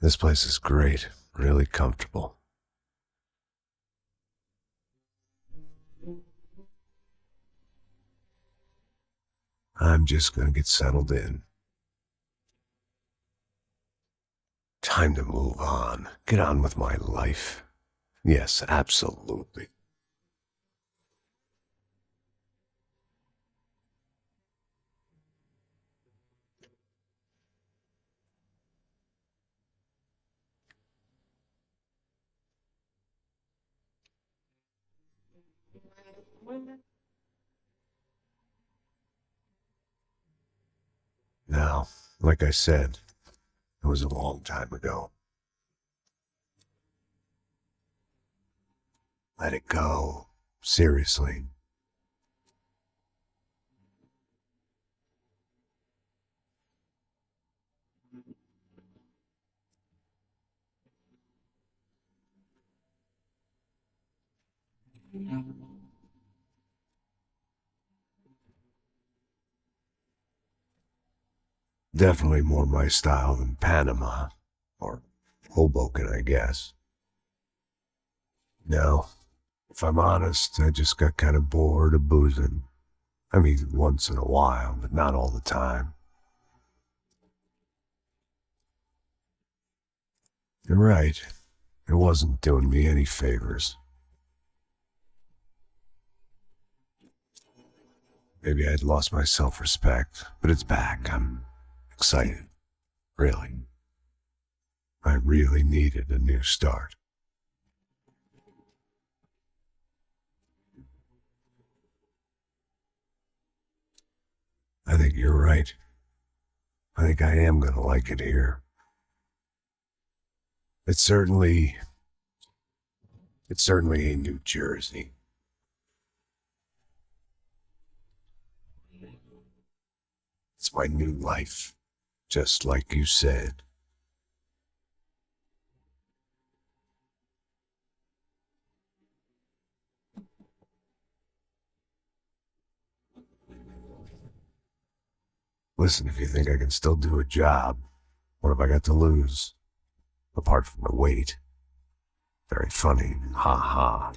This place is great, really comfortable. I'm just gonna get settled in. Time to move on, get on with my life. Yes, absolutely. Now, like I said, it was a long time ago. Let it go. Seriously. Definitely more my style than Panama. Or Hoboken, I guess. No, if I'm honest, I just got kind of bored of boozing. I mean, once in a while, but not all the time. You're right. It wasn't doing me any favors. Maybe I'd lost my self-respect, but it's back. I'm excited. Really. I really needed a new start. I think you're right. I think I am gonna like it here. It's certainly ain't New Jersey. It's my new life, just like you said. Listen, if you think I can still do a job, what have I got to lose? Apart from the weight. Very funny. Ha ha.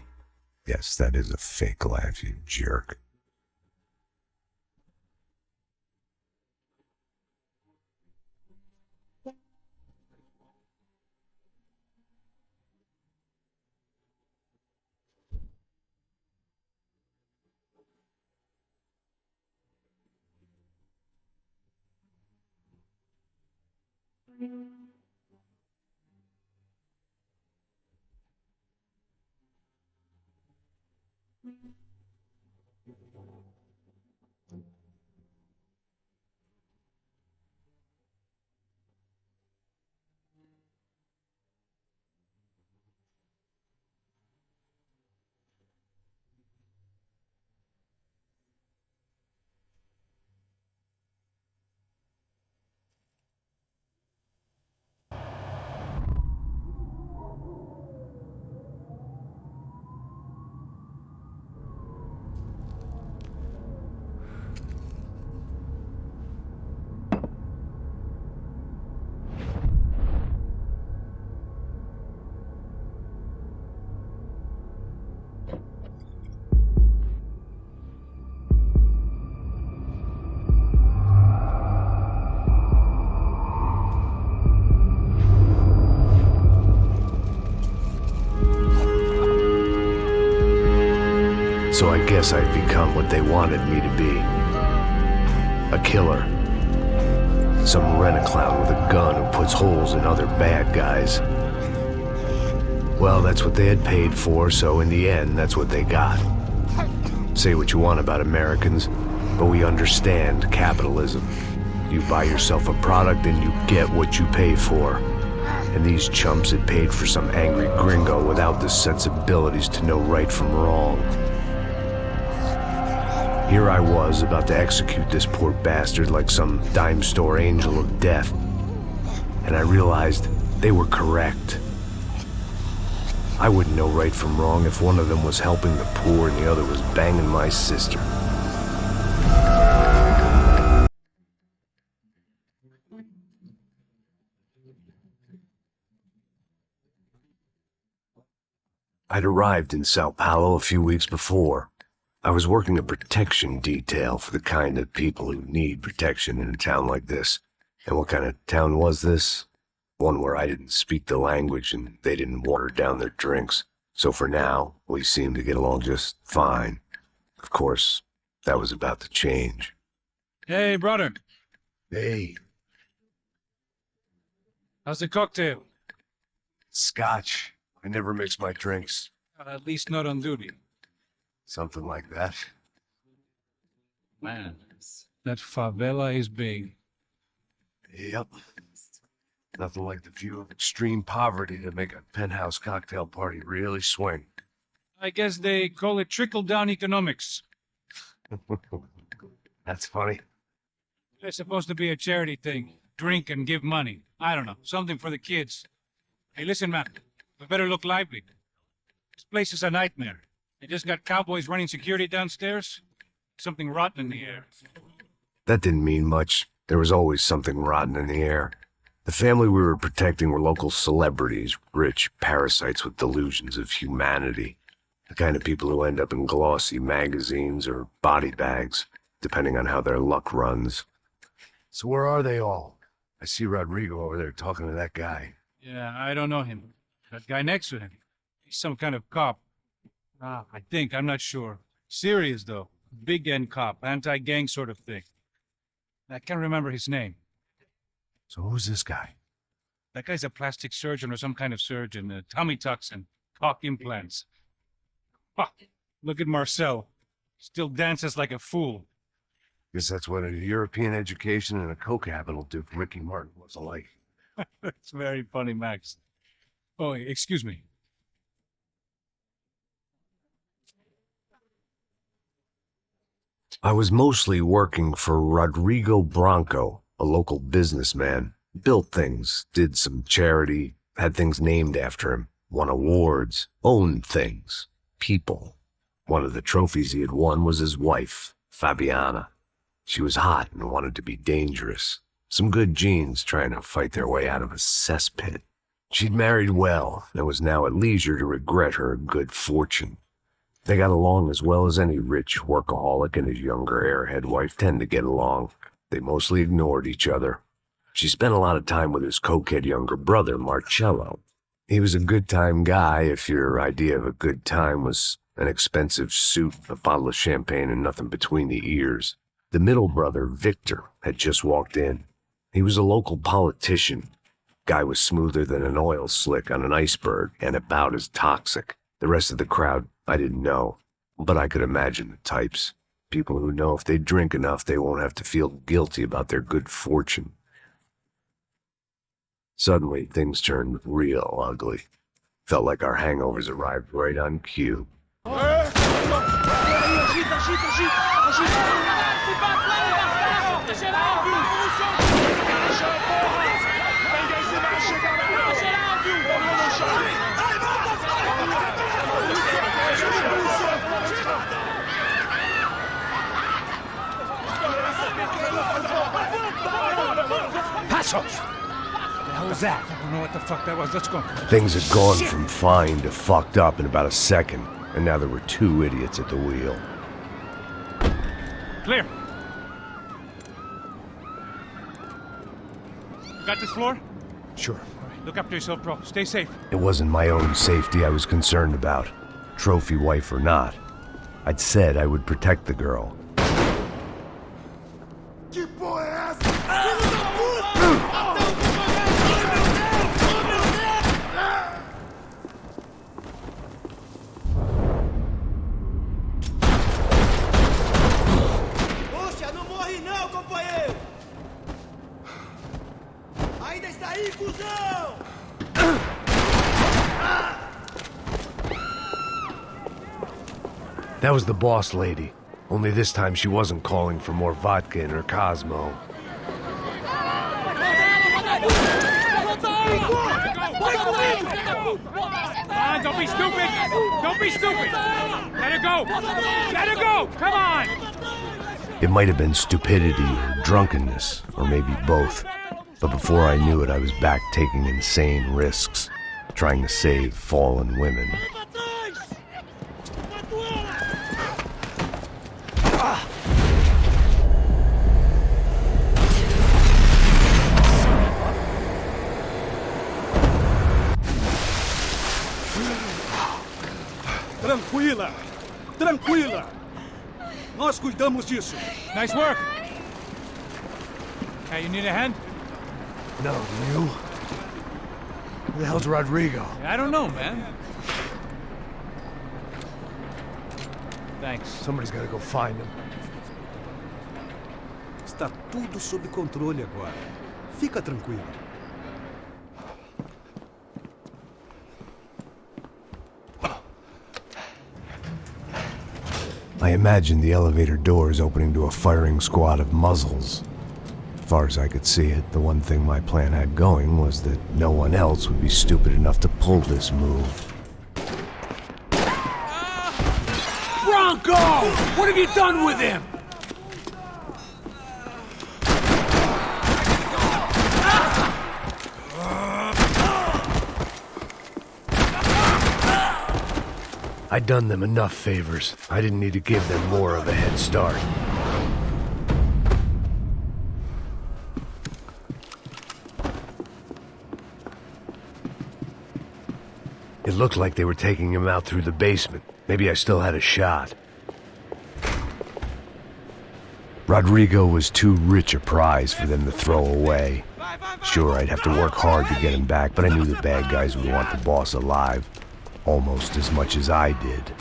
Yes, that is a fake laugh, you jerk. So I guess I'd become what they wanted me to be. A killer. Some rent-a-clown with a gun who puts holes in other bad guys. Well, that's what they had paid for, so in the end, that's what they got. Say what you want about Americans, but we understand capitalism. You buy yourself a product and you get what you pay for. And these chumps had paid for some angry gringo without the sensibilities to know right from wrong. Here I was, about to execute this poor bastard like some dime store angel of death. And I realized they were correct. I wouldn't know right from wrong if one of them was helping the poor and the other was banging my sister. I'd arrived in Sao Paulo a few weeks before. I was working a protection detail for the kind of people who need protection in a town like this. And what kind of town was this? One where I didn't speak the language and they didn't water down their drinks. So for now, we seemed to get along just fine. Of course, that was about to change. Hey, brother. Hey. How's the cocktail? Scotch. I never mix my drinks. At least not on duty. Something like that. Man, that favela is big. Yep. Nothing like the view of extreme poverty to make a penthouse cocktail party really swing. I guess they call it trickle-down economics. That's funny. It's supposed to be a charity thing. Drink and give money. I don't know, something for the kids. Hey, listen, man. We better look lively. This place is a nightmare. They just got cowboys running security downstairs. Something rotten in the air. That didn't mean much. There was always something rotten in the air. The family we were protecting were local celebrities, rich parasites with delusions of humanity. The kind of people who end up in glossy magazines or body bags, depending on how their luck runs. So where are they all? I see Rodrigo over there talking to that guy. Yeah, I don't know him. That guy next to him. He's some kind of cop. I think. I'm not sure. Serious, though. Big N cop. Anti-gang sort of thing. I can't remember his name. So who's this guy? That guy's a plastic surgeon or some kind of surgeon. Tummy tucks and cock implants. Ha! Look at Marcel. Still dances like a fool. Guess that's what a European education and a coke habit will do for Ricky Martin was alike. It's very funny, Max. Oh, excuse me. I was mostly working for Rodrigo Branco, a local businessman. Built things, did some charity, had things named after him, won awards, owned things, people. One of the trophies he had won was his wife, Fabiana. She was hot and wanted to be dangerous. Some good genes trying to fight their way out of a cesspit. She'd married well and was now at leisure to regret her good fortune. They got along as well as any rich workaholic and his younger airhead wife tend to get along. They mostly ignored each other. She spent a lot of time with his cokehead younger brother, Marcello. He was a good-time guy if your idea of a good time was an expensive suit, a bottle of champagne, and nothing between the ears. The middle brother, Victor, had just walked in. He was a local politician. Guy was smoother than an oil slick on an iceberg and about as toxic. The rest of the crowd, I didn't know, but I could imagine the types. People who know if they drink enough, they won't have to feel guilty about their good fortune. Suddenly, things turned real ugly. Felt like our hangovers arrived right on cue. What the hell was that? I don't know what the fuck that was. Let's go. Things had gone from fine to fucked up in about a second, and now there were two idiots at the wheel. Clear. Got this floor? Sure. All right, look after yourself, bro. Stay safe. It wasn't my own safety I was concerned about, trophy wife or not. I'd said I would protect the girl. That was the boss lady, only this time she wasn't calling for more vodka in her Cosmo. Don't be stupid! Don't be stupid! Let her go! Let her go! Come on! It might have been stupidity or drunkenness, or maybe both. But before I knew it, I was back taking insane risks, trying to save fallen women. Tranquila! Tranquila! Nós cuidamos disso. Nice work. Hey, you need a hand? No, you? Who the hell's Rodrigo? I don't know, man. Thanks. Somebody's gotta go find him. Está tudo sob controle agora. Fica tranquilo. I imagined the elevator doors opening to a firing squad of muzzles. As far as I could see it, the one thing my plan had going was that no one else would be stupid enough to pull this move. Bronco! What have you done with him? I'd done them enough favors. I didn't need to give them more of a head start. It looked like they were taking him out through the basement. Maybe I still had a shot. Rodrigo was too rich a prize for them to throw away. Sure, I'd have to work hard to get him back, but I knew the bad guys would want the boss alive. Almost as much as I did.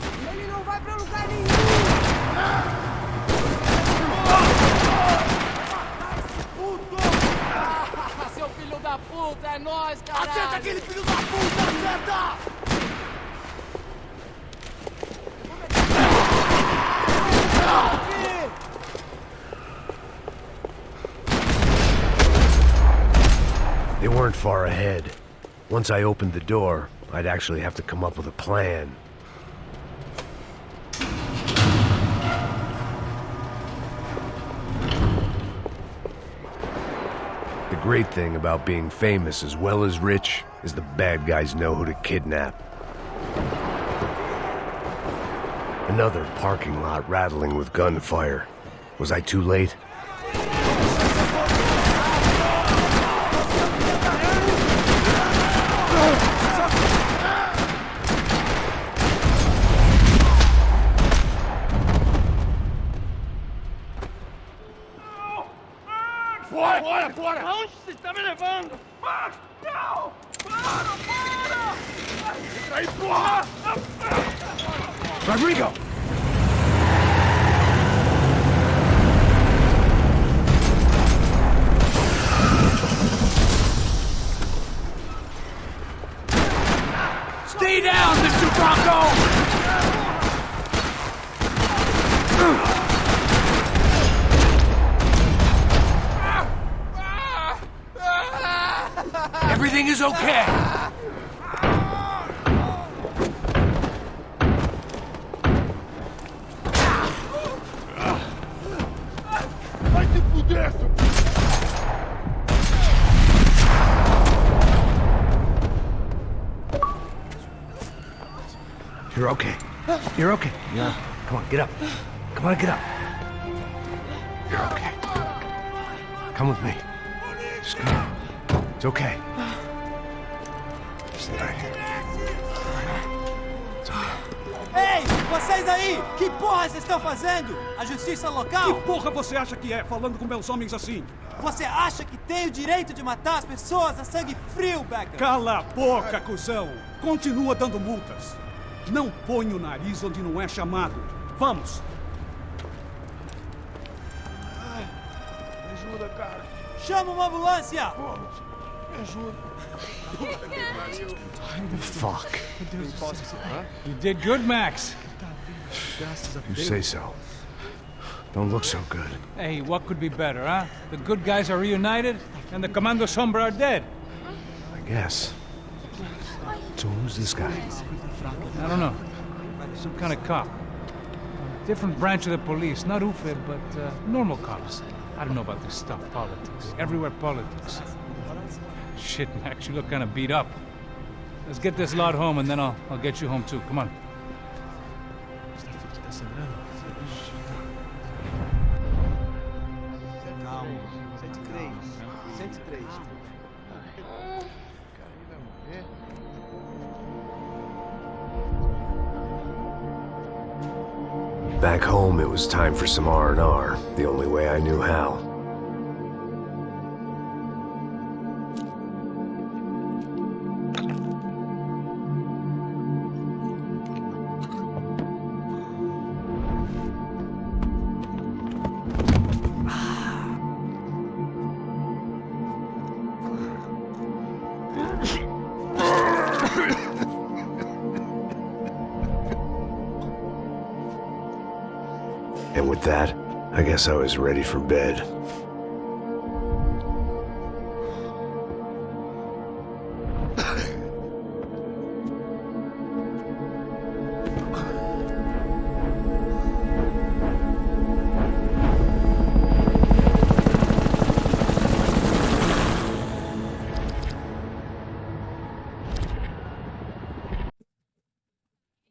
Seu filho da puta, é nóis, caralho! Acerta aquele filho da puta, acerta! They weren't far ahead. Once I opened the door, I'd actually have to come up with a plan. The great thing about being famous as well as rich is the bad guys know who to kidnap. Another parking lot rattling with gunfire. Was I too late? Bora, bora! Onde você está me levando? Não! Para! Aí, porra! Rodrigo! Stay down, Mr. Bronco! Everything is okay. Vai te fuder, seu... You're okay. You're okay. Yeah. Come on, get up. Come on, get up. You're okay. Come with me. Just come on. It's okay. Stay right here. It's okay. Ei, vocês aí! Que porra vocês estão fazendo? A justiça local? Que porra você acha que é, falando com meus homens assim? Você acha que tem o direito de matar as pessoas a sangue frio, Becker? Cala a boca, cuzão! Continua dando multas. Não põe o nariz onde não é chamado. Vamos! Me ajuda, cara. Chama uma ambulância! Me ajuda. Fuck. You did good, Max. You say so. Don't look so good. Hey, what could be better, huh? The good guys are reunited, and the Commando Sombra are dead. I guess. So who's this guy? I don't know. Some kind of cop. Different branch of the police. Not UFE, but normal cops. I don't know about this stuff. Politics. Everywhere politics. Shit, Max, you look kind of beat up. Let's get this lot home, and then I'll get you home too. Come on. Back home, it was time for some R&R, the only way I knew how. And with that, I guess I was ready for bed.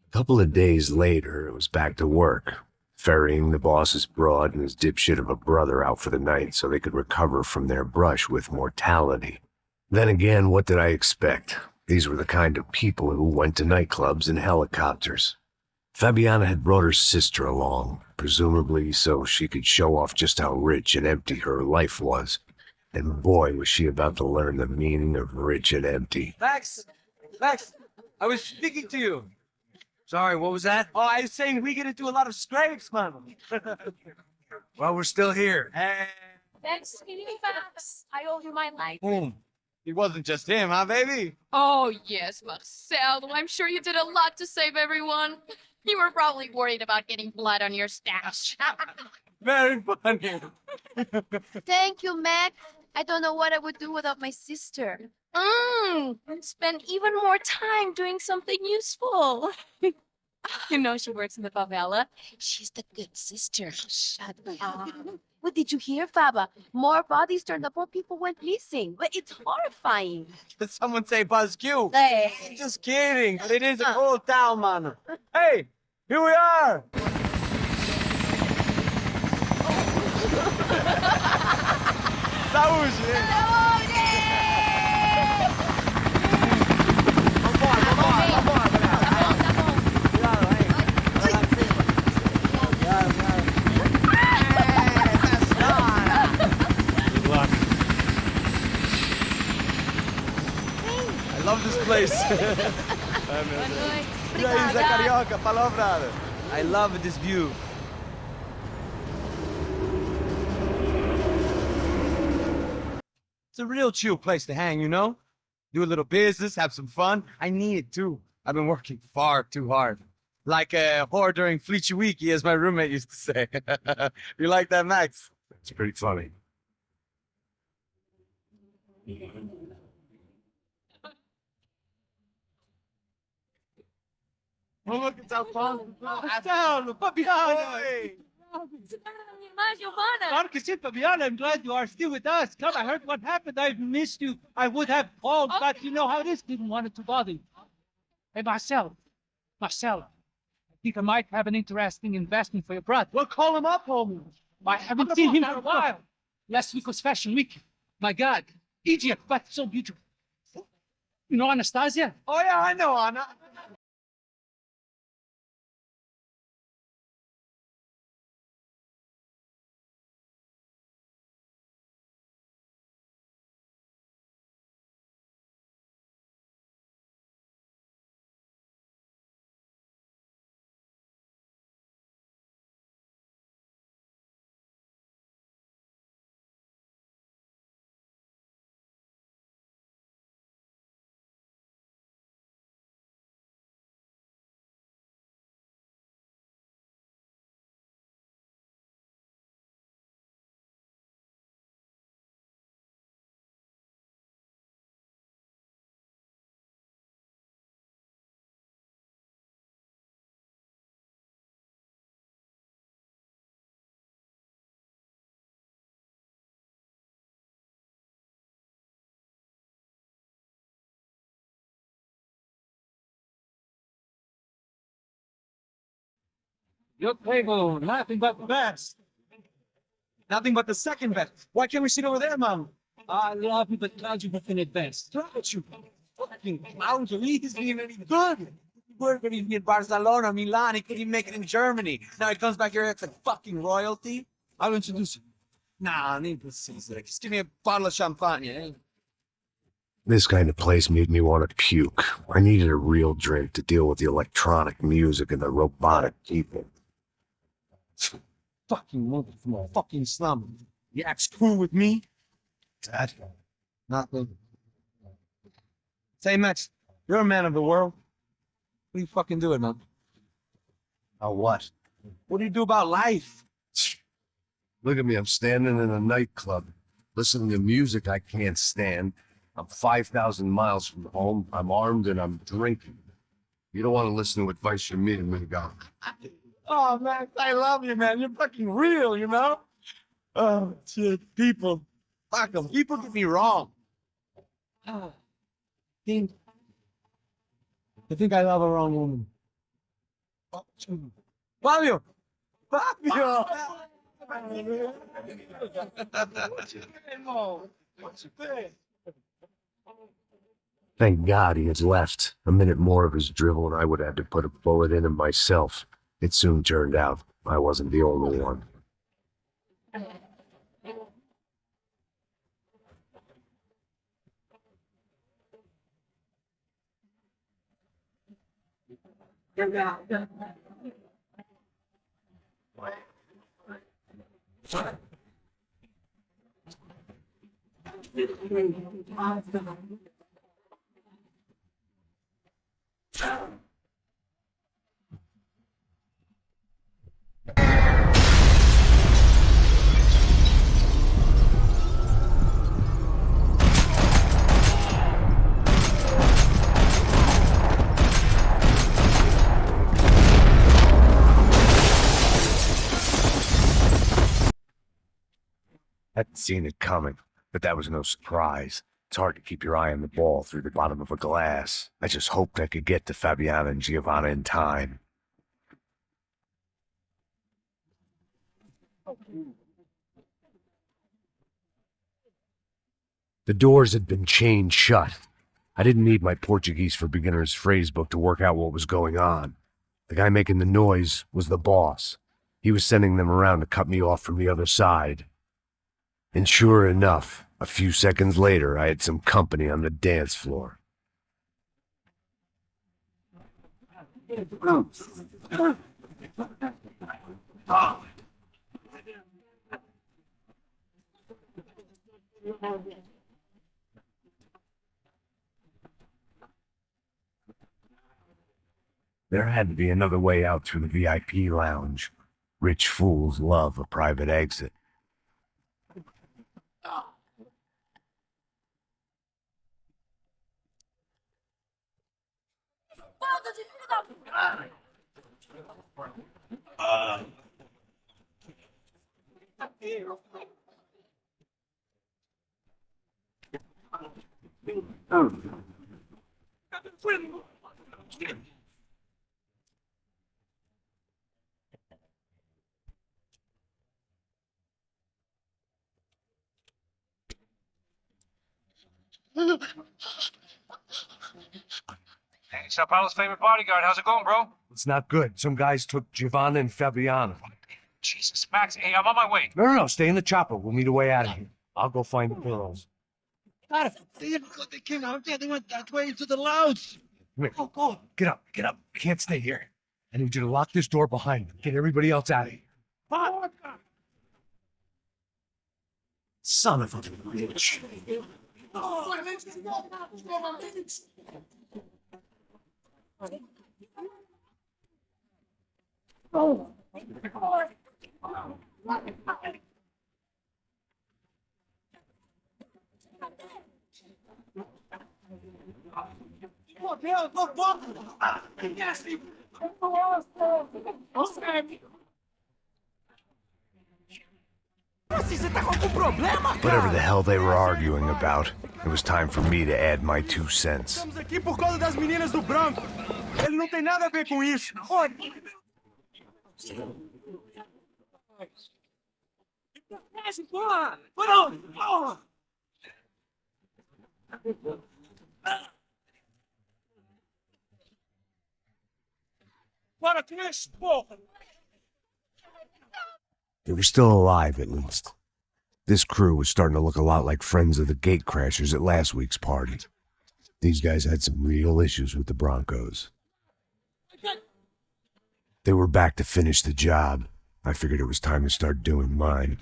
A couple of days later, it was back to work, ferrying the boss's broad and his dipshit of a brother out for the night so they could recover from their brush with mortality. Then again, what did I expect? These were the kind of people who went to nightclubs in helicopters. Fabiana had brought her sister along, presumably so she could show off just how rich and empty her life was. And boy, was she about to learn the meaning of rich and empty. Max, I was speaking to you. Sorry, what was that? Oh, I was saying we gotta do a lot of scrapes, man. Well, we're still here. Thanks, Max. I owe you my life. It wasn't just him, huh, baby? Oh, yes, Marcel. I'm sure you did a lot to save everyone. You were probably worried about getting blood on your stash. Very funny. Thank you, Max. I don't know what I would do without my sister. Spend even more time doing something useful. You know she works in the favela. She's the good sister. Shut up. What did you hear, Faba? More bodies turned up, more people went missing. But it's horrifying. Did someone say Buzz Q? Hey. Just kidding, but it is a cool town, man. Hey, here we are. Saúde. I love this place. E aí, Zé Carioca, palavra. I love this view. It's a real chill place to hang, you know? Do a little business, have some fun. I need it too. I've been working far too hard. Like a whore during Fleechy Weeky, as my roommate used to say. You like that, Max? It's pretty funny. Oh, look, it's Alfonso. Marcelo, Fabiana. Hey. Claro que sim, Fabiana. I'm glad you are still with us. Come, I heard what happened. I've missed you. I would have called, but you know how it is. Didn't want it to bother you. Hey, Marcelo. I think I might have an interesting investment for your brother. Well, call him up, homie. I haven't seen him for a while. Last week was Fashion Week. My God, Egypt, but so beautiful. You know Anastasia? Oh, yeah, I know, Anna. Your table, nothing but the best. Nothing but the second best. Why can't we sit over there, Mom? I love you, but glad you have been at best. Look at you. Fucking clowns are easy and even good. working in Barcelona, Milan. He couldn't even make it in Germany. Now he comes back here and acts like fucking royalty. I'll introduce you. Nah, I need to see that. Just give me a bottle of champagne, eh? This kind of place made me want to puke. I needed a real drink to deal with the electronic music and the robotic people. Fucking mother from a fucking slum. You act cool with me? Dad. Nothing. Say, Max, you're a man of the world. What are you fucking doing, man? Oh, what? What do you do about life? Look at me, I'm standing in a nightclub, listening to music I can't stand. I'm 5,000 miles from home, I'm armed, and I'm drinking. You don't want to listen to advice from me, amigo. Oh, man, I love you, man. You're fucking real, you know? Oh, shit. People. Fuck them. People get me wrong. I think I love a wrong woman. Fabio! Fabio! Thank God he had left. A minute more of his drivel and I would have had to put a bullet in him myself. It soon turned out I wasn't the only one. Hadn't seen it coming, but that was no surprise. It's hard to keep your eye on the ball through the bottom of a glass. I just hoped I could get to Fabiana and Giovanna in time. The doors had been chained shut. I didn't need my Portuguese for Beginners phrase book to work out what was going on. The guy making the noise was the boss. He was sending them around to cut me off from the other side. And sure enough, a few seconds later, I had some company on the dance floor. There had to be another way out through the VIP lounge. Rich fools love a private exit. Hey, Sao Paulo's favorite bodyguard. How's it going, bro? It's not good. Some guys took Giovanna and Fabiana. Jesus, Max. Hey, I'm on my way. No, stay in the chopper. We'll meet a way out of here. I'll go find the girls. Cara, they came out there. They went that way into the lounge. Come here. Go. Get up. You can't stay here. I need you to lock this door behind you. Get everybody else out of here. Son of a bitch. Whatever the hell they were arguing about, it was time for me to add my 2 cents. Estamos aqui por causa das meninas do branco. Ele não tem nada a ver com isso. para trás, porra! They were still alive, at least. This crew was starting to look a lot like friends of the gatecrashers at last week's party. These guys had some real issues with the Broncos. They were back to finish the job. I figured it was time to start doing mine.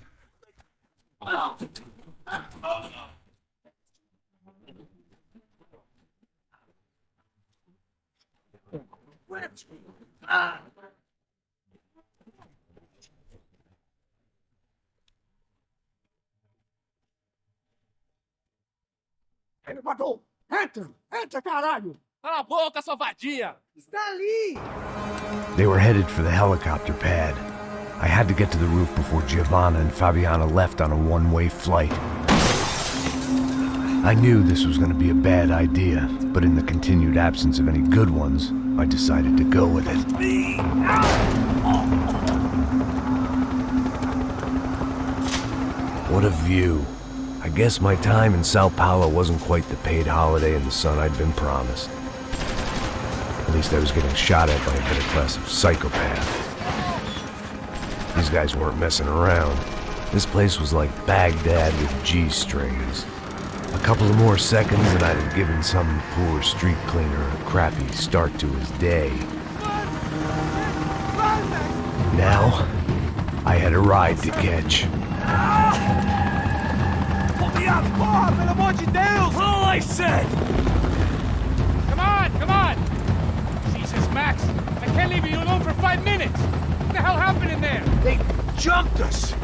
Ele matou! Entra! Entra, caralho! Cala a boca, sua vadia! Está ali! They were headed for the helicopter pad. I had to get to the roof before Giovanna and Fabiana left on a one-way flight. I knew this was going to be a bad idea, but in the continued absence of any good ones, I decided to go with it. What a view. I guess my time in Sao Paulo wasn't quite the paid holiday in the sun I'd been promised. At least I was getting shot at by a middle-class psychopath. These guys weren't messing around. This place was like Baghdad with G-strings. A couple of more seconds and I'd have given some poor street cleaner a crappy start to his day. Now, I had a ride to catch. Porra, pelo amor de Deus! All I said! Come on! Jesus, Max, I can't leave you alone for 5 minutes! What the hell happened in there? They jumped us!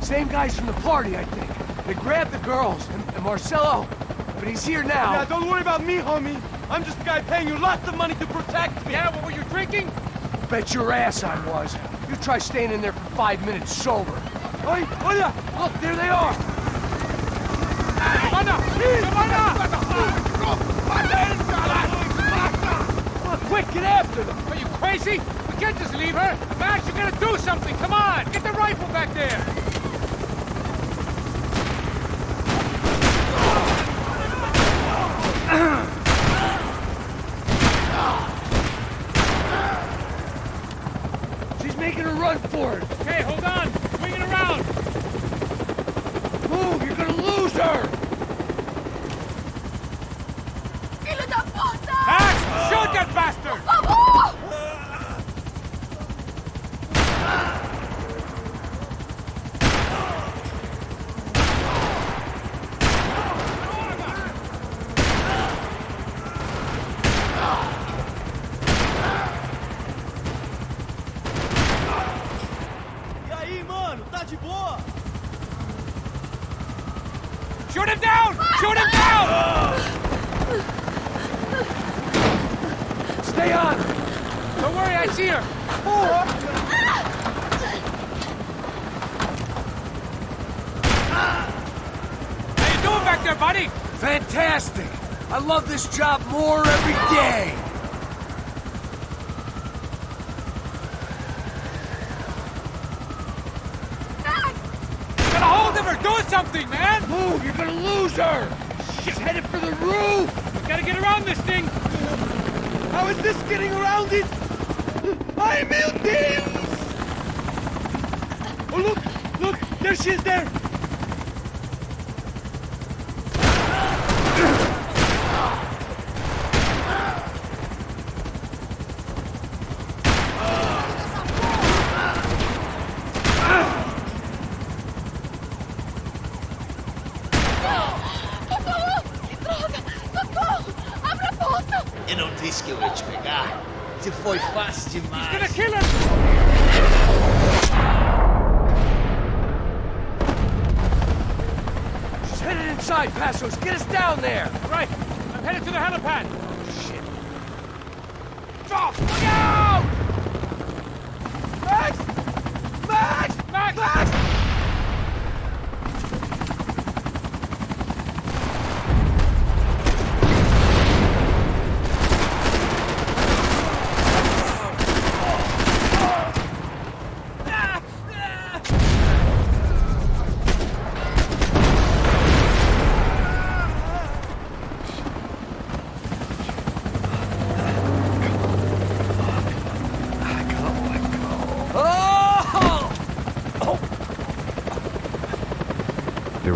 Same guys from the party, I think. They grabbed the girls and Marcelo, but he's here now. Yeah, don't worry about me, homie. I'm just a guy paying you lots of money to protect me. Yeah, what were you drinking? Bet your ass I was. You try staying in there for 5 minutes sober. Oi, olha! Look, there they are! Quick, get after them! Are you crazy? We can't just leave her! Max, you gotta do something! Come on! Get the rifle back there! She's making a run for it! Okay, hold on! Swing it around! Move! You're gonna lose her! Filho da puta! Max, shoot that bastard! Por favor! E aí, mano? Tá de boa? Shoot him down! Shoot him down! Stay on her! Don't worry, I see her! How you doing back there, buddy? Fantastic! I love this job more every day! Get a hold of her! Do something, man! Move! You're gonna lose her! She's headed for the roof! We gotta get around this thing! How is this getting around it? Ai, meu Deus! Oh, look! Look! There she is there! Por favor! Que droga! Socorro! Abra a porta! Eu não disse que eu ia te pegar. Você foi fácil demais. He's gonna kill her! She's headed inside, Passos! Get us down there! Right, I'm headed to the helipad! Shit! Stop! Look out! Max! Max! Max! Max!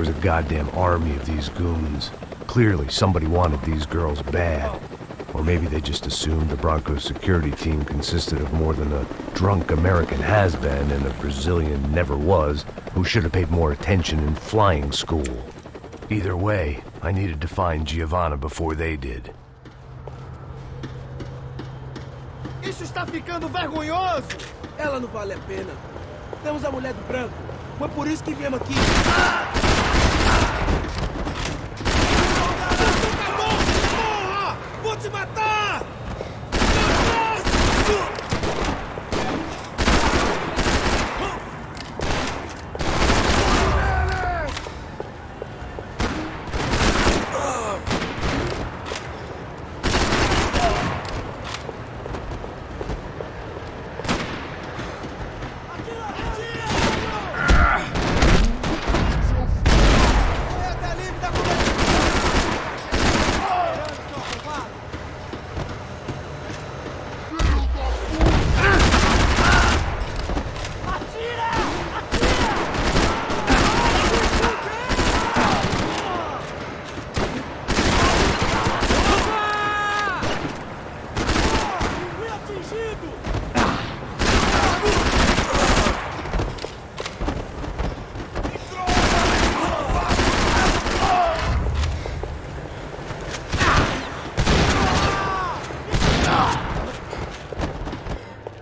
was a goddamn army of these goons. Clearly, somebody wanted these girls bad. Or maybe they just assumed the Broncos security team consisted of more than a drunk American has-been and a Brazilian never-was who should have paid more attention in flying school. Either way, I needed to find Giovanna before they did. Isso está ficando vergonhoso! Ela não vale a pena. Temos a mulher do branco. Foi por isso que viemos aqui. Porra! Vou te matar!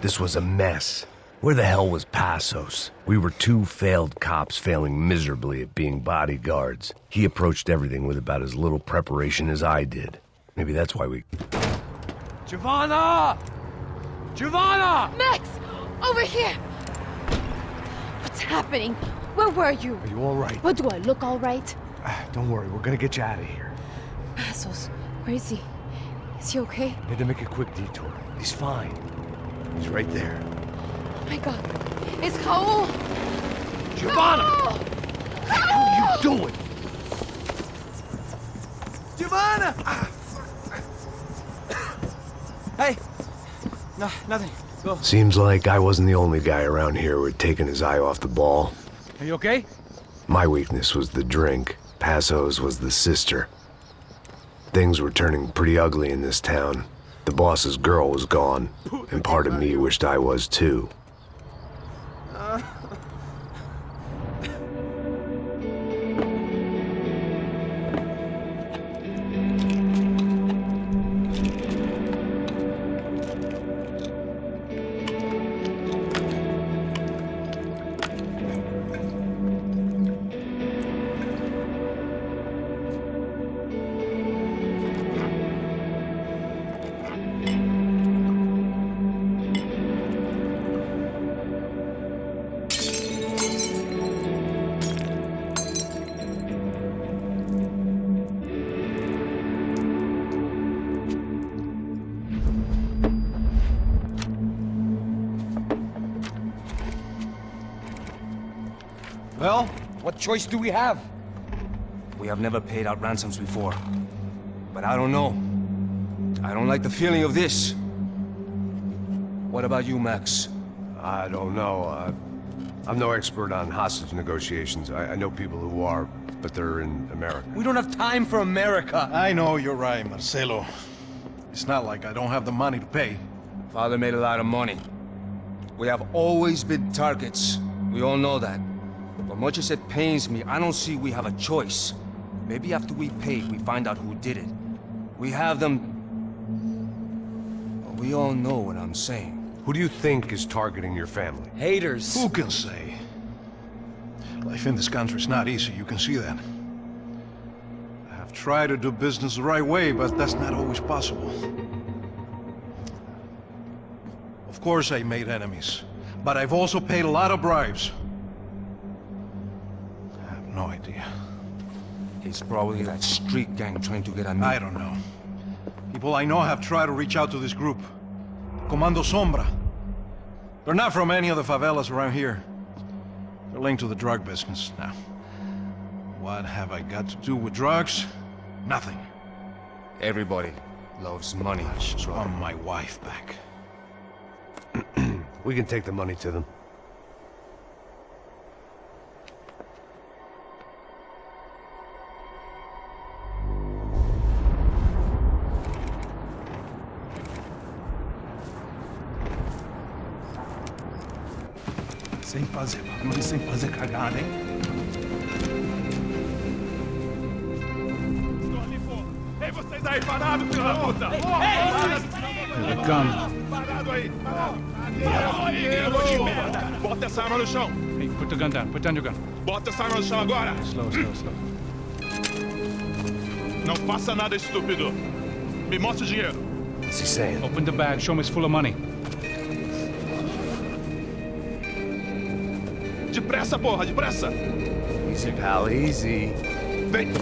This was a mess. Where the hell was Passos? We were two failed cops failing miserably at being bodyguards. He approached everything with about as little preparation as I did. Maybe that's why we... Giovanna! Giovanna! Max! Over here! What's happening? Where were you? Are you all right? What, do I look all right? Don't worry, we're gonna get you out of here. Passos, where is he? Is he okay? Had to make a quick detour. He's fine. He's right there. Oh my God. It's Raul! Giovanna! No! What are you doing? Giovanna! Hey! No, nothing. Go. Seems like I wasn't the only guy around here who had taken his eye off the ball. Are you okay? My weakness was the drink. Passos was the sister. Things were turning pretty ugly in this town. The boss's girl was gone, and part of me wished I was too. Well, what choice do we have? We have never paid out ransoms before. But I don't know. I don't like the feeling of this. What about you, Max? I don't know. I'm no expert on hostage negotiations. I know people who are, but they're in America. We don't have time for America. I know you're right, Marcelo. It's not like I don't have the money to pay. Father made a lot of money. We have always been targets. We all know that. But much as it pains me, I don't see we have a choice. Maybe after we pay, we find out who did it. We have them... But we all know what I'm saying. Who do you think is targeting your family? Haters. Who can say? Life in this country is not easy, you can see that. I have tried to do business the right way, but that's not always possible. Of course I made enemies, but I've also paid a lot of bribes. I have no idea. It's probably that street gang trying to get at me. I don't know. People I know have tried to reach out to this group. Comando Sombra. They're not from any of the favelas around here. They're linked to the drug business. Now, what have I got to do with drugs? Nothing. Everybody loves money. I just want my wife back. We can take the money to them. Sem fazer barulho e sem fazer cagada, hein? Estou ali, pô! Ei, vocês aí, parados, filho da puta! Ei! Here they come. Parado aí! Parado aí, merda! Bota essa arma no chão! Hey, put the gun down. Put down your gun. Bota essa arma no chão agora! Slow, slow, slow. Não faça nada, estúpido! Me mostre o dinheiro! What's he saying? Open the bag. Show me it's full of money. Depressa, porra, depressa! Easy, pal, easy. Vem!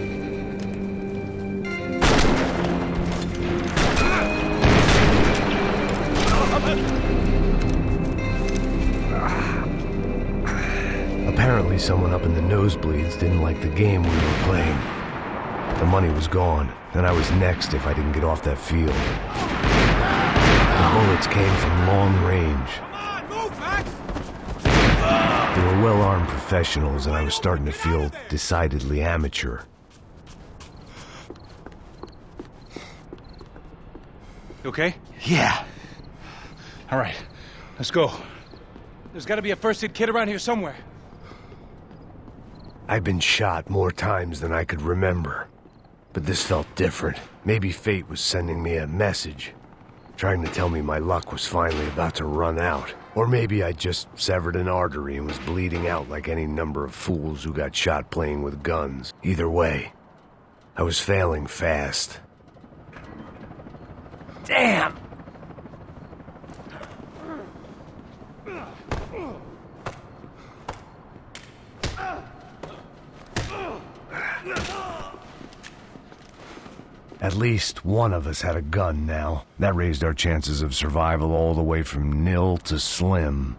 Apparently someone up in the nosebleeds didn't like the game we were playing. The money was gone, and I was next if I didn't get off that field. The bullets came from long range. They were well-armed professionals, and I was starting to feel decidedly amateur. You okay? Yeah. All right. Let's go. There's got to be a first-aid kit around here somewhere. I'd been shot more times than I could remember. But this felt different. Maybe fate was sending me a message, trying to tell me my luck was finally about to run out. Or maybe I just severed an artery and was bleeding out like any number of fools who got shot playing with guns. Either way, I was failing fast. Damn! At least one of us had a gun now. That raised our chances of survival all the way from nil to slim.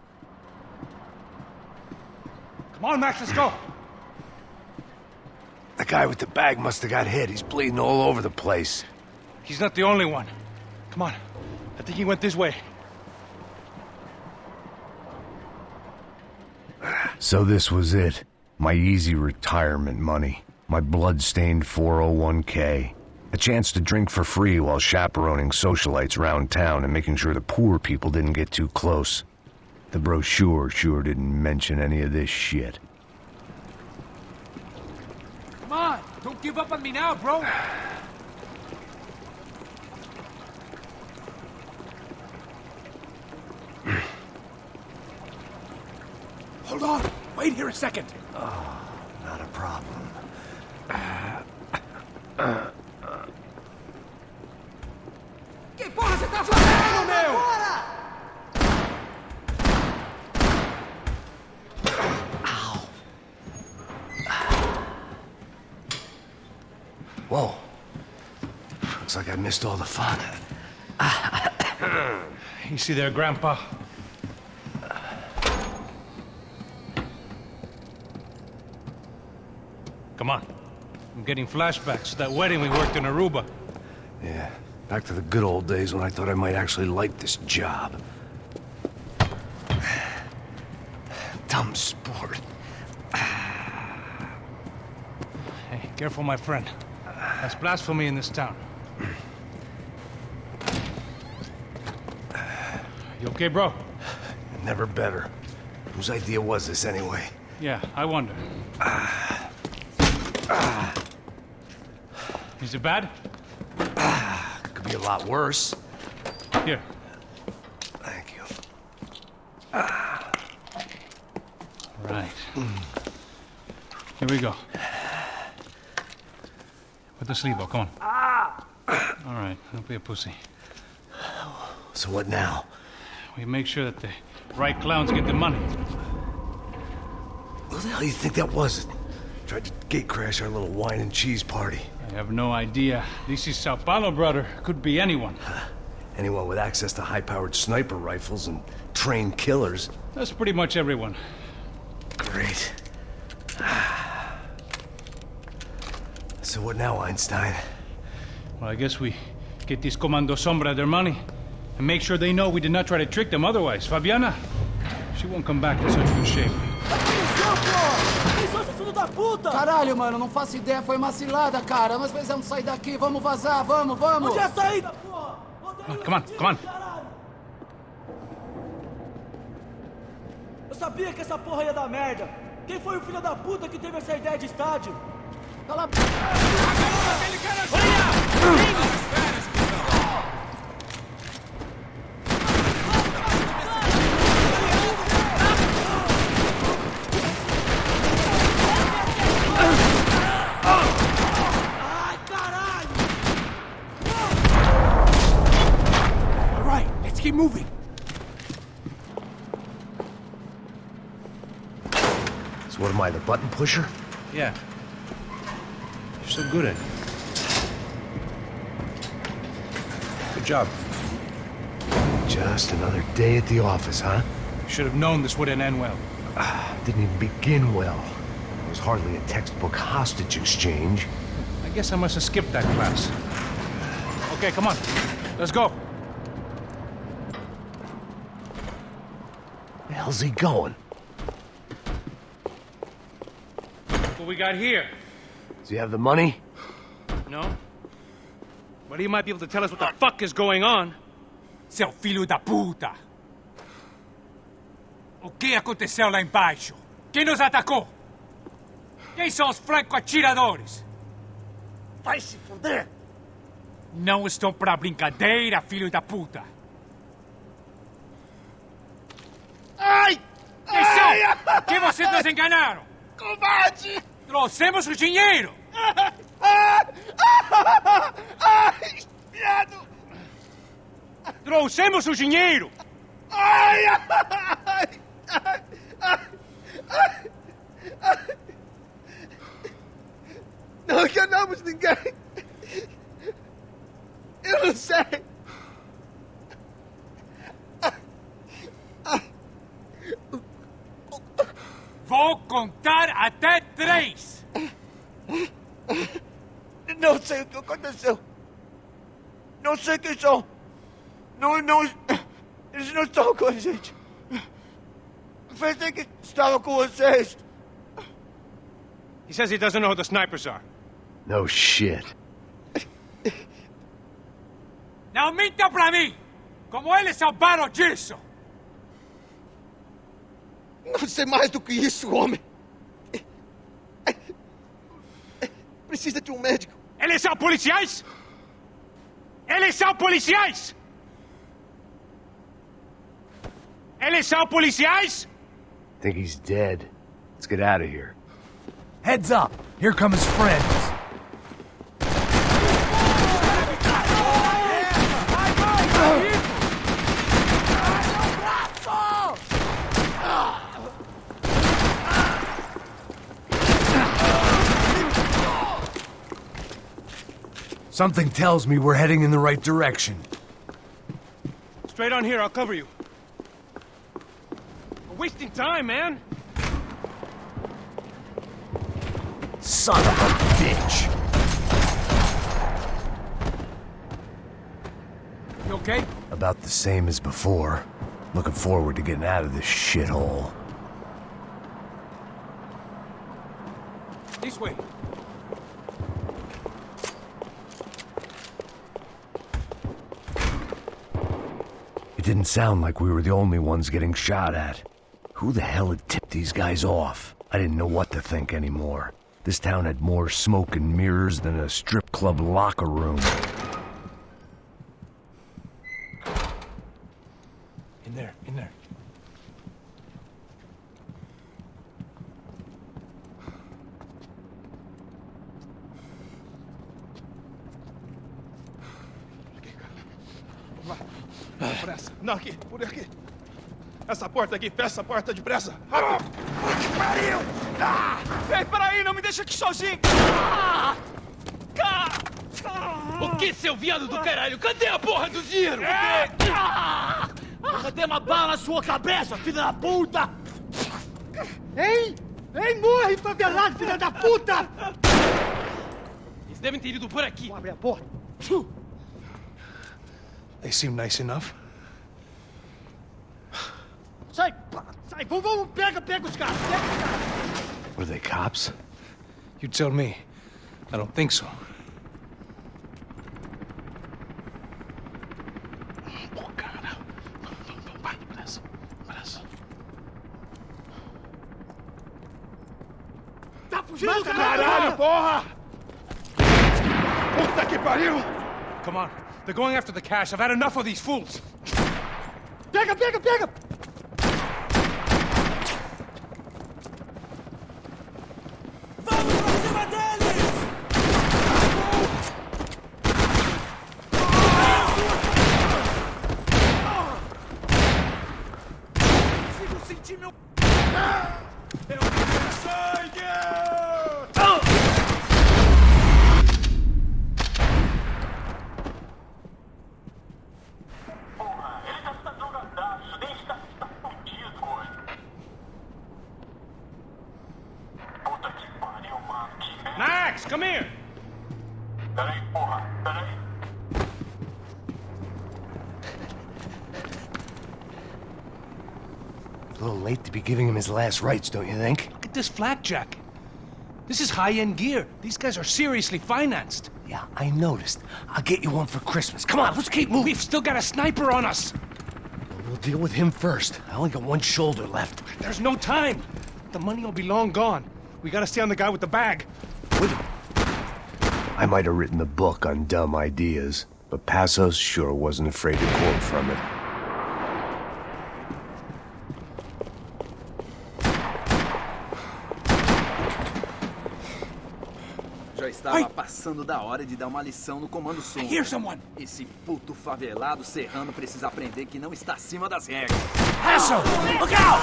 Come on, Max, let's go. The guy with the bag must have got hit. He's bleeding all over the place. He's not the only one. Come on. I think he went this way. So this was it. My easy retirement money. My blood-stained 401k. A chance to drink for free while chaperoning socialites around town and making sure the poor people didn't get too close. The brochure sure didn't mention any of this shit. Come on, don't give up on me now, bro. Hold on, wait here a second. Oh, not a problem. Que porra você tá fazendo, meu? Whoa. Looks like I missed all the fun. Easy there, Grandpa. Come on. I'm getting flashbacks to that wedding we worked in Aruba. Yeah, back to the good old days when I thought I might actually like this job. Dumb sport. Hey, careful, my friend. That's blasphemy in this town. You okay, bro? Never better. Whose idea was this anyway? Yeah, I wonder. Is it bad? Could be a lot worse. Here. Thank you. Right. Here we go. Put the sleeve on, come on. All right, don't be a pussy. So what now? We make sure that the right clowns get the money. What the hell do you think that was? Tried to gatecrash our little wine and cheese party. I have no idea. This is Sao Paulo, brother. Could be anyone. Anyone with access to high-powered sniper rifles and trained killers. That's pretty much everyone. Great. So what now, Einstein? Well, I guess we get these Comando Sombra their money and make sure they know we did not try to trick them otherwise. Fabiana, she won't come back in such good shape. Caralho, mano, não faço ideia, foi uma cilada, cara. Nós precisamos sair daqui, vamos vazar, vamos, vamos! Onde é a saída, porra? Come on, come on. Eu sabia que essa porra ia dar merda. Quem foi o filho da puta que teve essa ideia de estádio? Cala a boca! Aquele cara Ai, caralho! All right, let's keep moving. So what am I, the button pusher? Yeah. You're so good at it. Good job. Just another day at the office, huh? Should have known this wouldn't end well. Didn't even begin well. It was hardly a textbook hostage exchange. I guess I must have skipped that class. Okay, come on. Let's go. Where the hell's he going? What we got here? Does he have the money? No? But he might be able to tell us what the fuck is going on. Seu filho da puta! O que aconteceu lá embaixo? Quem nos atacou? Quem são os franco-atiradores? Vai se fuder! Não estou pra brincadeira, filho da puta! Ai! Quem são? Quem vocês nos enganaram? Covarde! Trouxemos o dinheiro! Ai, viado! Trouxemos o dinheiro! Ai, ai, ai, ai, ai. Não enganamos ninguém! Eu não sei! Vou contar até 3! Não sei o que aconteceu. Não sei quem são. Não, eles não estão com a gente. Pensei que estava com vocês. He says he doesn't know who the snipers are. No shit. Não minta pra mim! Como eles salvaram disso! Não sei mais do que isso, homem. Precisa de um médico. Eles são policiais? Eles são policiais? Eles são policiais? Think he's dead. Let's get out of here. Heads up. Here come his friends. Something tells me we're heading in the right direction. Straight on here, I'll cover you. We're wasting time, man. Son of a bitch. You okay? About the same as before. Looking forward to getting out of this shithole. This way. It didn't sound like we were the only ones getting shot at. Who the hell had tipped these guys off? I didn't know what to think anymore. This town had more smoke and mirrors than a strip club locker room. In there, in there. Pressa. Não, aqui, por aqui. Essa porta aqui, fecha essa porta depressa. Pariu! Ei, peraí, não me deixa aqui sozinho! O que, seu viado do caralho? Cadê a porra do dinheiro? Cadê uma bala na sua cabeça, filha da puta? Ei! Ei, morre, favelado, filha da puta! Eles devem ter ido por aqui. Abre a porta. They seem nice enough. Sai, sai, vamos, pega os caras, pega os caras. Were they cops? You tell me. I don't think so. Caralho, porra! Puta que pariu! Come on. They're going after the cash. I've had enough of these fools. Pega, pega, pega! Vamos pra cima deles! Consigo sentir meu... Eu quero sangue! Max, come here. Peraí, porra, peraí. A little late to be giving him his last rites, don't you think? Look at this flak jacket. This is high-end gear. These guys are seriously financed. Yeah, I noticed. I'll get you one for Christmas. Come on, let's keep moving. We've still got a sniper on us. We'll deal with him first. I only got one shoulder left. There's no time. The money will be long gone. We gotta stay on the guy with the bag. I might have written the book on dumb ideas, but Passos sure wasn't afraid to quote from it. Já estava passando da hora de dar uma lição no comando som. Hear someone. Esse puto favelado serrano precisa aprender que não está acima das regras. Passo! Look out!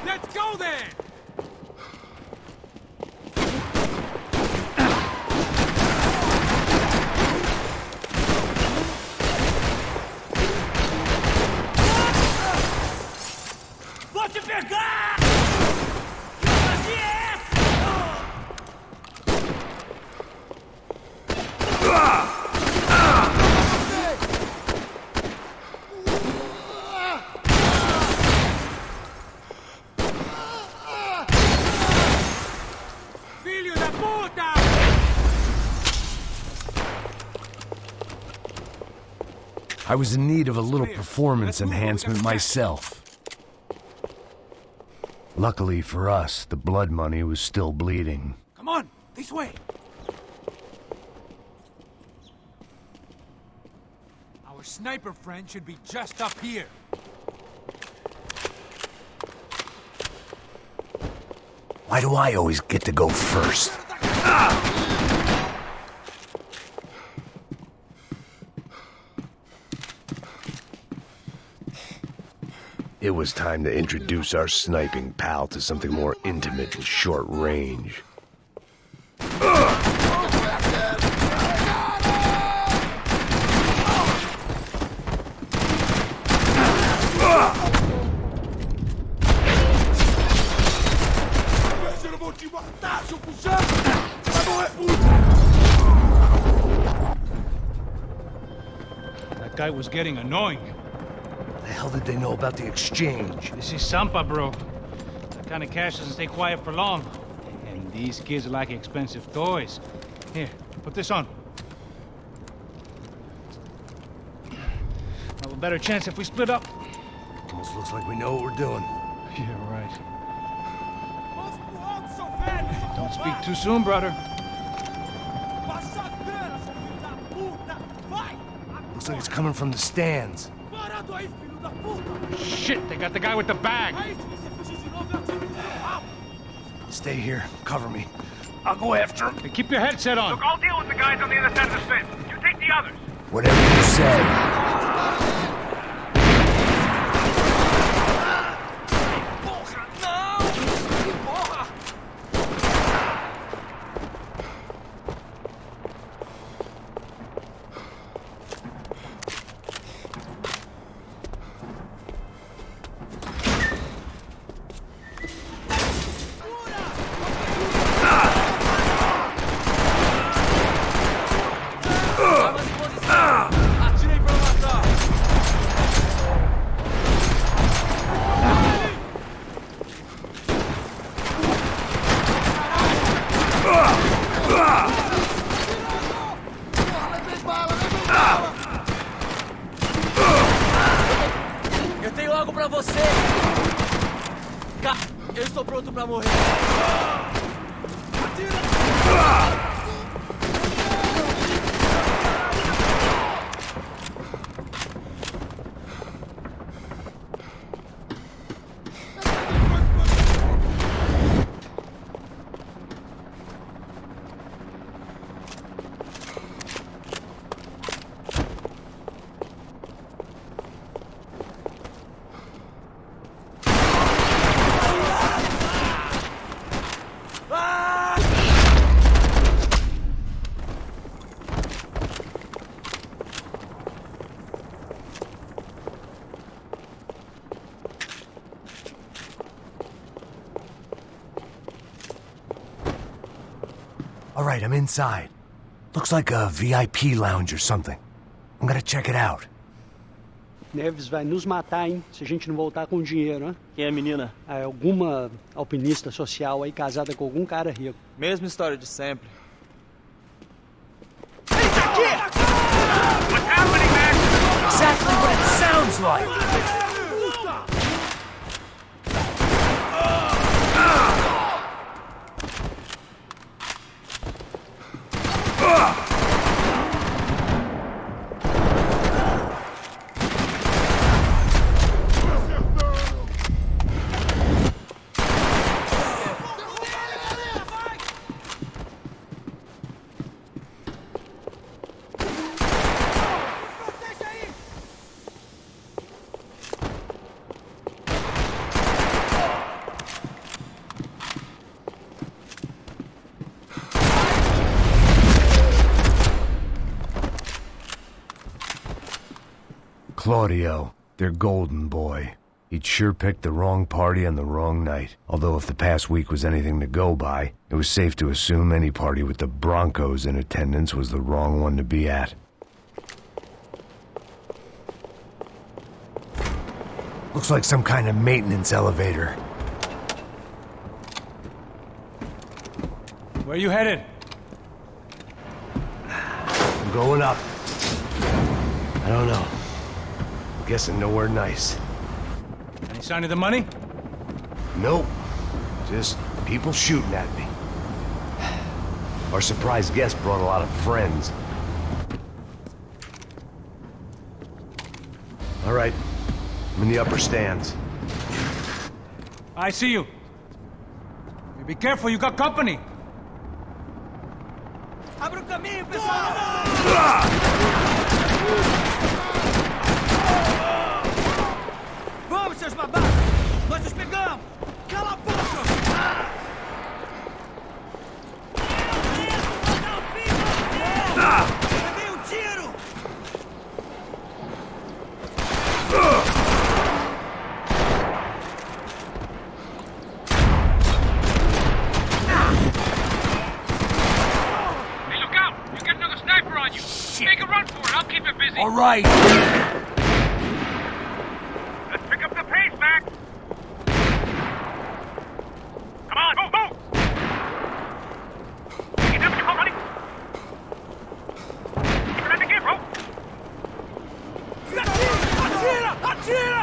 Let's go then! Vou te pegar! Que magia é essa? Filho da puta! I was in need of a little performance enhancement myself. Luckily for us, the blood money was still bleeding. Come on, this way. Our sniper friend should be just up here. Why do I always get to go first? It was time to introduce our sniping pal to something more intimate and short range. Eu não vou te matar, seu puxado! Mas não é puto! That guy was getting annoying. The hell did they know about the exchange? This is Sampa, bro. That kind of cash doesn't stay quiet for long. And these kids like expensive toys. Here, put this on. Have a better chance if we split up. Almost looks like we know what we're doing. Yeah, right. Don't speak too soon, brother. Looks like it's coming from the stands. Shit, they got the guy with the bag. Stay here. Cover me. I'll go after him. Hey, keep your headset on. Look, I'll deal with the guys on the other side of the fence. You take the others. Whatever you say. Atirei pra matar! você! Eu estou pronto pra morrer. All right, I'm inside. Looks like a VIP lounge or something. I'm gonna check it out. Neves vai nos matar, hein? Se a gente não voltar com dinheiro, hein? Quem é a menina? É alguma alpinista social aí casada com algum cara rico. Mesma história de sempre. Exactly what it sounds like! Claudio, their golden boy. He'd sure picked the wrong party on the wrong night. Although if the past week was anything to go by, it was safe to assume any party with the Broncos in attendance was the wrong one to be at. Looks like some kind of maintenance elevator. Where you headed? I'm going up. I don't know. I'm guessing nowhere nice. Any sign of the money? Nope. Just people shooting at me. Our surprise guest brought a lot of friends. All right. I'm in the upper stands. I see you. You be careful, you got company. Abra o caminho, pessoal! Vamos, seus babados! Nós os pegamos! Cala a boca! Levei um tiro! Hey, look out! You got another sniper on you! Shit. Make a run for it, I'll keep it busy! All right. Let's pick up the pace, Mac! Come on, move, move! Get down, come on, honey! Keep it again, bro! Atira! Atira!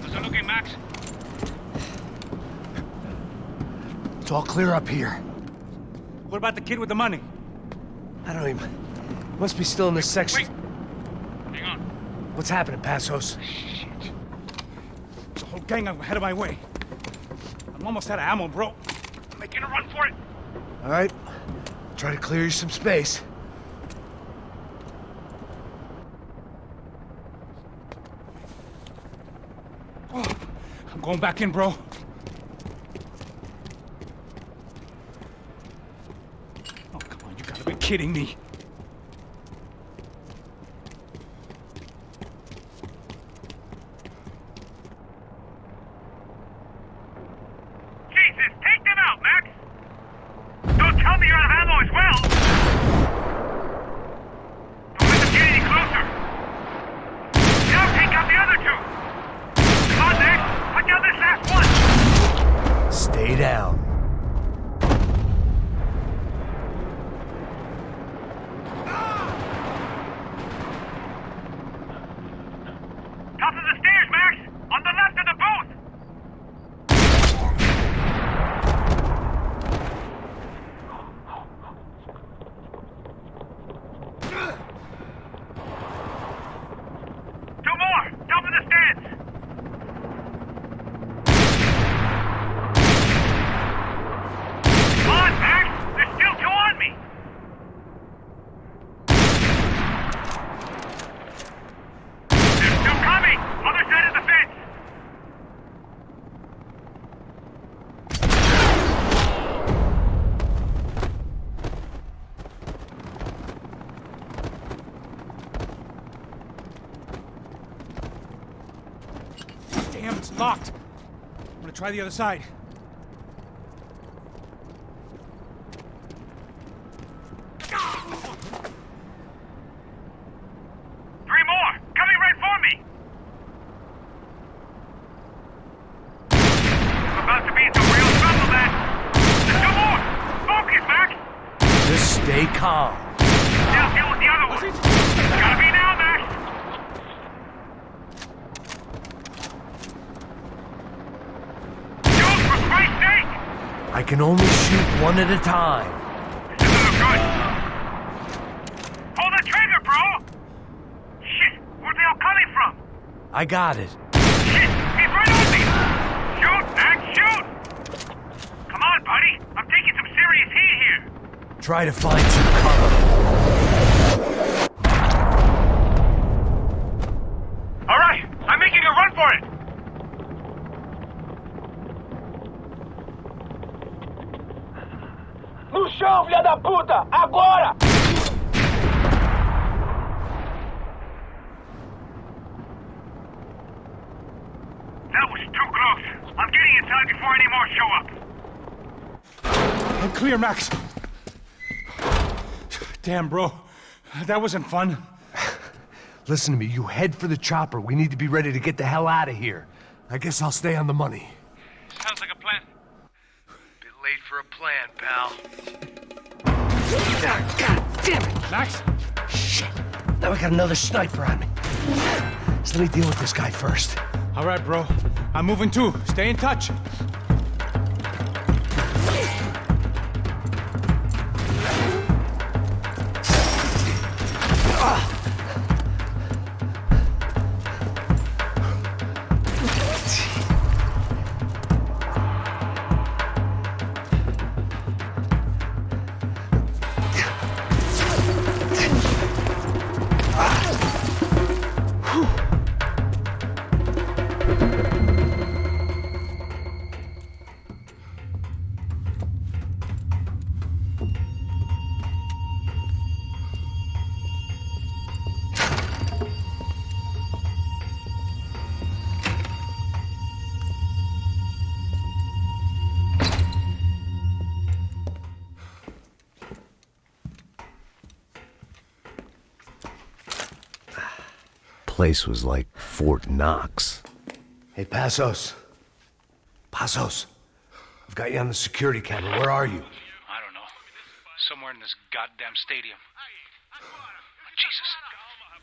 How's it looking, Max? It's all clear up here. What about the kid with the money? I don't even... Must be still in this section. Wait! Hang on. What's happening, Passos? Shit. The whole gang ahead of my way. I'm almost out of ammo, bro. Making a run for it! All right. Try to clear you some space. Oh, I'm going back in, bro. Oh, come on, you gotta be kidding me. Jesus, take them out, Max! Don't tell me you're out of ammo as well! Don't let them get any closer! Now take out the other two! Come on, Max! Put down Stay down. Top of the stairs, Max! On the left of the booth! Two more! Top of the stairs! Come on, Max! There's still two on me! There's two coming! Other side of the fence! Damn, it's locked. I'm gonna try the other side. Three more! Coming right for me! I'm about to be in some real trouble, man! There's two more! Focus, Max! Just stay calm. Now deal with the other one! Gotta be now, Max! Shoot, for Christ's sake! I can only shoot one at a time. This isn't good! Pull the trigger, bro! Shit! Where they all coming from? I got it. Shit! He's right on me! Shoot, Max, shoot! Come on, buddy! I'm taking some serious heat here! Try to find some cover. Alright! I'm making a run for it! No chão, filha da puta! Agora! That was too close! I'm getting inside before any more show up! I'm clear, Max. Damn, bro. That wasn't fun. Listen to me, you head for the chopper. We need to be ready to get the hell out of here. I guess I'll stay on the money. Sounds like a plan. Bit late for a plan, pal. God damn it! Max? Shit. Now we got another sniper on me. So let me deal with this guy first. All right, bro. I'm moving too. Stay in touch. Place was like Fort Knox. Hey, Passos. Passos. I've got you on the security camera. Where are you? I don't know. Somewhere in this goddamn stadium. Jesus.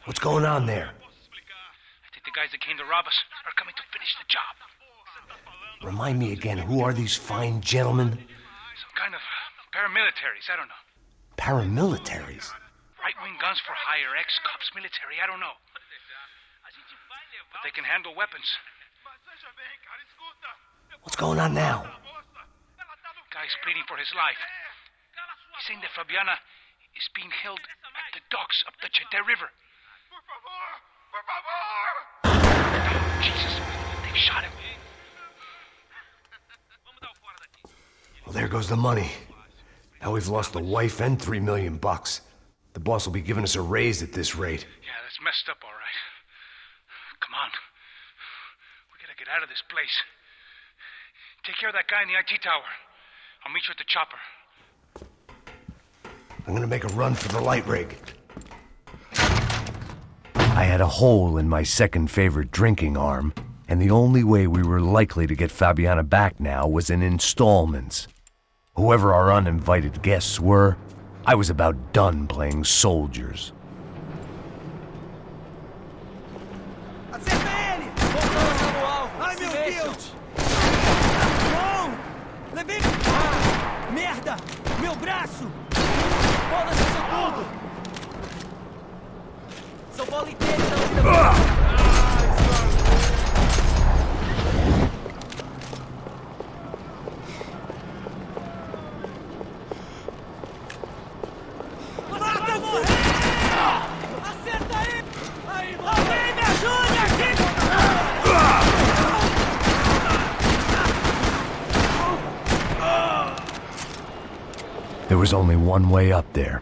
What's going on there? I think the guys that came to rob us are coming to finish the job. Remind me again, who are these fine gentlemen? Some kind of paramilitaries, I don't know. Paramilitaries? Right-wing guns for hire, ex-cops, military, I don't know. But they can handle weapons. What's going on now? Guy's pleading for his life. He's saying that Fabiana is being held at the docks up the Chete River. Oh, Jesus, they've shot him. Well, there goes the money. Now we've lost the wife and $3 million. The boss will be giving us a raise at this rate. Yeah, that's messed up, all right. Come on. We gotta get out of this place. Take care of that guy in the IT tower. I'll meet you at the chopper. I'm gonna make a run for the light rig. I had a hole in my second favorite drinking arm. and the only way we were likely to get Fabiana back now was in installments. Whoever our uninvited guests were, I was about done playing soldiers. Ai, meu Deus! Não! Levei... Merda! Meu braço! Foda-se isso tudo! São Paulo inteiro não... There was only one way up there.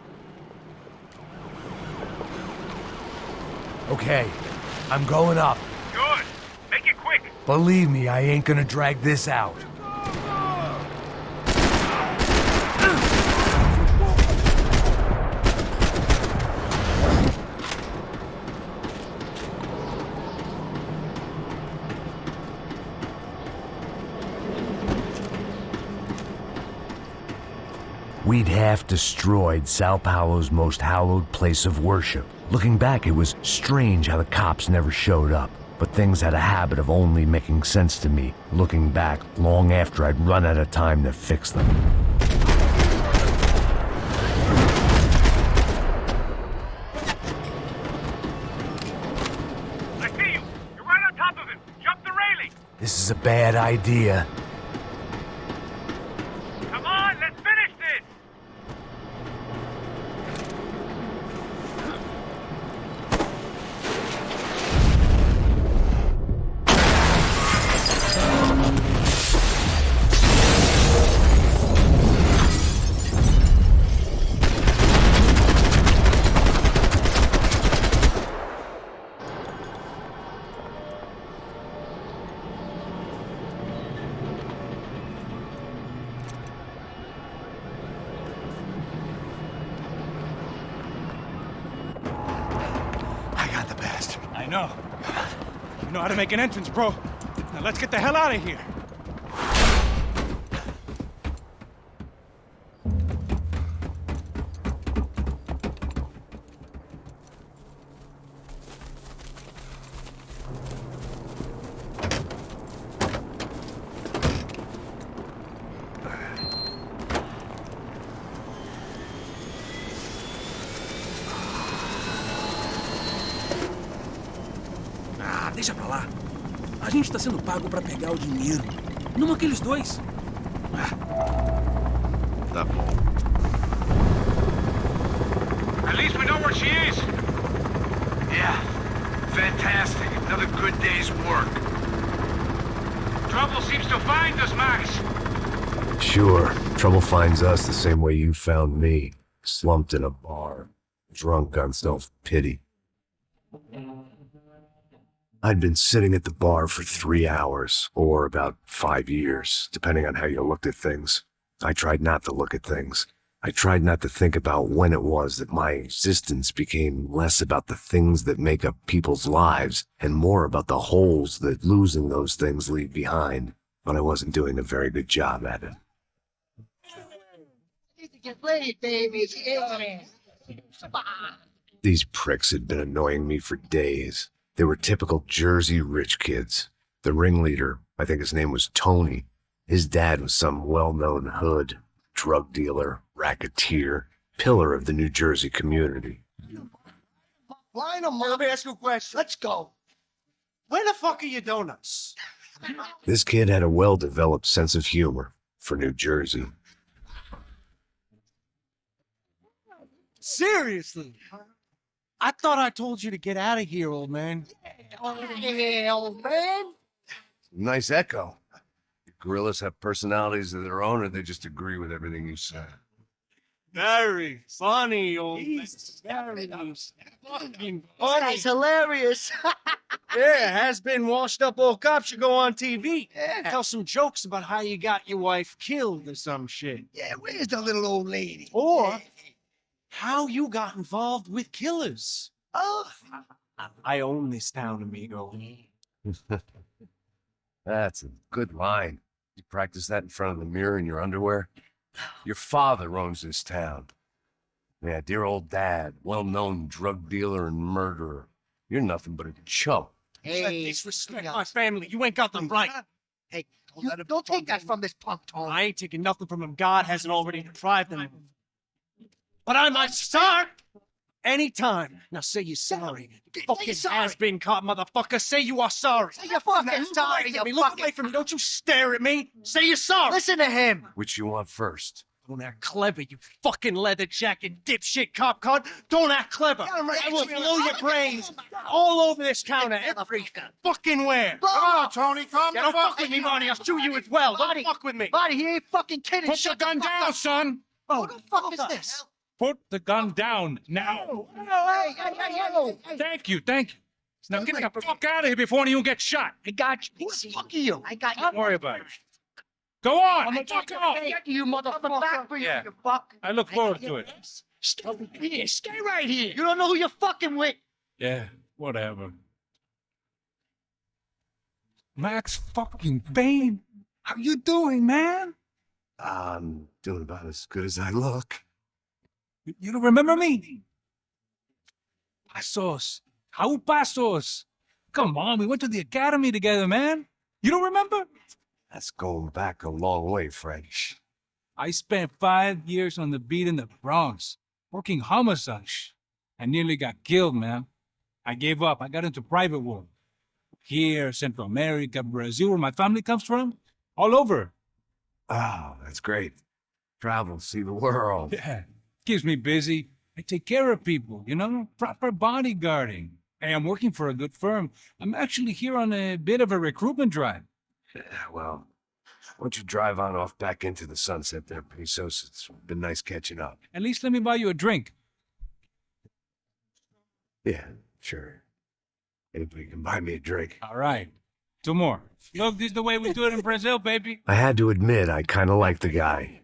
Okay, I'm going up. Good. Make it quick. Believe me, I ain't gonna drag this out. We'd half destroyed Sao Paulo's most hallowed place of worship. Looking back, it was strange how the cops never showed up. But things had a habit of only making sense to me, looking back long after I'd run out of time to fix them. I see you. You're right on top of him. Jump the railing. This is a bad idea. Come on, let's finish this. I know. You know how to make an entrance, bro. Now let's get the hell out of here. Deixa pra lá. A gente tá sendo pago pra pegar o dinheiro. Não aqueles dois. Tá bom. At least we know where she is. Yeah. Fantastic. Another good day's work. Trouble seems to find us, Max. Sure. Trouble finds us the same way you found me. Slumped in a bar. Drunk on self-pity. I'd been sitting at the bar for 3 hours, or about 5 years, depending on how you looked at things. I tried not to look at things. I tried not to think about when it was that my existence became less about the things that make up people's lives, and more about the holes that losing those things leave behind. But I wasn't doing a very good job at it. Get ready, baby. These pricks had been annoying me for days. They were typical Jersey rich kids. The ringleader, I think his name was Tony. His dad was some well-known hood, drug dealer, racketeer, pillar of the New Jersey community. Line them, let me ask you a question. Let's go. Where the fuck are your donuts? This kid had a well-developed sense of humor for New Jersey. Seriously? I thought I told you to get out of here, old man. Yeah, old man. Nice echo. Gorillas have personalities of their own, or they just agree with everything you say? Very funny, old man. Very fucking funny. That's hilarious. Yeah, has-been washed-up old cop should go on TV. Yeah. Tell some jokes about how you got your wife killed or some shit. Yeah, where's the little old lady? Or how you got involved with killers. Oh. I own this town, amigo. That's a good line. You practice that in front of the mirror in your underwear? Your father owns this town. Yeah, dear old dad, well-known drug dealer and murderer. You're nothing but a chump. Hey, disrespect my family. You ain't got them right. Hey, don't take that from this punk, Tony. I ain't taking nothing from him. God hasn't already deprived them of him. But I might start anytime. Now say you're sorry. Fucking has-been caught, motherfucker. Say you are sorry. Say you're fucking sorry, you Look away from me. Don't you stare at me. Say you're sorry. Listen to him. Which you want first? Don't act clever, you fucking leather jacket dipshit cop car. Don't act clever. I will blow your brains all over this counter. Every fucking where. Come on, Tony. Calm Don't fuck with me, Marty. I'll shoot you as well. Don't fuck with me. Marty, he ain't fucking kidding. Put the gun down, son. Who the fuck is this? Put the gun down now. Hey. Thank you. Now get the fuck out of here before you get shot. I got you. Who the fuck are you? I got you. Don't worry about it. Go on. Fuck off. You motherfucker. Back for you, Yeah. you fuck. I look forward to it. Stay here. Stay right here. You don't know who you're fucking with. Yeah, whatever. Max fucking Payne. How you doing, man? I'm doing about as good as I look. You don't remember me? Pasos. How Pasos? Come on, we went to the academy together, man. You don't remember? That's going back a long way, French. I spent 5 years on the beat in the Bronx, working homicide. I nearly got killed, man. I gave up. I got into private work. Here, Central America, Brazil, where my family comes from. All over. Oh, that's great. Travel, see the world. Yeah. Keeps me busy. I take care of people, you know? Proper bodyguarding. Hey, I'm working for a good firm. I'm actually here on a bit of a recruitment drive. Yeah, well, why don't you drive on off back into the sunset there, Pesos? It's been nice catching up. At least let me buy you a drink. Yeah, sure. Anybody can buy me a drink. All right. 2 more. Look, this is the way we do it in Brazil, baby. I had to admit, I kind of liked the guy.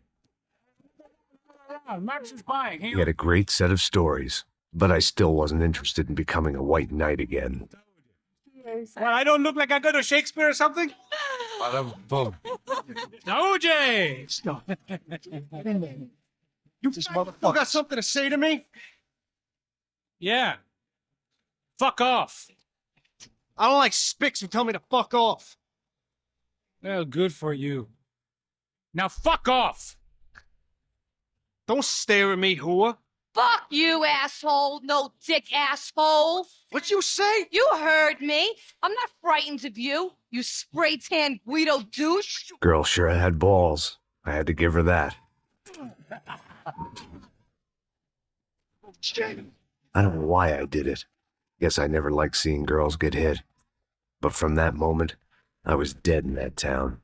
Max is buying. He had a great set of stories, but I still wasn't interested in becoming a white knight again. Well, I don't look like I go to Shakespeare or something? Boom. OJ! You motherfucker got something to say to me? Yeah. Fuck off. I don't like spics who tell me to fuck off. Well, good for you. Now fuck off. Don't stare at me, whore. Fuck you, asshole. No dick asshole. What'd you say? You heard me. I'm not frightened of you, you spray tan Guido douche. Girl sure had balls. I had to give her that. I don't know why I did it. Guess I never liked seeing girls get hit. But from that moment, I was dead in that town.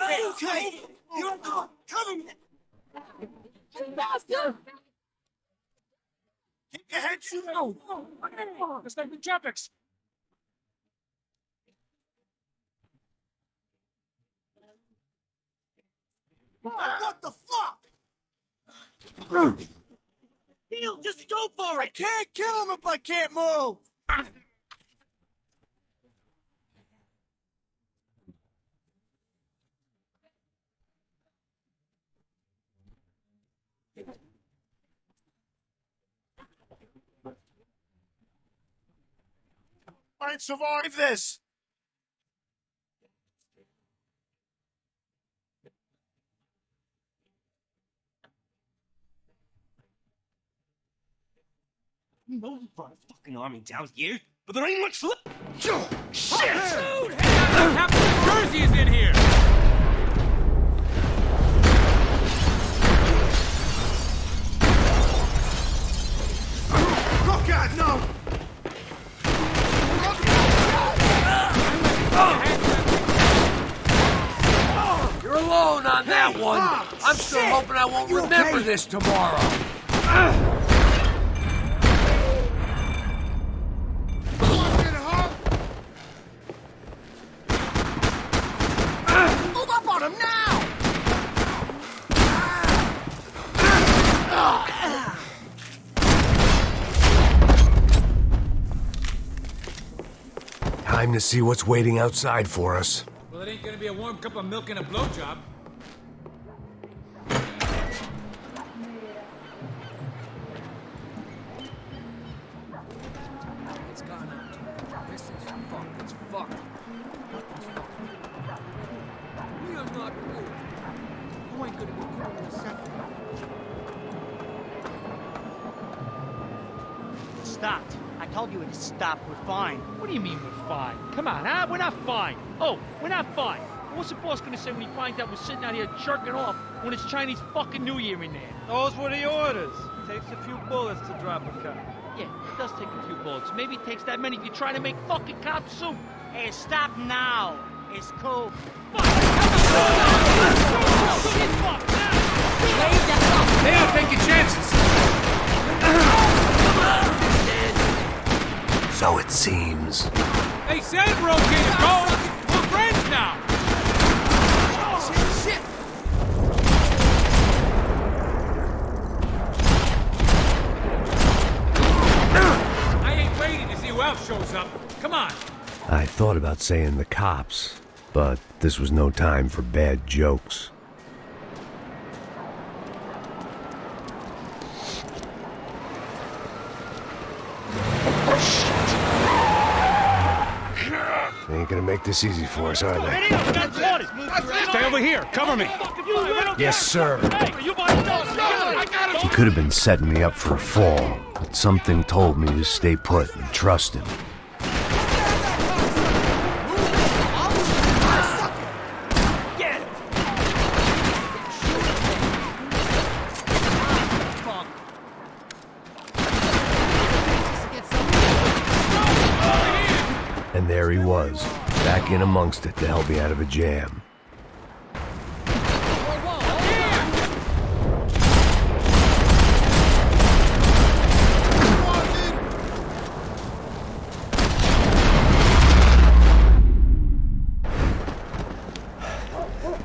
Okay. You're not coming. Keep your head shut out. It's like the tropics. What the fuck? Neil, just go for it. I can't kill him if I can't move. I'd survive this. No fucking army down here, but there ain't much left. Shit! Dude, half the Jersey is in here. Oh God, no! You're alone on that one. I'm still hoping I won't remember this tomorrow. Move up on him now! Time to see what's waiting outside for us. Well, it gonna be a warm cup of milk and a blowjob. It's gone out. This is fucked. It's fucked. Nothing's fucked. We are not cool. You ain't gonna be cool in a second. It stopped. I told you it stopped. We're fine. What do you mean we're fine? Come on, huh? We're not fine. Oh, we're not fine. What's the boss gonna say when he finds out we're sitting out here jerking off when it's Chinese fucking New Year in there? Those were the orders. Takes a few bullets to drop a cop. Yeah, it does take a few bullets. Maybe it takes that many if you try to make fucking cop soup. Hey, stop now. It's cool. Fuck! Hey, I'll take your chances. So it seems. Hey, said we're okay to go. We're friends now. Shit! I ain't waiting to see who else shows up. Come on. I thought about saying the cops, but this was no time for bad jokes. They ain't gonna make this easy for us, are they? Stay over here. Cover me. Yes, sir. He could have been setting me up for a fall, but something told me to stay put and trust him. And there he was, back in amongst it to help me out of a jam.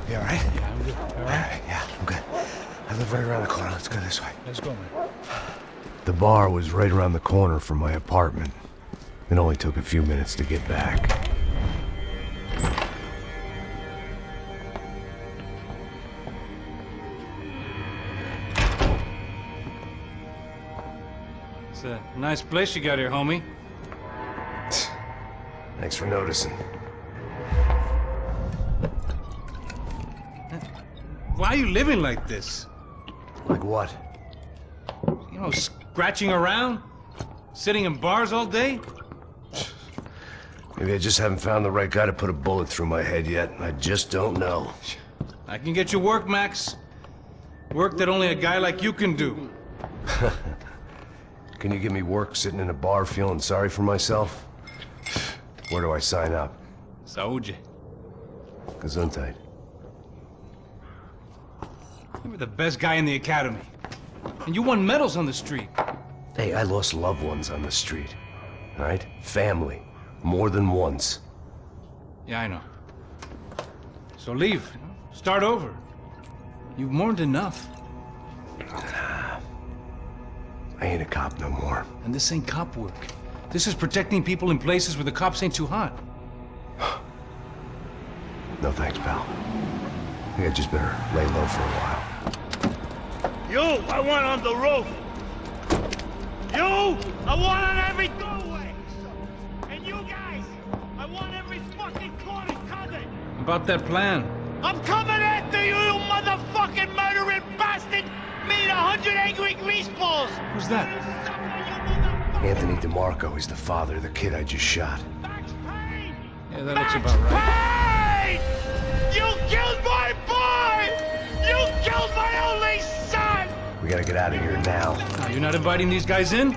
You all right? Yeah, I'm good. All right? Yeah, I'm good. I live right around the corner. Let's go this way. Let's go, man. The bar was right around the corner from my apartment. It only took a few minutes to get back. It's a nice place you got here, homie. Thanks for noticing. Why are you living like this? Like what? You know, scratching around? Sitting in bars all day? Maybe I just haven't found the right guy to put a bullet through my head yet. I just don't know. I can get you work, Max. Work that only a guy like you can do. Can you give me work sitting in a bar feeling sorry for myself? Where do I sign up? Saúde. Gesundheit. You were the best guy in the academy. And you won medals on the street. Hey, I lost loved ones on the street. All right? Family. More than once. Yeah, I know. So leave. Start over. You've mourned enough. I ain't a cop no more. And this ain't cop work. This is protecting people in places where the cops ain't too hot. No thanks, pal. I think I just better lay low for a while. You, I want on the roof. You, I want on every doorway. And you guys, I want every fucking corner covered. About that plan. I'm coming after you, you motherfucking murdering bastard! Me and 100 angry greaseballs! Who's that? Anthony DeMarco. He's the father of the kid I just shot. Yeah, that looks about right. Payne! You killed my boy! You killed my only son! We gotta get out of here now. You're not inviting these guys in?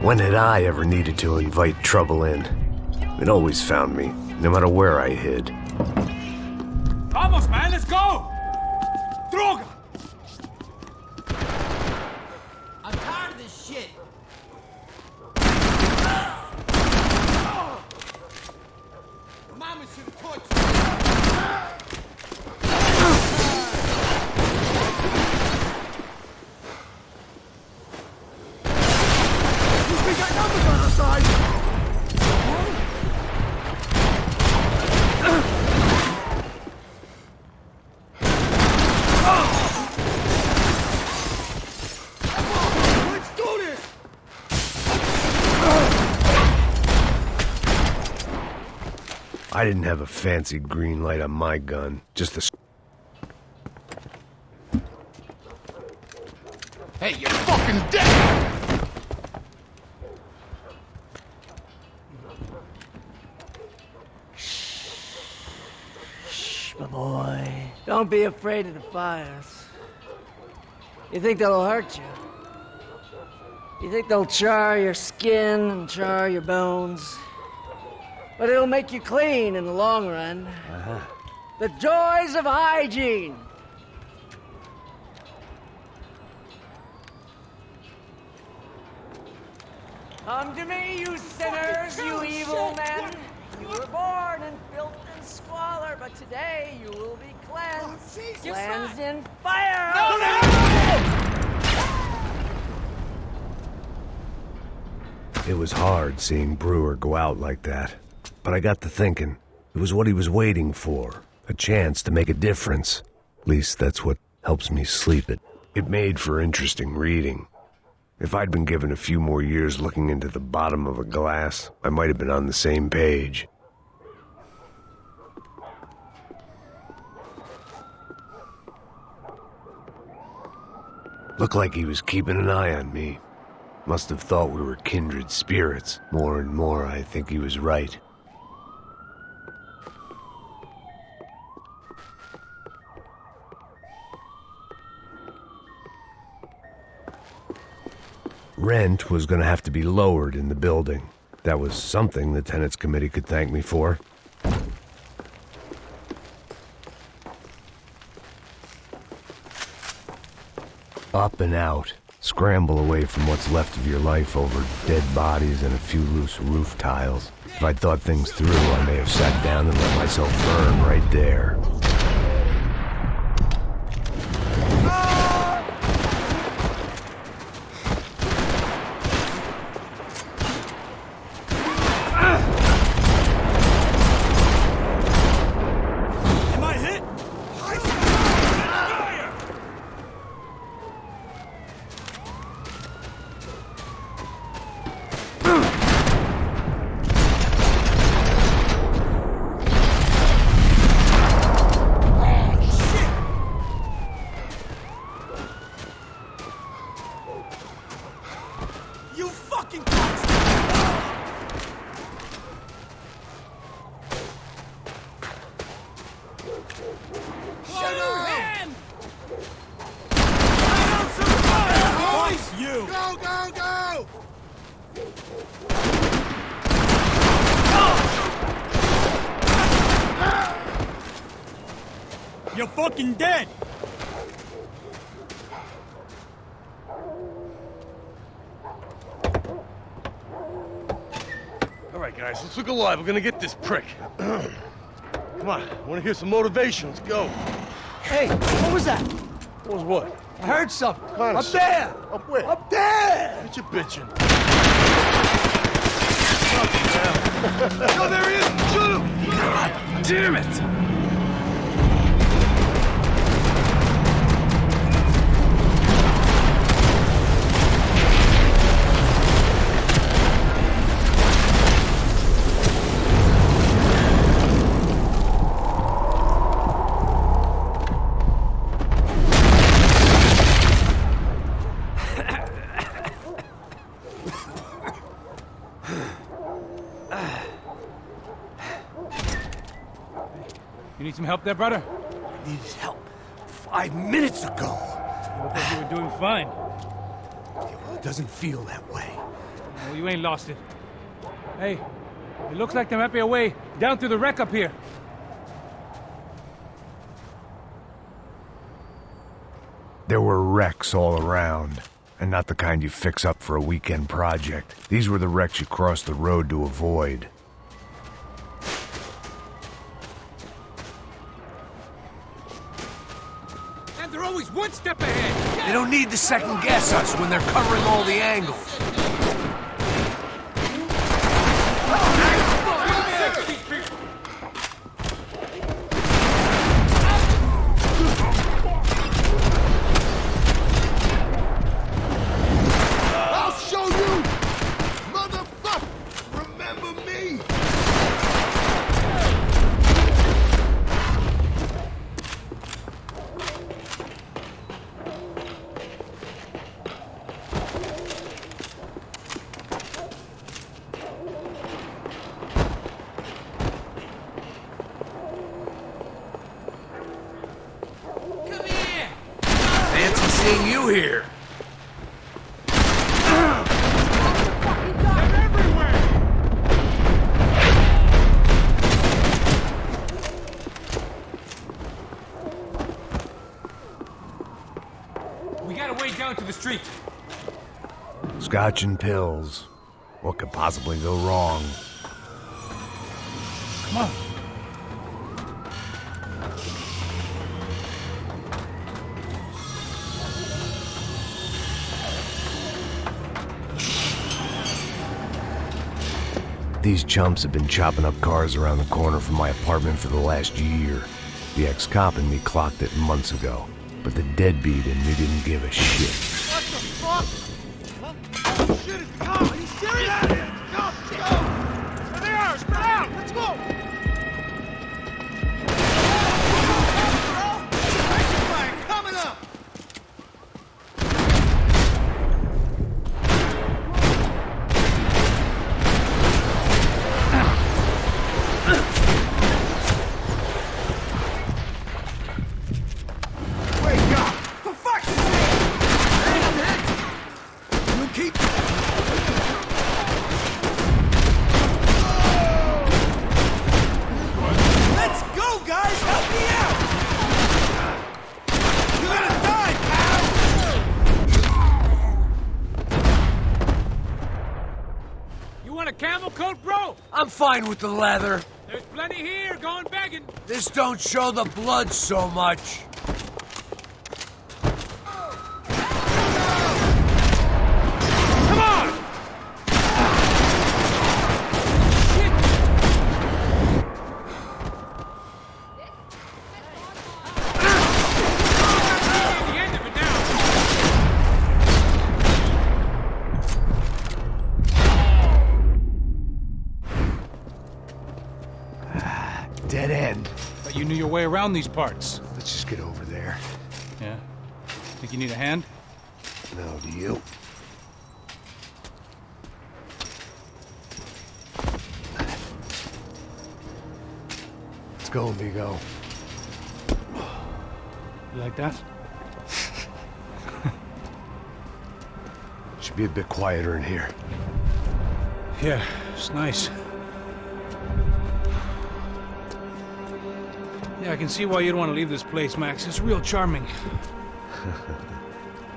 When had I ever needed to invite trouble in? It always found me, no matter where I hid. Vamos, man, let's go! Droga! I'm tired of this shit. Mama should have taught We got numbers on our side! didn't have a fancy green light on my gun, just a... Hey, you're fucking dead! Shh, my boy. Don't be afraid of the fires. You think they'll hurt you? You think they'll char your skin and char your bones? But it'll make you clean in the long run. The joys of hygiene. Come to me, you sinners, you evil men. You were born in filth and squalor, but today you will be cleansed. Cleansed in fire! It was hard seeing Brewer go out like that. But I got to thinking, it was what he was waiting for. A chance to make a difference. At least that's what helps me sleep it. It made for interesting reading. If I'd been given a few more years looking into the bottom of a glass, I might have been on the same page. Looked like he was keeping an eye on me. Must have thought we were kindred spirits. More and more, I think he was right. Rent was going to have to be lowered in the building. That was something the tenants committee could thank me for. Up and out. Scramble away from what's left of your life over dead bodies and a few loose roof tiles. If I'd thought things through, I may have sat down and let myself burn right there. You're fucking dead! Alright, guys, let's look alive. We're gonna get this prick. Come on, I wanna hear some motivation. Let's go. Hey, what was that? What was what? I heard something. Up there! Up where? Up there! Get your bitchin'. No, there he is! Shoot him! God damn it! You need some help there, brother? I needed help 5 minutes ago. You look like you were doing fine. Well, it doesn't feel that way. Well, you ain't lost it. Hey, it looks like there might be a way down through the wreck up here. There were wrecks all around, and not the kind you fix up for a weekend project. These were the wrecks you cross the road to avoid. And they're always one step ahead! They don't need to second guess us when they're covering all the angles. seeing you here. We gotta wade down to the street. Scotch and pills. What could possibly go wrong? Come on. These chumps have been chopping up cars around the corner from my apartment for the last year. The ex-cop in me clocked it months ago, but the deadbeat in me didn't give a shit. What the fuck? Oh shit, it's the car! Are you serious? Get out of here! Let's go! There they are! Spread out! Let's go! Coming up! Wake up! For fuck's sake! You keep... Let's go, guys! Help me out! You're gonna die, pal! You want a camel coat, bro? I'm fine with the leather. There's plenty here, going begging. This don't show the blood so much. Come on! Shit! The end of it now. Dead end. But you knew your way around these parts. Let's just get over there. Yeah. Think you need a hand? No, do you? Let's go, amigo. You like that? Should be a bit quieter in here. Yeah, it's nice. Yeah, I can see why you'd want to leave this place, Max. It's real charming.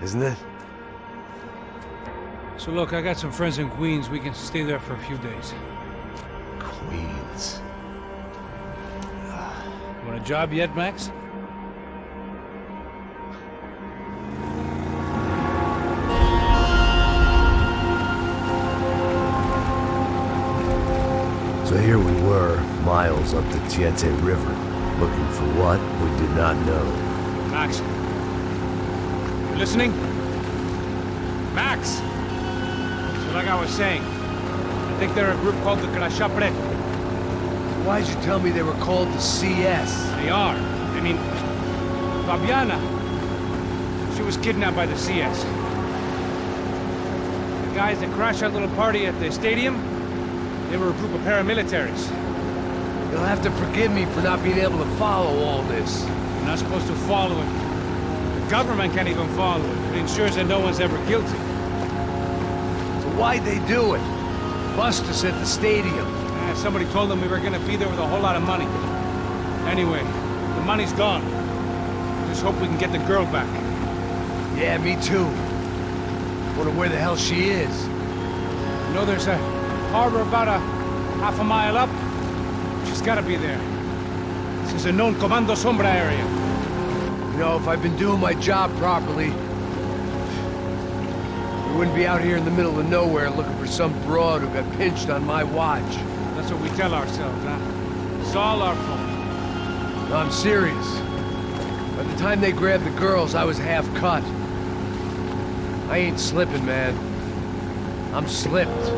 Isn't it? So look, I got some friends in Queens. We can stay there for a few days. Queens. You want a job yet, Max? So here we were, miles up the Tiete River, looking for what we did not know. Max. You listening? Max! So like I was saying, I think they're a group called the Crashapre. Why'd you tell me they were called the CS? They are. I mean, Fabiana, she was kidnapped by the CS. The guys that crashed that little party at the stadium, they were a group of paramilitaries. You'll have to forgive me for not being able to follow all this. You're not supposed to follow it. The government can't even follow it. It ensures that no one's ever guilty. So why'd they do it? Bust us at the stadium. Somebody told them we were gonna be there with a whole lot of money. Anyway, the money's gone. Just hope we can get the girl back. Yeah, me too. Wonder where the hell she is. You know, there's a harbor about a half a mile up. She's gotta be there. This is a known Comando Sombra area. You know, if I'd been doing my job properly, we wouldn't be out here in the middle of nowhere looking for some broad who got pinched on my watch. That's what we tell ourselves, huh? It's all our fault. No, I'm serious. By the time they grabbed the girls, I was half cut. I ain't slipping, man. I'm slipped.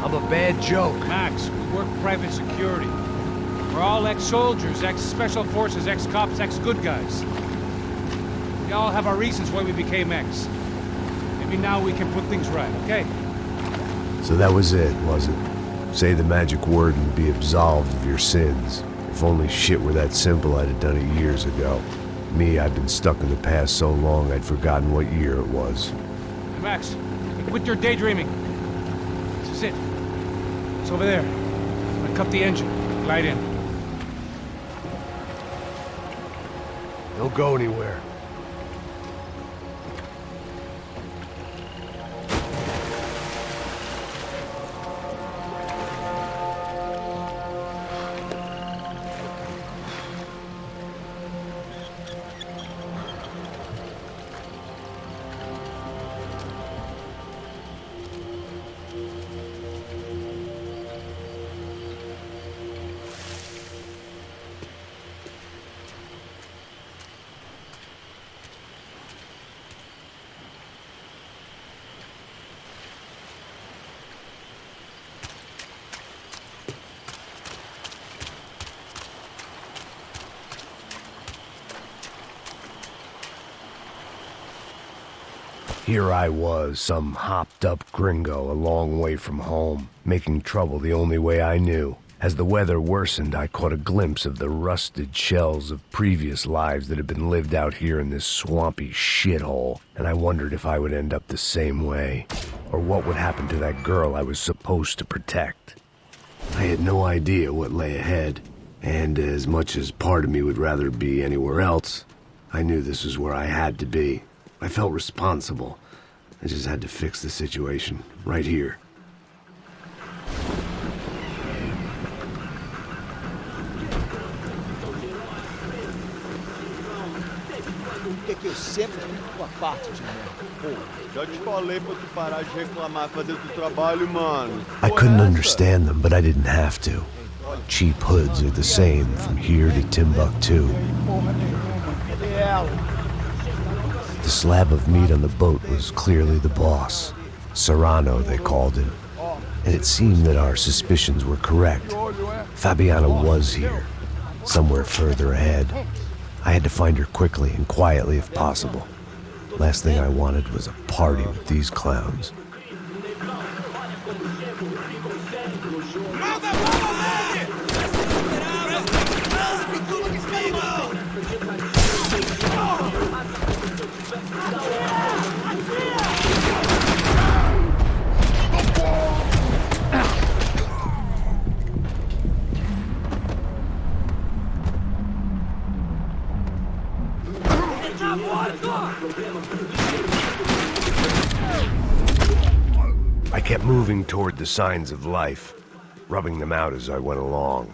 I'm a bad joke. Max, we work private security. We're all ex-soldiers, ex-special forces, ex-cops, ex-good guys. We all have our reasons why we became ex. Maybe now we can put things right, okay? So that was it, was it? Say the magic word and be absolved of your sins. If only shit were that simple, I'd have done it years ago. Me, I'd been stuck in the past so long I'd forgotten what year it was. Max, quit your daydreaming. This is it. It's over there. I cut the engine. Glide in. Don't go anywhere. Here I was, some hopped-up gringo a long way from home, making trouble the only way I knew. As the weather worsened, I caught a glimpse of the rusted shells of previous lives that had been lived out here in this swampy shithole, and I wondered if I would end up the same way, or what would happen to that girl I was supposed to protect. I had no idea what lay ahead, and as much as part of me would rather be anywhere else, I knew this was where I had to be. I felt responsible. I just had to fix the situation, right here. Que eu sempre fico a parte de merda. Pô, já te falei pra tu parar de reclamar cadê do trabalho, mano. I couldn't understand them, but I didn't have to. Cheap hoods are the same from here to Timbuktu. The slab of meat on the boat was clearly the boss. Serrano, they called him. And it seemed that our suspicions were correct. Fabiana was here, somewhere further ahead. I had to find her quickly and quietly if possible. Last thing I wanted was a party with these clowns. I kept moving toward the signs of life, rubbing them out as I went along.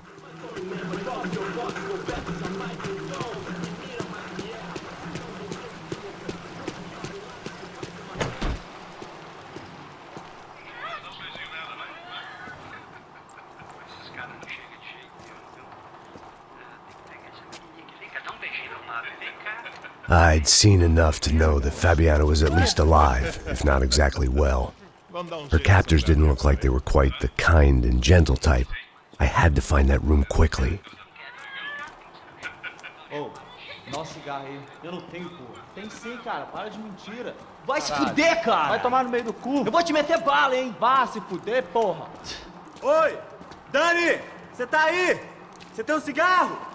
I'd seen enough to know that Fabiana was at least alive, if not exactly well. Her captors didn't look like they were quite the kind and gentle type. I had to find that room quickly. Oh, dá cigarro aí. Eu não tenho, pô. Tem sim, cara. Para de mentira. Vai se fuder, cara. Vai tomar no meio do cu. Eu vou te meter bala, hein. Vá se fuder, porra. Oi, Dani, você tá aí? Você tem um cigarro?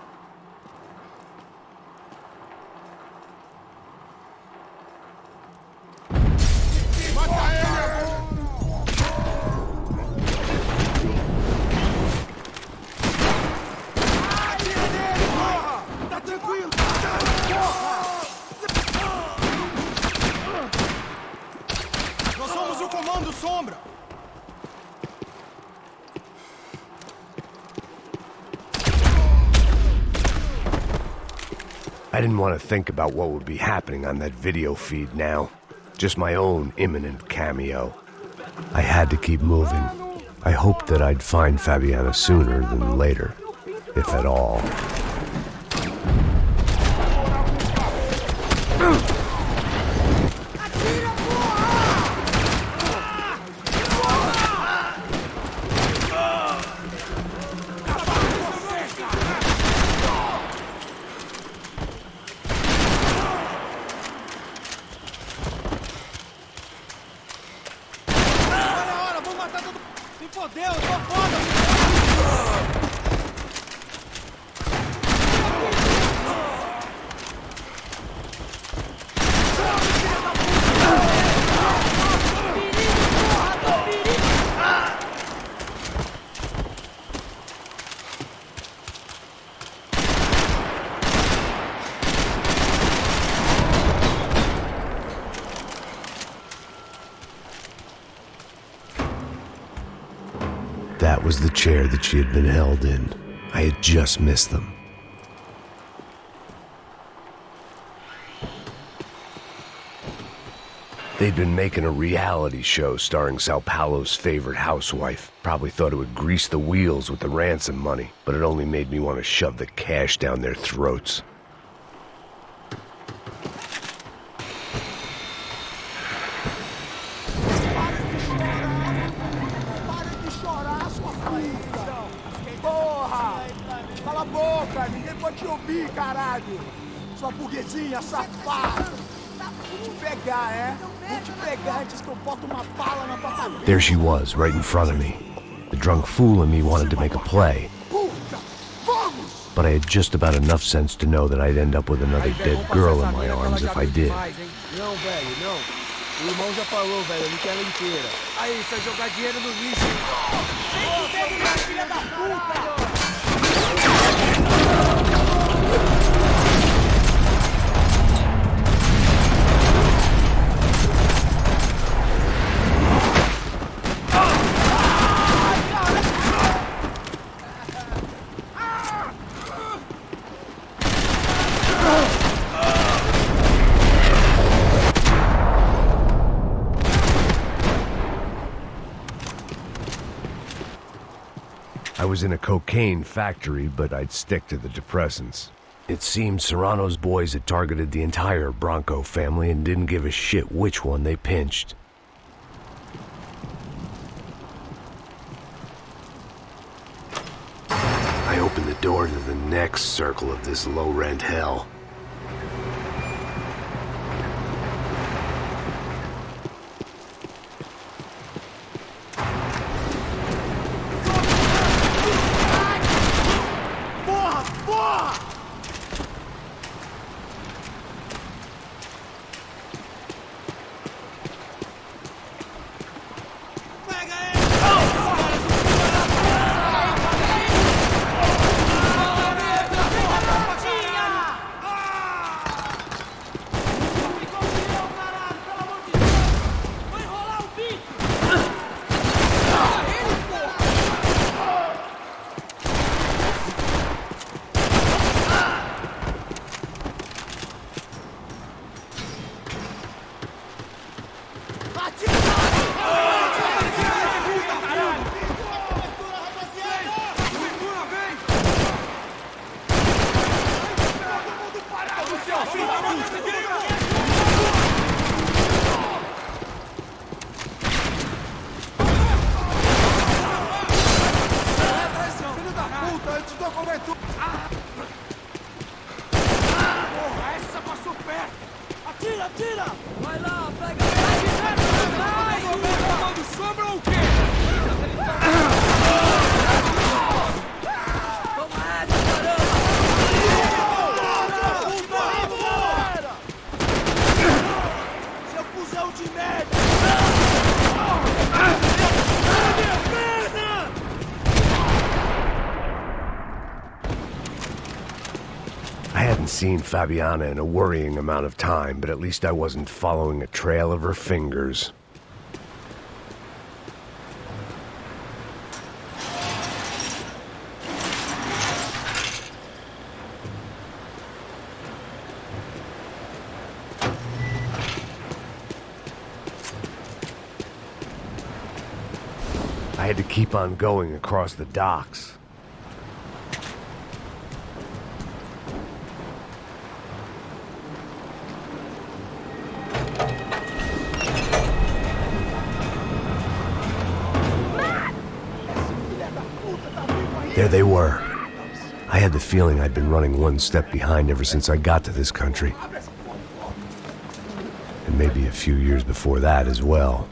Nós somos o Comando Sombra! I didn't want to think about what would be happening on that video feed now. Just my own imminent cameo. I had to keep moving. I hoped that I'd find Fabiana sooner than later, if at all. That was the chair that she had been held in. I had just missed them. They'd been making a reality show starring Sao Paulo's favorite housewife. Probably thought it would grease the wheels with the ransom money, but it only made me want to shove the cash down their throats. Porra! Cala a boca! Ninguém pode te ouvir, caralho! Sua burguesinha safada! Vou te pegar, é? Vou te pegar antes que eu boto uma bala na tua cabeça! There she was, right in front of me. The drunk fool in me wanted to make a play. But I had just about enough sense to know that I'd end up with another dead girl in my arms if I did. Não, velho, não. O irmão já falou, velho, ele quer ela inteira. Aí, você vai jogar dinheiro no lixo. Vem, filha da puta! I was in a cocaine factory, but I'd stick to the depressants. It seemed Serrano's boys had targeted the entire Bronco family and didn't give a shit which one they pinched. I opened the door to the next circle of this low-rent hell. I hadn't seen Fabiana in a worrying amount of time, but at least I wasn't following a trail of her fingers. I had to keep on going across the docks. There they were. I had the feeling I'd been running one step behind ever since I got to this country. And maybe a few years before that as well.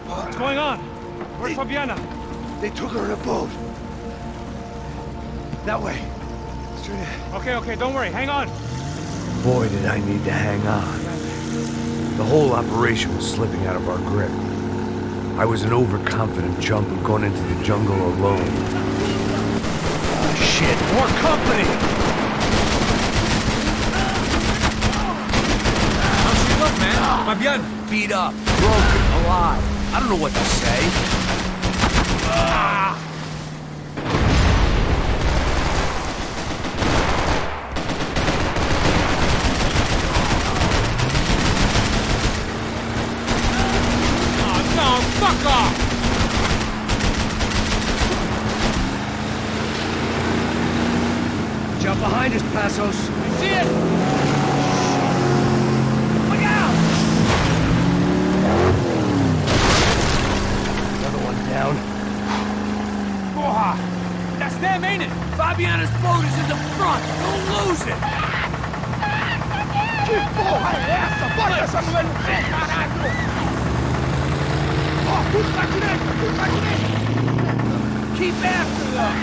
What's going on? Where's Fabiana? They took her in a boat. That way. Straight ahead. Okay, don't worry. Hang on. Boy, did I need to hang on. The whole operation was slipping out of our grip. I was an overconfident chump who'd gone into the jungle alone. Oh, shit, more company! How's she look, man? Fabiana? Beat up, broken, alive. I don't know what to say. Fuck off! Jump behind us, Passos. I see it! Look out! Another one down. Porra! That's them, ain't it? Fabiana's boat is in the front. Don't lose it! Que porra é essa? Bota essa mulher no pé, caralho! Ó, tudo pra direita, tudo pra direita! Keep after them!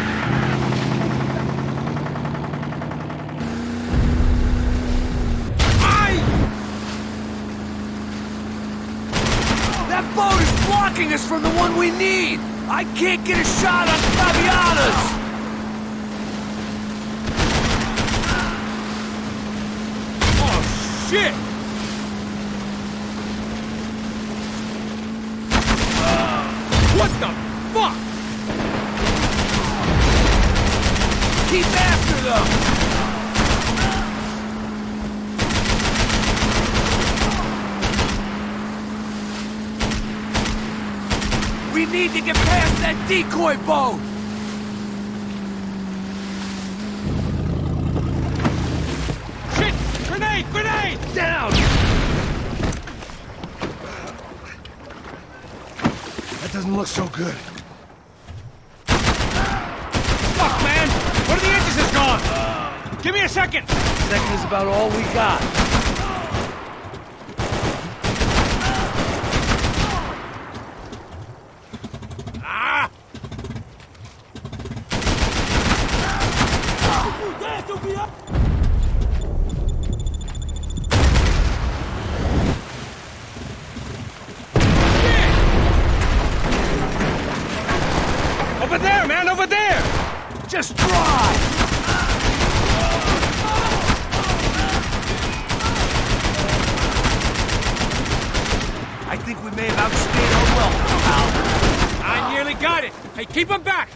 That boat is blocking us from the one we need! I can't get a shot on Fabiana's! Oh, shit! What the fuck? Keep after them! We need to get past that decoy boat! Shit! Grenade! Grenade! Down! That doesn't look so good. Fuck, man! One of the engines is gone! Give me a second! Second is about all we got. Over there, man! Over there! Just drive! I think we may have outstayed our welcome, pal. I nearly got it! Hey, keep him back!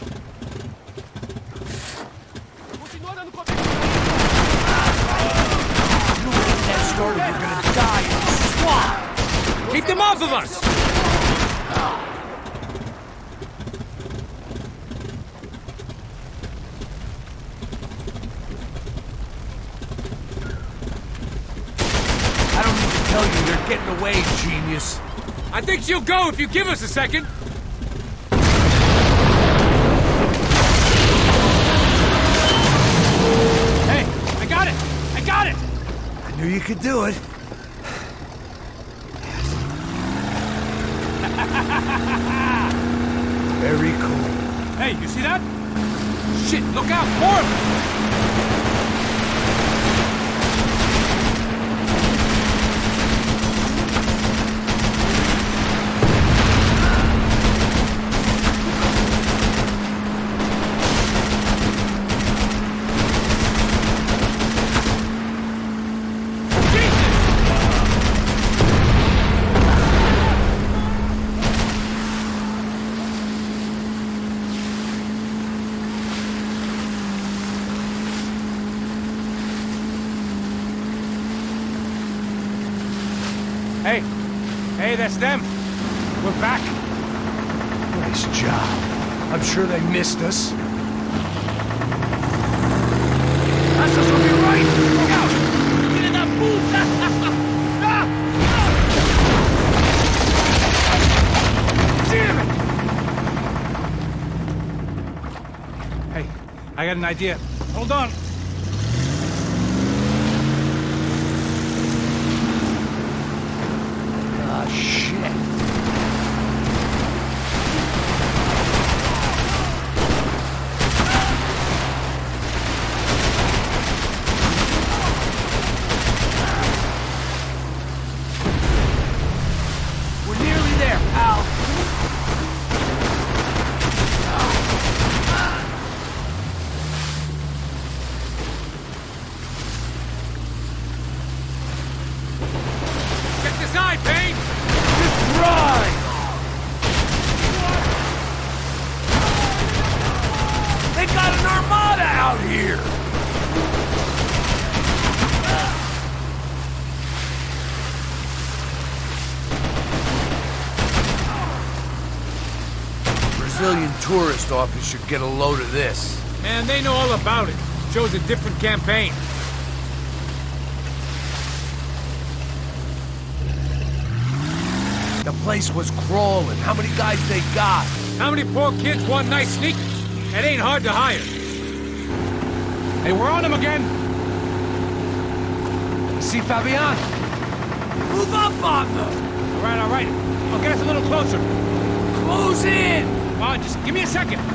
That started, we're gonna die in the swamp! Keep them off of us! I don't need to tell you, they're getting away, genius. I think she'll go if you give us a second. Hey, I got it! I got it! I knew you could do it. Very cool. Hey, you see that? Shit, look out! More of them! Hey! Hey, that's them! We're back! Nice job. I'm sure they missed us. Passos will be right! Look out! Get in that puta! Damn it! Hey, I got an idea. Hold on. civilian tourist office should get a load of this. Man, they know all about it. Shows a different campaign. The place was crawling. How many guys they got? How many poor kids want nice sneakers? It ain't hard to hire. Hey, we're on them again. See Fabian? Move up, partner! All right. I'll get us a little closer. Close in! Come on, just give me a second. We're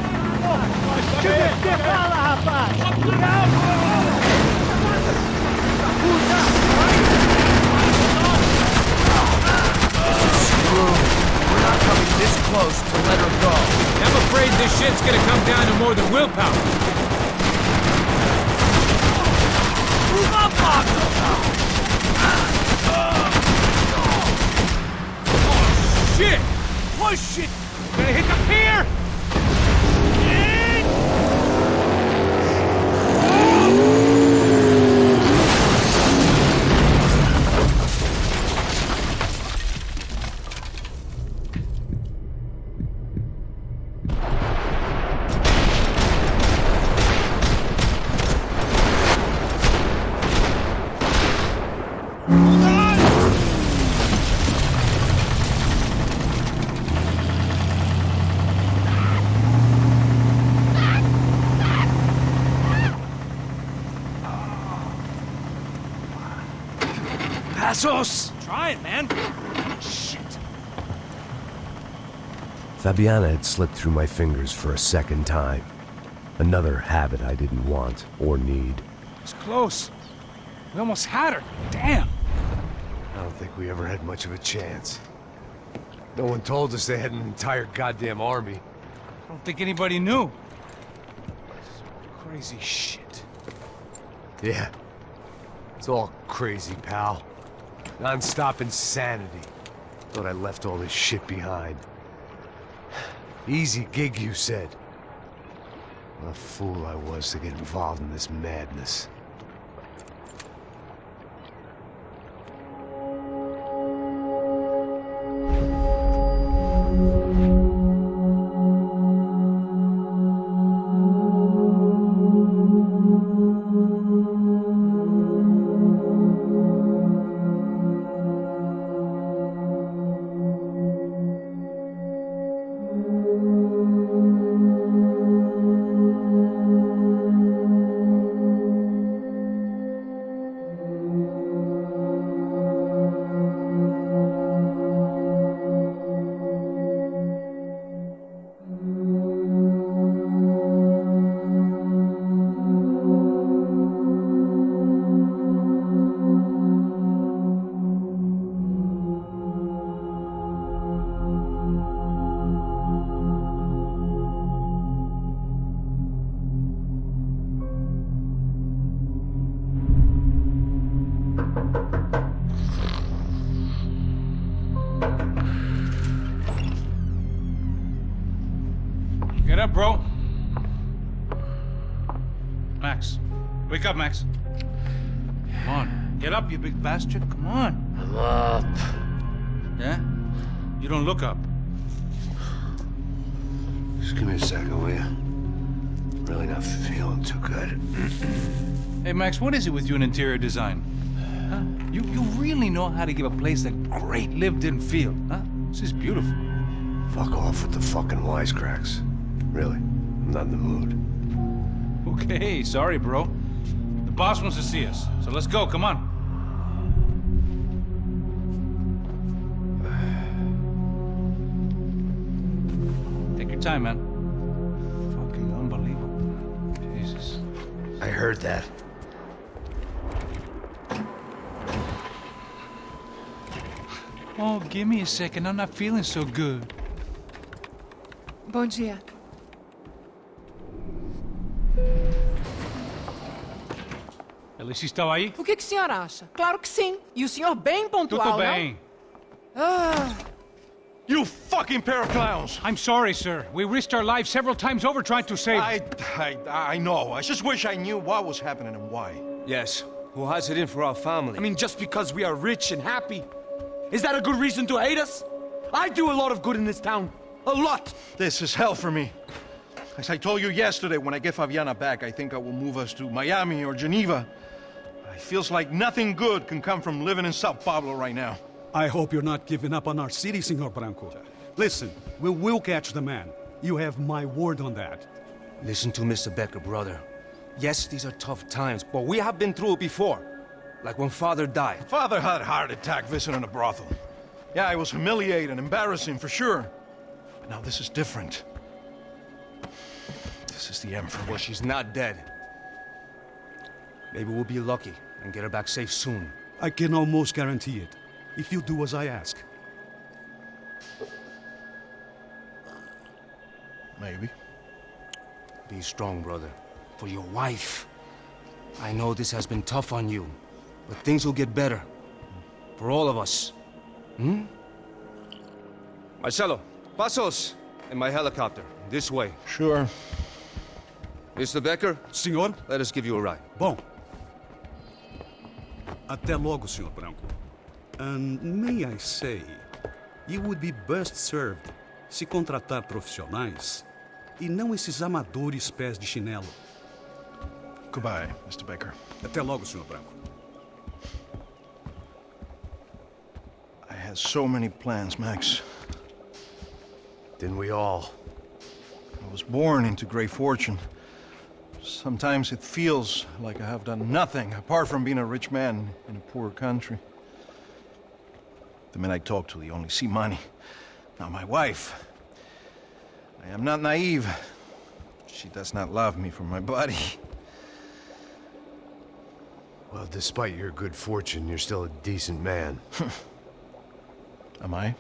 not coming this close to let her go. I'm afraid this shit's gonna come down to more than willpower. Move up, partner! Oh, shit! Push it! Gonna hit the pier! Passos! Try it, man. Shit. Fabiana had slipped through my fingers for a second time. Another habit I didn't want or need. It's close. We almost had her. Damn. I don't think we ever had much of a chance. No one told us they had an entire goddamn army. I don't think anybody knew. Crazy shit. Yeah. It's all crazy, pal. Non-stop insanity. Thought I left all this shit behind. Easy gig, you said. What a fool I was to get involved in this madness. Get up, bro. Max. Wake up, Max. Come on. Get up, you big bastard. Come on. I'm up. Yeah? You don't look up. Just give me a second, will you? Really not feeling too good. Hey, Max, what is it with you in interior design? Huh? You really know how to give a place a great lived-in feel, huh? This is beautiful. Fuck off with the fucking wisecracks. Really, I'm not in the mood. Okay, sorry, bro. The boss wants to see us, so let's go, come on. Take your time, man. Fucking unbelievable. Jesus. I heard that. Oh, give me a second. I'm not feeling so good. Bom dia. Alice estava aí? O que o senhor acha? Claro que sim. E o senhor bem pontual, Tudo bem. não? Ah. You fucking pair of clowns! I'm sorry, sir. We risked our lives several times over trying to save... I know. I just wish I knew what was happening and why. Yes. Who has it in for our family? I mean, just because we are rich and happy, is that a good reason to hate us? I do a lot of good in this town. A lot! This is hell for me. As I told you yesterday, when I get Fabiana back, I think I will move us to Miami or Geneva. It feels like nothing good can come from living in Sao Paulo right now. I hope you're not giving up on our city, Senor Branco. Listen, we will catch the man. You have my word on that. Listen to Mr. Becker, brother. Yes, these are tough times, but we have been through it before. Like when Father died. Father had a heart attack visiting a brothel. Yeah, it was humiliating, embarrassing, for sure. But now this is different. This is the end for me. Well, she's not dead. Maybe we'll be lucky and get her back safe soon. I can almost guarantee it, if you do as I ask. Maybe. Be strong, brother. For your wife. I know this has been tough on you, but things will get better. For all of us. Hmm? Marcelo, pasos in my helicopter. This way. Sure. Mr. Becker? Senhor? Let us give you a ride. Bom. Até logo, Senhor Branco. And may I say, you would be best served se contratar profissionais e não esses amadores pés de chinelo. Goodbye, Mr. Baker. Até logo, Senhor Branco. I had so many plans, Max. Didn't we all? I was born into great fortune. Sometimes it feels like I have done nothing apart from being a rich man in a poor country. The men I talk to, they only see money. Now my wife, I am not naive. She does not love me for my body. Well, despite your good fortune, you're still a decent man. Am I?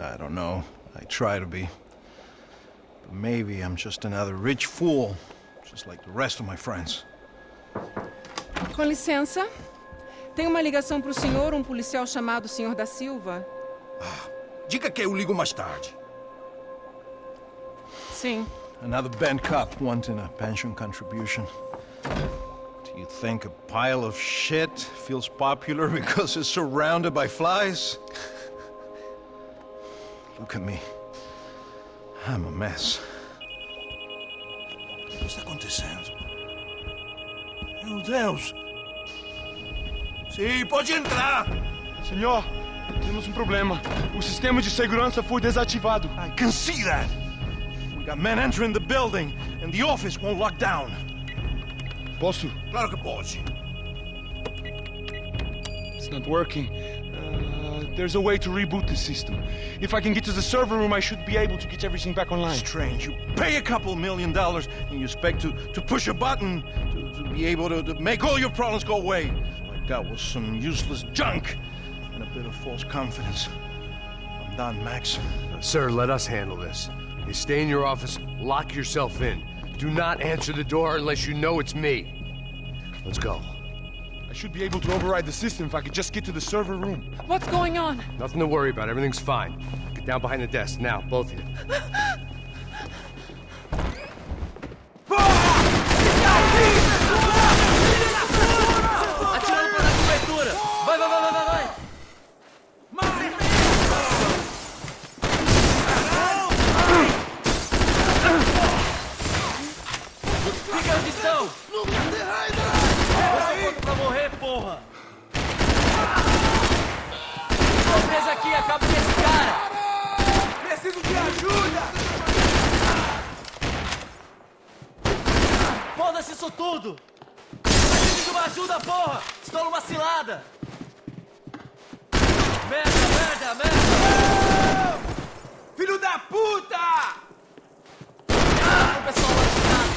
I don't know. I try to be. But maybe I'm just another rich fool, just like the rest of my friends. Com licença. Tem uma ligação para o senhor, policial chamado Sr. da Silva. Diga que eu ligo mais tarde. Sim. Another bent cop wanting a pension contribution. Do you think a pile of shit feels popular because it's surrounded by flies? Look at me. I'm a mess. O que está acontecendo? Meu Deus! Sim, pode entrar! Senhor, temos problema. O sistema de segurança foi desativado. I can see that! We got men entering the building, and the office won't lock down. Posso? Claro que pode. It's not working. There's a way to reboot the system. If I can get to the server room, I should be able to get everything back online. Strange. You pay a couple $1 million, and you expect to push a button to be able to make all your problems go away. All I got was some useless junk and a bit of false confidence. I'm done, Max. Sir, let us handle this. You stay in your office, lock yourself in. Do not answer the door unless you know it's me. Let's go. I should be able to override the system if I could just get to the server room. What's going on? Nothing to worry about. Everything's fine. Get down behind the desk now, both of you. Atirando para a cobertura! Vai, vai, vai, vai, vai, vai! Fica onde estão! Eu tô pronto pra morrer, porra! Tô preso aqui, acabo com esse cara! Preciso de ajuda! Foda-se isso tudo! Preciso de uma ajuda, porra! Estou numa cilada! Merda, merda, merda! Filho da puta! O pessoal lá de casa!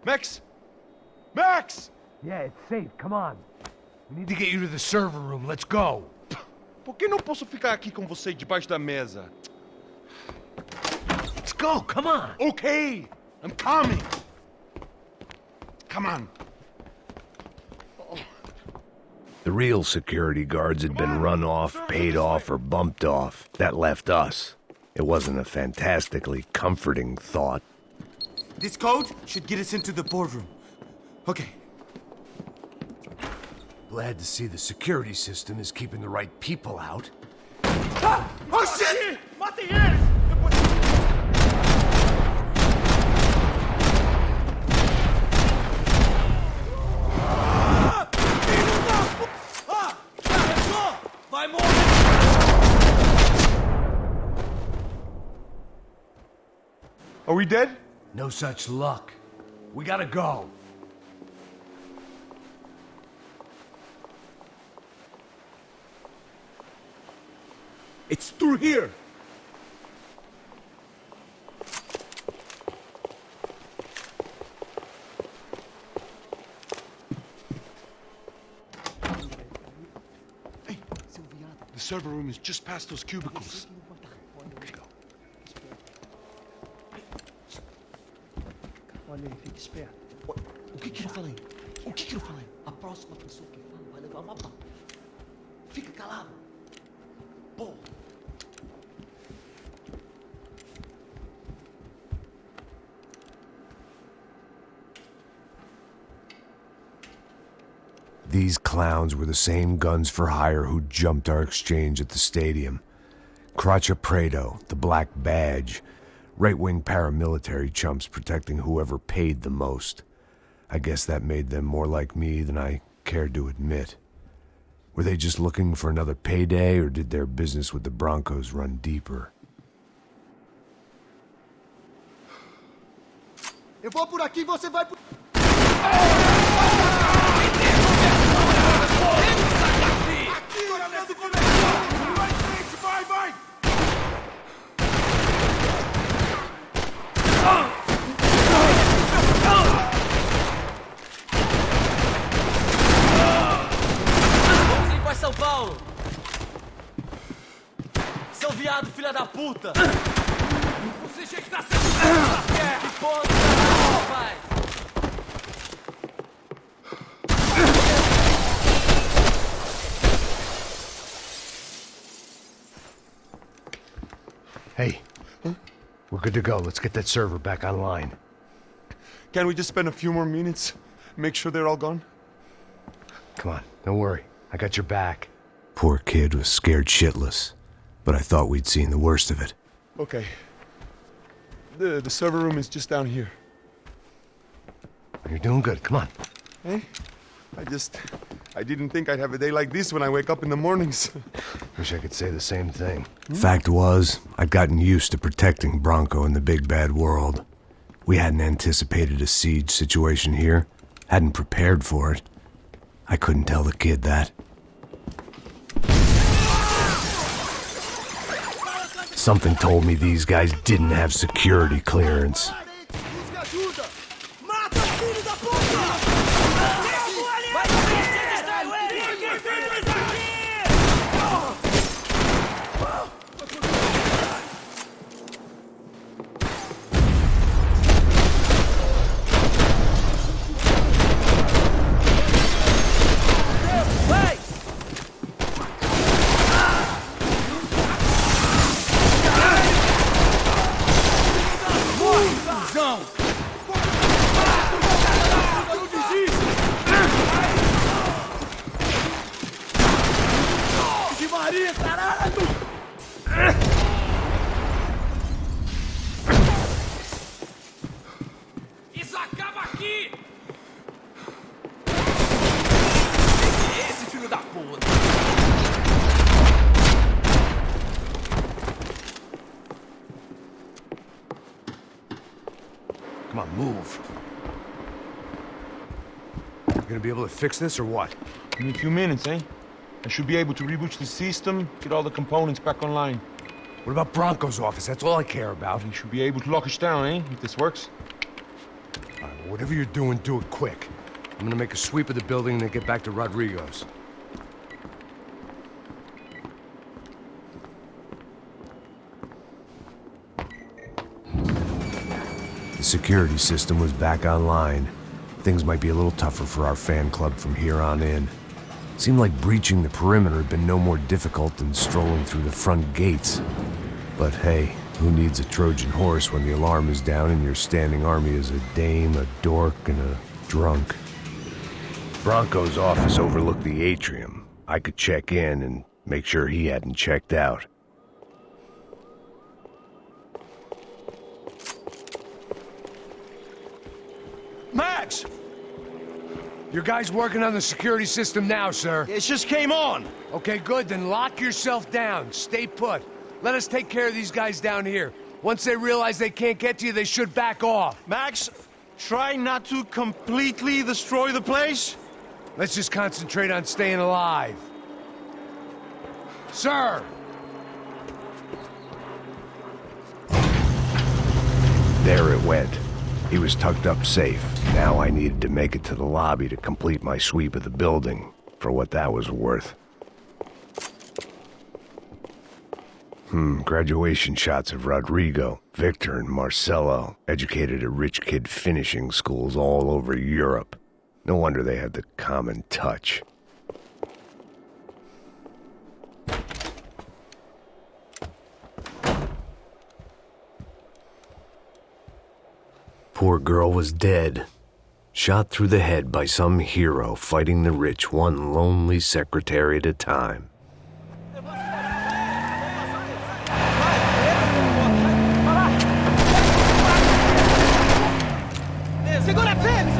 Max! Max! Yeah, it's safe. Come on. We need to get you to the server room. Let's go. Por que não posso ficar aqui com você debaixo da mesa? Let's go. Come on. Okay, I'm coming. Come on. The real security guards had been run off, paid off, or bumped off. That left us. It wasn't a fantastically comforting thought. This code should get us into the boardroom. Okay. Glad to see the security system is keeping the right people out. Ah! Oh shit! Matem eles! Vai morrer! Are we dead? No such luck. We gotta go. It's through here! Hey, the server room is just past those cubicles. Olha aí, fica esperto. O que eu falei? O que eu falei? A próxima pessoa que fala vai levar uma bala. Fica calado. Porra. These clowns were the same guns for hire who jumped our exchange at the stadium. Crotcha Prado, the Black Badge, right-wing paramilitary chumps protecting whoever paid the most. I guess that made them more like me than I cared to admit. Were they just looking for another payday, or did their business with the Broncos run deeper? Eu vou por aqui, você vai por... Vai, vai! Vamos limpar São Paulo! Seu viado, filha da puta! Você já está sendo... Que porra do caralho, rapaz! Hey, we're good to go. Let's get that server back online. Can we just spend a few more minutes? Make sure they're all gone? Come on, don't worry. I got your back. Poor kid was scared shitless, but I thought we'd seen the worst of it. Okay. The server room is just down here. You're doing good. Come on. Hey? I didn't think I'd have a day like this when I wake up in the mornings. Wish I could say the same thing. Fact was, I'd gotten used to protecting Bronco in the big bad world. We hadn't anticipated a siege situation here, hadn't prepared for it. I couldn't tell the kid that. Something told me these guys didn't have security clearance. Isso acaba aqui! Esse filho da puta! Come on, move. You gonna be able to fix this or what? In a few minutes, eh? I should be able to reboot the system, get all the components back online. What about Bronco's office? That's all I care about. You should be able to lock us down, eh? If this works. All right, well, whatever you're doing, do it quick. I'm gonna make a sweep of the building and then get back to Rodrigo's. The security system was back online. Things might be a little tougher for our fan club from here on in. Seemed like breaching the perimeter had been no more difficult than strolling through the front gates. But hey, who needs a Trojan horse when the alarm is down and your standing army is a dame, a dork, and a drunk? Bronco's office overlooked the atrium. I could check in and make sure he hadn't checked out. Max! Your guy's working on the security system now, sir. It just came on. Okay, good. Then lock yourself down. Stay put. Let us take care of these guys down here. Once they realize they can't get to you, they should back off. Max, try not to completely destroy the place. Let's just concentrate on staying alive. Sir! There it went. He was tucked up safe. Now I needed to make it to the lobby to complete my sweep of the building, for what that was worth. Graduation shots of Rodrigo, Victor, and Marcelo, educated at rich kid finishing schools all over Europe. No wonder they had the common touch. Poor girl was dead. Shot through the head by some hero fighting the rich one lonely secretary at a time. Segura Payne!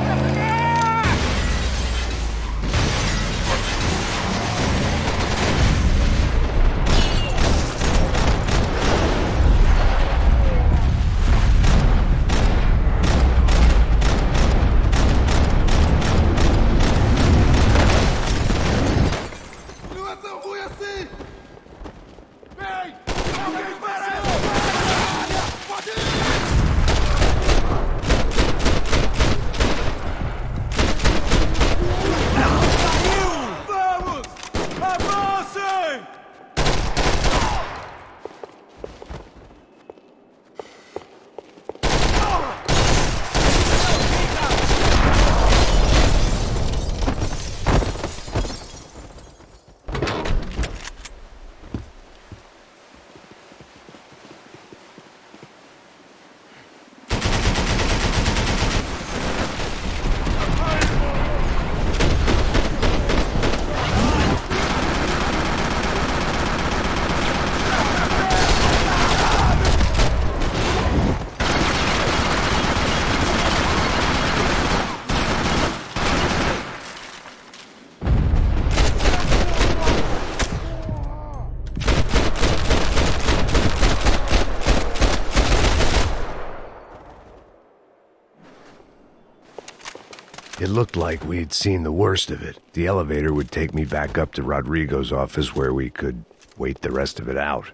It looked like we'd seen the worst of it. The elevator would take me back up to Rodrigo's office where we could wait the rest of it out.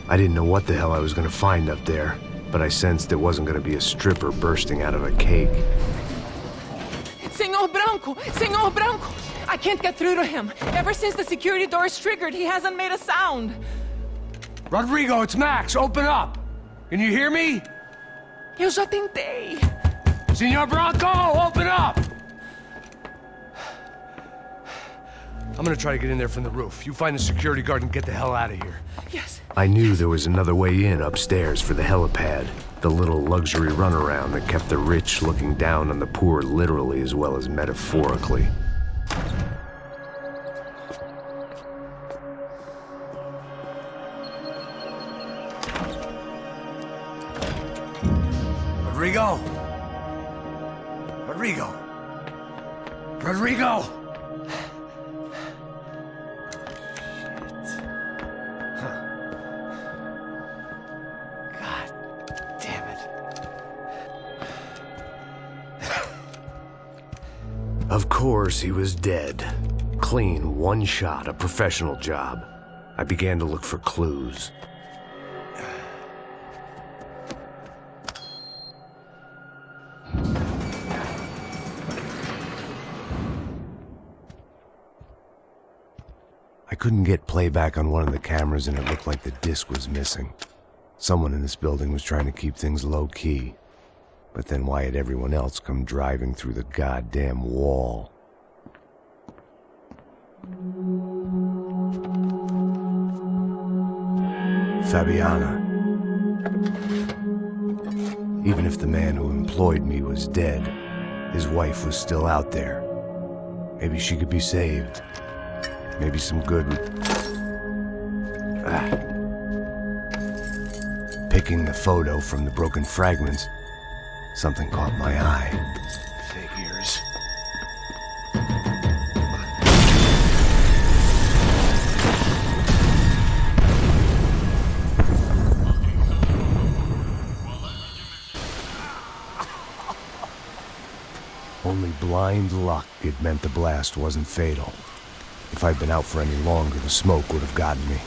I didn't know what the hell I was going to find up there, but I sensed it wasn't going to be a stripper bursting out of a cake. Senor Branco! Senor Branco! I can't get through to him. Ever since the security door is triggered, he hasn't made a sound. Rodrigo, it's Max. Open up. Can you hear me? Eu já tentei. Senor Branco, open up! I'm gonna try to get in there from the roof. You find the security guard and get the hell out of here. Yes. I knew there was another way in upstairs for the helipad, the little luxury runaround that kept the rich looking down on the poor literally as well as metaphorically. Rodrigo! Rodrigo! Rodrigo! Of course, he was dead. Clean, one shot, a professional job. I began to look for clues. I couldn't get playback on one of the cameras and it looked like the disc was missing. Someone in this building was trying to keep things low-key. But then why had everyone else come driving through the goddamn wall? Fabiana. Even if the man who employed me was dead, his wife was still out there. Maybe she could be saved. Maybe some good... Picking the photo from the broken fragments, something caught my eye. Figures. Only blind luck it meant the blast wasn't fatal. If I'd been out for any longer, the smoke would have gotten me.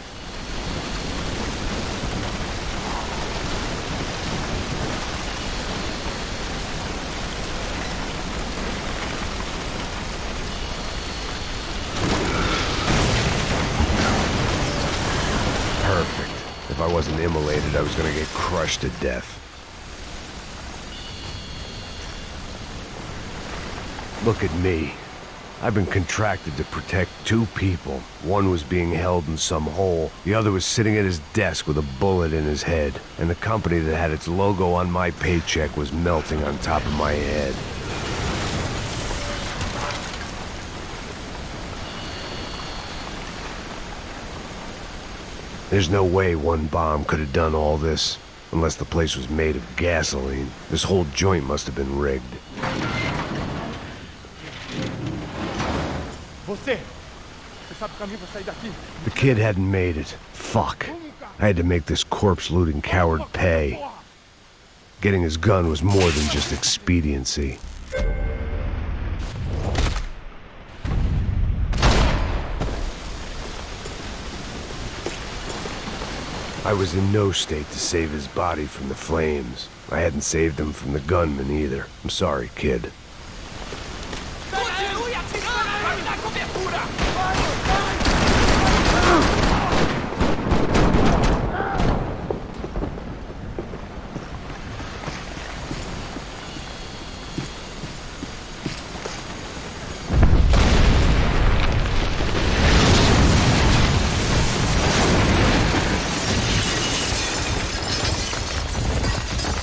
Perfect. If I wasn't immolated, I was gonna get crushed to death. Look at me. I've been contracted to protect two people. One was being held in some hole. The other was sitting at his desk with a bullet in his head. And the company that had its logo on my paycheck was melting on top of my head. There's no way one bomb could have done all this. Unless the place was made of gasoline. This whole joint must have been rigged. The kid hadn't made it. Fuck. I had to make this corpse-looting coward pay. Getting his gun was more than just expediency. I was in no state to save his body from the flames. I hadn't saved him from the gunman either. I'm sorry, kid.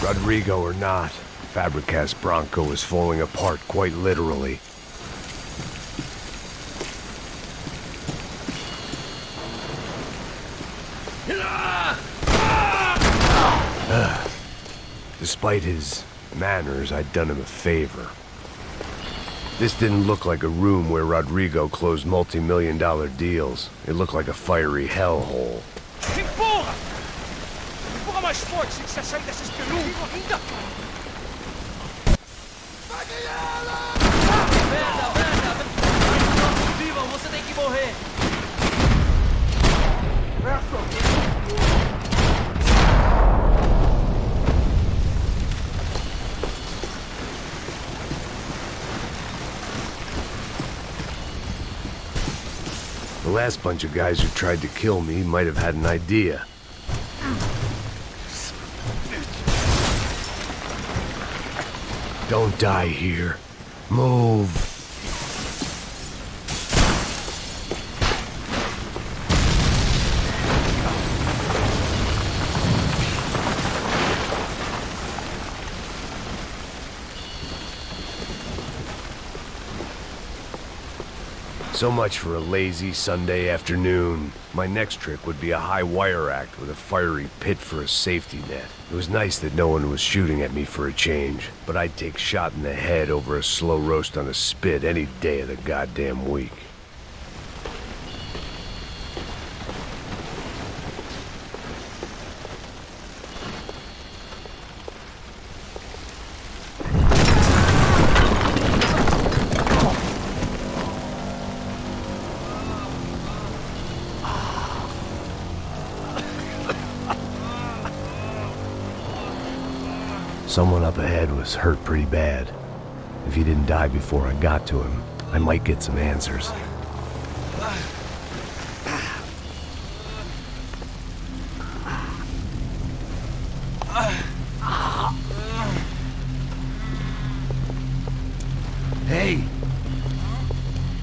Rodrigo or not, Fabricas Bronco was falling apart quite literally. Despite his manners, I'd done him a favor. This didn't look like a room where Rodrigo closed multi-million-dollar deals. It looked like a fiery hellhole. Empurra! Empurra mais forte, se quiser sair dessa espelunca. Vivam, você tem que morrer! The last bunch of guys who tried to kill me might have had an idea. Don't die here. Move. So much for a lazy Sunday afternoon. My next trick would be a high wire act with a fiery pit for a safety net. It was nice that no one was shooting at me for a change, but I'd take shot in the head over a slow roast on a spit any day of the goddamn week. Someone up ahead was hurt pretty bad. If he didn't die before I got to him, I might get some answers.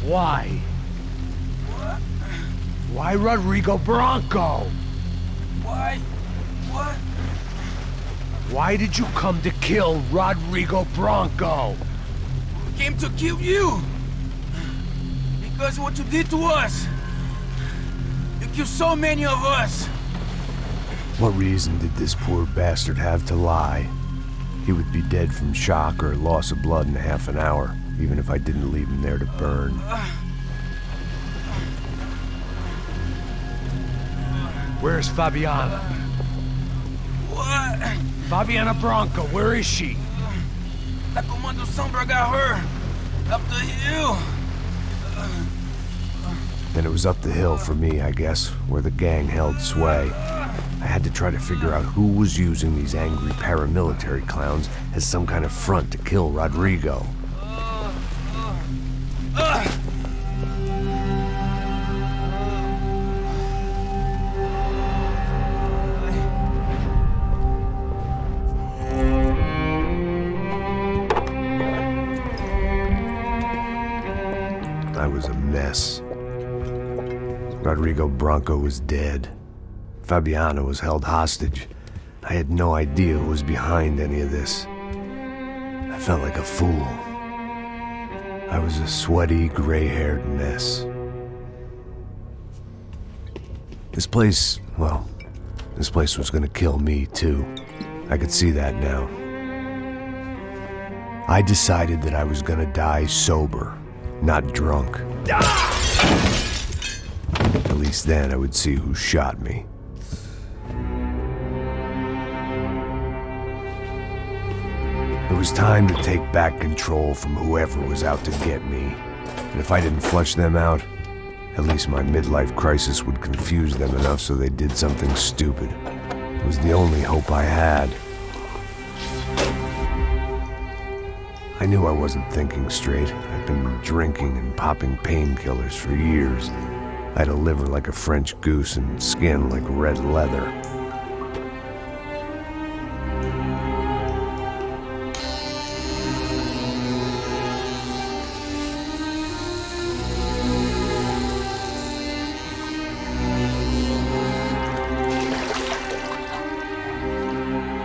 Why? Why Rodrigo Bronco? Why? What? Why did you come to kill Rodrigo Bronco? We came to kill you. Because of what you did to us. You killed so many of us. What reason did this poor bastard have to lie? He would be dead from shock or loss of blood in half an hour, even if I didn't leave him there to burn. Where's Fabiana? What? Fabiana Bronco, where is she? That Comando Sombra got her. Up the hill. Then it was up the hill for me, I guess, where the gang held sway. I had to try to figure out who was using these angry paramilitary clowns as some kind of front to kill Rodrigo. I was a mess. Rodrigo Bronco was dead. Fabiana was held hostage. I had no idea who was behind any of this. I felt like a fool. I was a sweaty, gray-haired mess. This place was gonna kill me too. I could see that now. I decided that I was gonna die sober, not drunk. At least then I would see who shot me. It was time to take back control from whoever was out to get me. And if I didn't flush them out, at least my midlife crisis would confuse them enough so they did something stupid. It was the only hope I had. I knew I wasn't thinking straight. I'd been drinking and popping painkillers for years. I had a liver like a French goose and skin like red leather.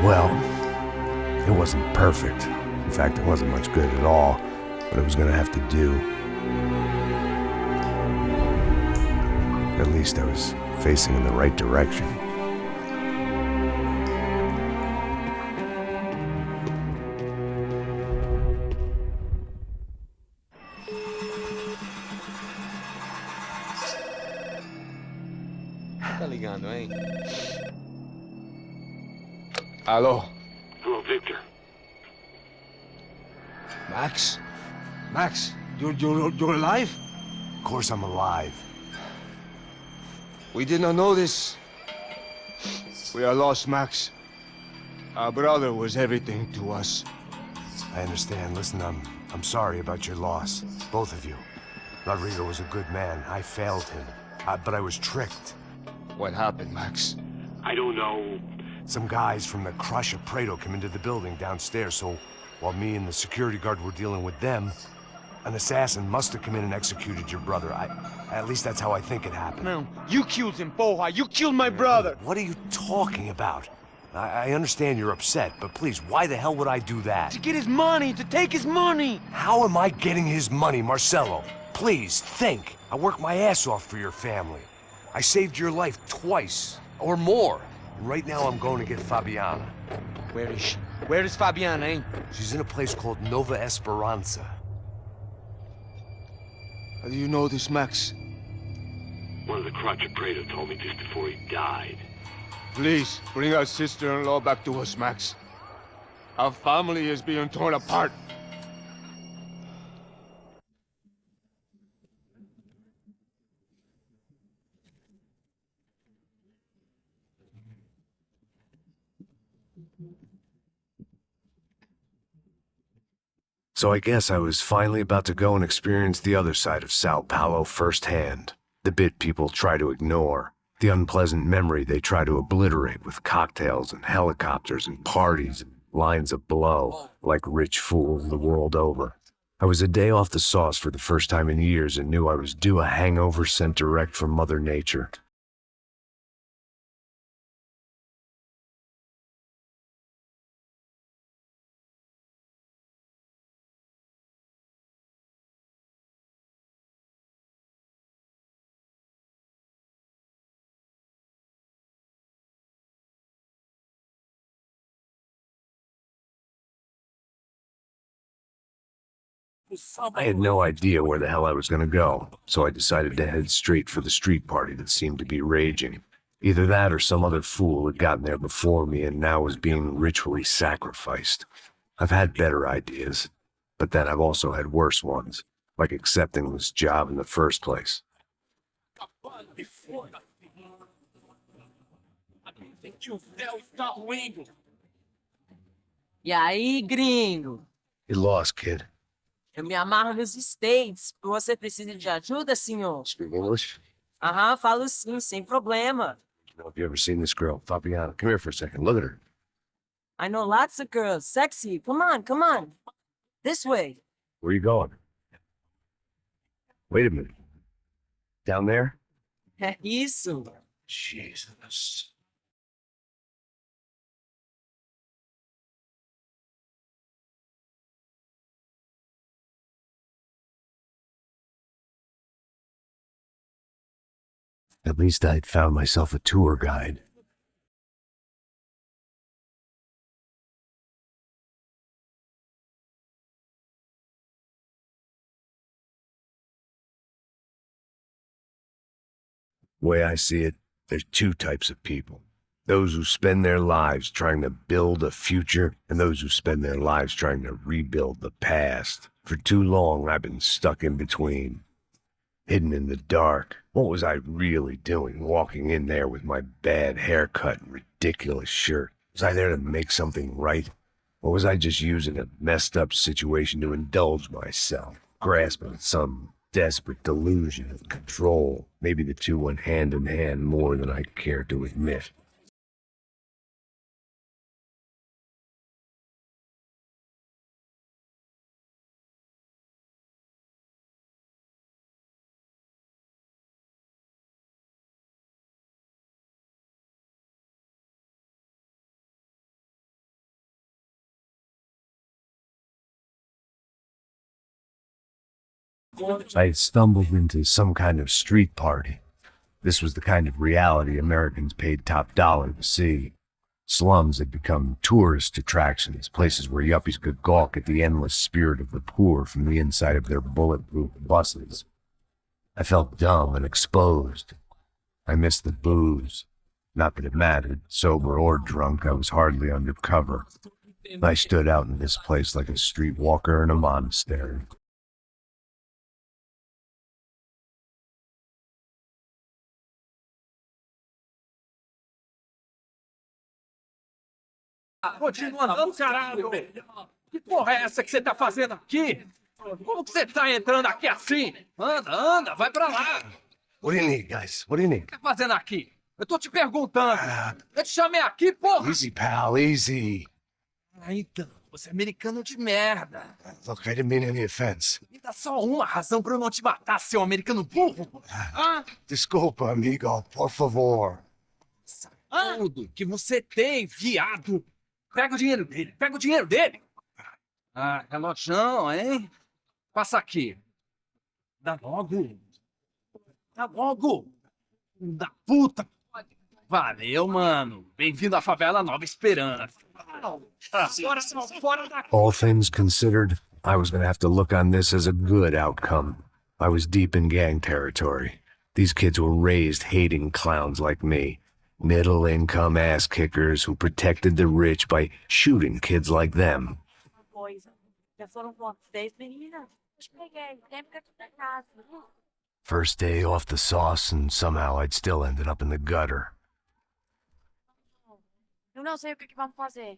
Well, it wasn't perfect. In fact, it wasn't much good at all, but it was gonna have to do. At least I was facing in the right direction. Tá ligando, hein? Alô? Hello, Victor. Max? Max, you're alive? Of course I'm alive. We did not know this. We are lost, Max. Our brother was everything to us. I understand. Listen, I'm sorry about your loss. Both of you. Rodrigo was a good man. I failed him. But I was tricked. What happened, Max? I don't know. Some guys from the Crush of Prado came into the building downstairs, so while me and the security guard were dealing with them, an assassin must have come in and executed your brother. At least that's how I think it happened. No, you killed him, Porra. You killed my brother. What are you talking about? I understand you're upset, but please, why the hell would I do that? To get his money, to take his money. How am I getting his money, Marcelo? Please, think. I worked my ass off for your family. I saved your life twice, or more. And right now I'm going to get Fabiana. Where is she? Where is Fabiana, eh? She's in a place called Nova Esperanza. How do you know this, Max? One of the Crotch of Prado told me just before he died. Please, bring our sister-in-law back to us, Max. Our family is being torn apart. So I guess I was finally about to go and experience the other side of Sao Paulo firsthand. The bit people try to ignore. The unpleasant memory they try to obliterate with cocktails and helicopters and parties and lines of blow, like rich fools the world over. I was a day off the sauce for the first time in years and knew I was due a hangover sent direct from Mother Nature. I had no idea where the hell I was going to go, so I decided to head straight for the street party that seemed to be raging. Either that or some other fool had gotten there before me and now was being ritually sacrificed. I've had better ideas, but then I've also had worse ones, like accepting this job in the first place. E aí, gringo? You lost, kid. Eu me amarro nos States. Você precisa de ajuda, senhor? Speak English? Aham, falo sim, sem problema. I don't know if you ever seen this girl, Fabiana. Come here for a second. Look at her. I know lots of girls. Sexy. Come on, come on. This way. Where are you going? Wait a minute. Down there? É isso. Jesus. At least I'd found myself a tour guide. The way I see it, there's two types of people. Those who spend their lives trying to build a future, and those who spend their lives trying to rebuild the past. For too long, I've been stuck in between. Hidden in the dark. What was I really doing walking in there with my bad haircut and ridiculous shirt? Was I there to make something right? Or was I just using a messed up situation to indulge myself, grasping at some desperate delusion of control? Maybe the two went hand in hand more than I care to admit. I had stumbled into some kind of street party. This was the kind of reality Americans paid top dollar to see. Slums had become tourist attractions, places where yuppies could gawk at the endless spirit of the poor from the inside of their bulletproof buses. I felt dumb and exposed. I missed the booze. Not that it mattered. Sober or drunk, I was hardly undercover. I stood out in this place like a streetwalker in a monastery. Continua andando, caralho! Que porra é essa que você tá fazendo aqui? Como que você tá entrando aqui assim? Anda, anda, vai pra lá! What do you need, guys? What do you need? O que tá fazendo aqui? Eu tô te perguntando. Eu te chamei aqui, porra! Easy, pal, easy. Ah, então, você é americano de merda. Look, I didn't mean any offense. Me dá só uma razão pra eu não te matar, seu americano burro. Ah? Desculpa, amigo, por favor. Tudo que você tem, viado. Pega o dinheiro dele, pega o dinheiro dele. Ah, relojão, hein? Passa aqui. Dá logo. Dá logo. Da puta. Valeu, mano. Bem-vindo à favela Nova Esperança. Agora só fora da... All things considered, I was going to have to look on this as a good outcome. I was deep in gang territory. These kids were raised hating clowns like me. Middle-income ass-kickers who protected the rich by shooting kids like them. First day off the sauce, and somehow I'd still ended up in the gutter. Eu não sei o que vamos fazer.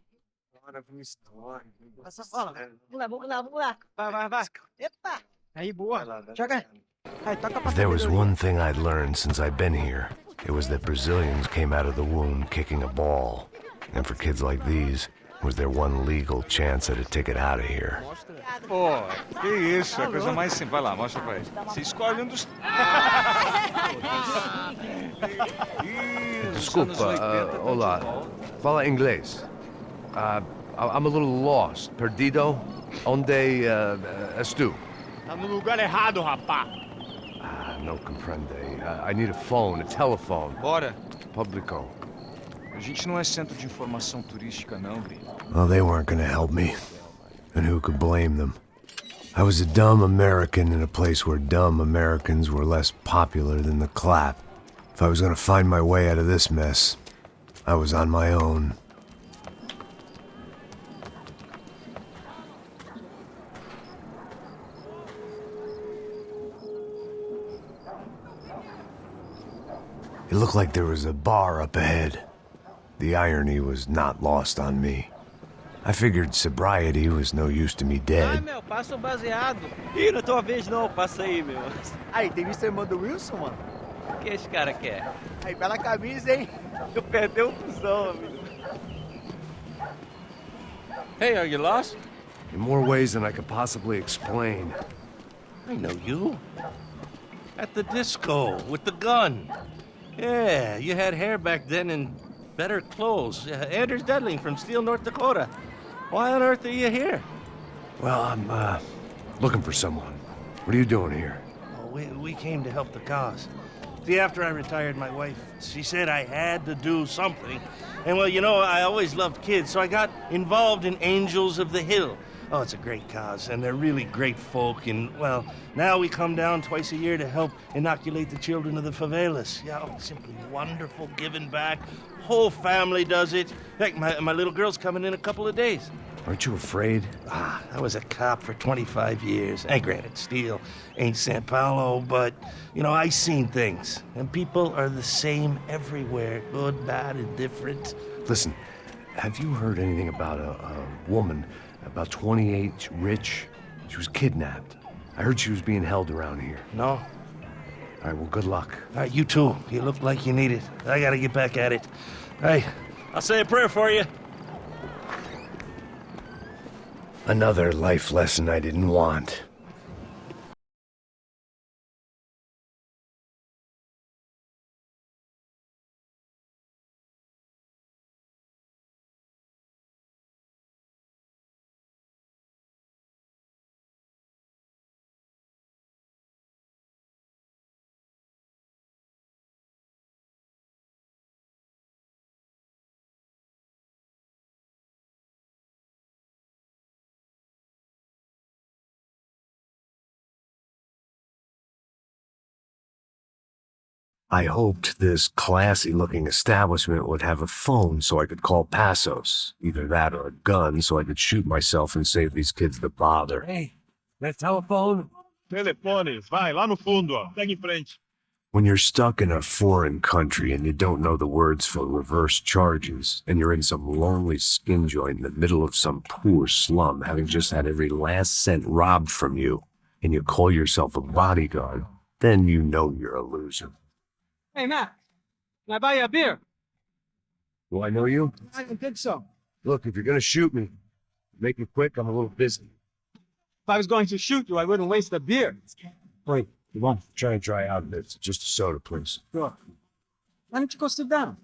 Vamos lá. Vai. Epa! Aí, boa. Joga. Aí, toca pra If there was one thing I'd learned since I'd been here, it was that Brazilians came out of the womb kicking a ball. And for kids like these, was their one legal chance at a ticket out of here. Pô, que isso, é a coisa mais simples. Vai lá, mostra pra ele. Você escolhe um dos... Desculpa, olá. Fala inglês. I'm a little lost. Perdido? Onde és tu? Tá no lugar errado, rapá. No comprende. I need a phone, a telephone. Bora. Publico. A gente não é centro de informação turística, não, gringo. Well, they weren't gonna help me. And who could blame them? I was a dumb American in a place where dumb Americans were less popular than the clap. If I was gonna find my way out of this mess, I was on my own. It looked like there was a bar up ahead. The irony was not lost on me. I figured sobriety was no use to me Ai, dead. meu, passa o baseado. Ih, não é tua vez não, passa aí, meu. Aí, tem visto a irmã do Wilson, mano? O que esse cara quer? Aí, bela camisa, hein? Eu perdi o cuzão, amigo. Hey, are you lost? In more ways than I could possibly explain. I know you. At the disco, with the gun. Yeah, you had hair back then and better clothes. Anders Dudling from Steele, North Dakota. Why on earth are you here? Well, I'm, looking for someone. What are you doing here? Oh, we came to help the cause. See, after I retired, my wife, she said I had to do something. And, well, you know, I always loved kids, so I got involved in Angels of the Hill. Oh, it's a great cause, and they're really great folk, and, well, now we come down twice a year to help inoculate the children of the favelas. Yeah, oh, it's simply wonderful, giving back. Whole family does it. Heck, my little girl's coming in a couple of days. Aren't you afraid? I was a cop for 25 years. And granted, Steele ain't San Paulo, but, you know, I seen things. And people are the same everywhere, good, bad, indifferent. Listen, have you heard anything about a woman, about 28, rich? She was kidnapped. I heard she was being held around here. No? All right, well, good luck. All right, you too. You look like you need it. I gotta get back at it. Hey, I'll say a prayer for you. Another life lesson I didn't want. I hoped this classy-looking establishment would have a phone so I could call Passos. Either that or a gun so I could shoot myself and save these kids the bother. Hey, that telephone? Telefones, vai, lá no fundo, ó. Segue em frente. When you're stuck in a foreign country and you don't know the words for reverse charges, and you're in some lonely skin joint in the middle of some poor slum, having just had every last cent robbed from you, and you call yourself a bodyguard, then you know you're a loser. Hey, Matt, can I buy you a beer? Do I know you? I don't think so. Look, if you're gonna shoot me, make it quick, I'm a little busy. If I was going to shoot you, I wouldn't waste a beer. Wait, come on. Try and dry out a bit. Just a soda, please. Sure. Why don't you go sit down?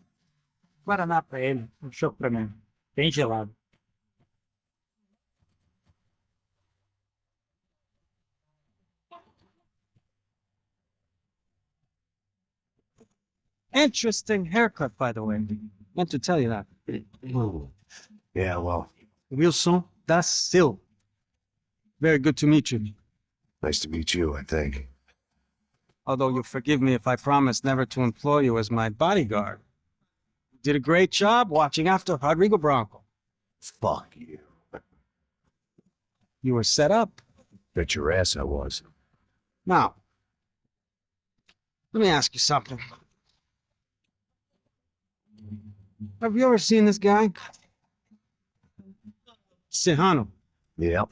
Guaraná pra ele, chopp pra mim. Bem gelado. Interesting haircut, by the way. Meant to tell you that. Yeah, well, Wilson da Silva. Very good to meet you. nice to meet you, I think. Although you'll forgive me if I promise never to employ you as my bodyguard. You did a great job watching after Rodrigo Bronco. Fuck you. You were set up. Bet your ass I was. Now, let me ask you something. Have you ever seen this guy? Sejano. Yep.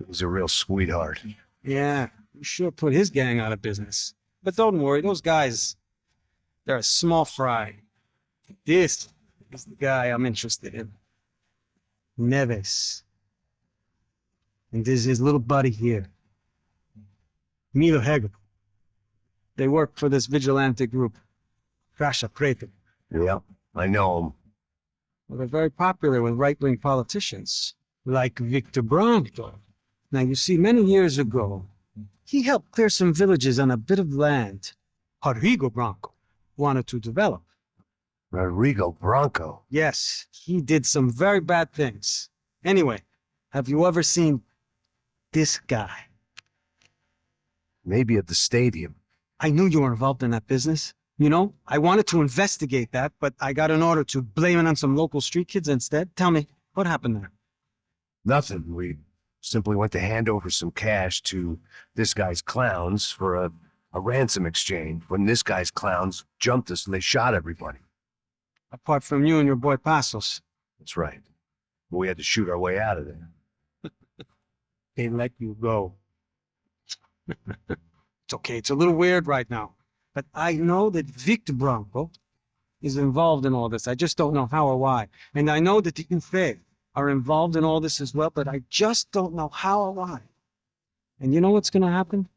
He's a real sweetheart. Yeah, you sure put his gang out of business. But don't worry, those guys, they're a small fry. This is the guy I'm interested in. Neves. And there's his little buddy here, Milo Hegel. They work for this vigilante group, Rasha Preto. Yeah, I know him. Well, they're very popular with right-wing politicians, like Victor Branco. Now, you see, many years ago, he helped clear some villages on a bit of land Rodrigo Branco wanted to develop. Rodrigo Branco? Yes, he did some very bad things. Anyway, have you ever seen this guy? Maybe at the stadium. I knew you were involved in that business. You know, I wanted to investigate that, but I got an order to blame it on some local street kids instead. Tell me, what happened there? Nothing. We simply went to hand over some cash to this guy's clowns for a ransom exchange when this guy's clowns jumped us and they shot everybody. Apart from you and your boy Passos. That's right. But we had to shoot our way out of there. They let you go. It's okay. It's a little weird right now. But I know that Victor Branco is involved in all this. I just don't know how or why. And I know that the Ufe are involved in all this as well, but I just don't know how or why. And you know what's going to happen?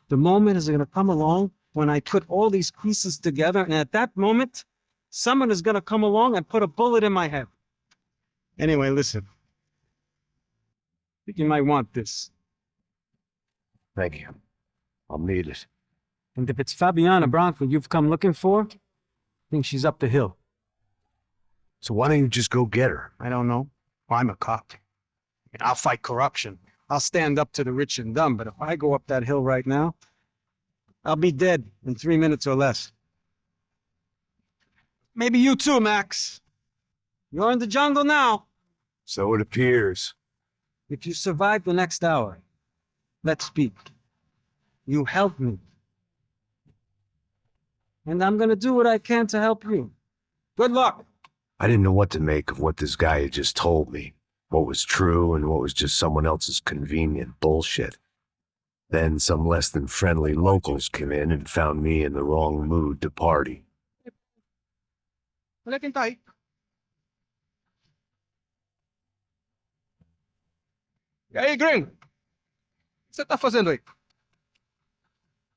The moment is going to come along when I put all these pieces together, and at that moment, someone is going to come along and put a bullet in my head. Anyway, listen. I think you might want this. Thank you. I'll need it. And if it's Fabiana Branco you've come looking for, I think she's up the hill. So why don't you just go get her? I don't know. Well, I'm a cop. I'll fight corruption. I'll stand up to the rich and dumb, but if I go up that hill right now, I'll be dead in 3 minutes or less. Maybe you too, Max. You're in the jungle now. So it appears. If you survive the next hour, let's speak. You help me. And I'm gonna do what I can to help you. Good luck. I didn't know what to make of what this guy had just told me. What was true and what was just someone else's convenient bullshit. Then some less than friendly locals came in and found me in the wrong mood to party. Olha quem tá aí. E aí, gringo? O que você tá fazendo aí?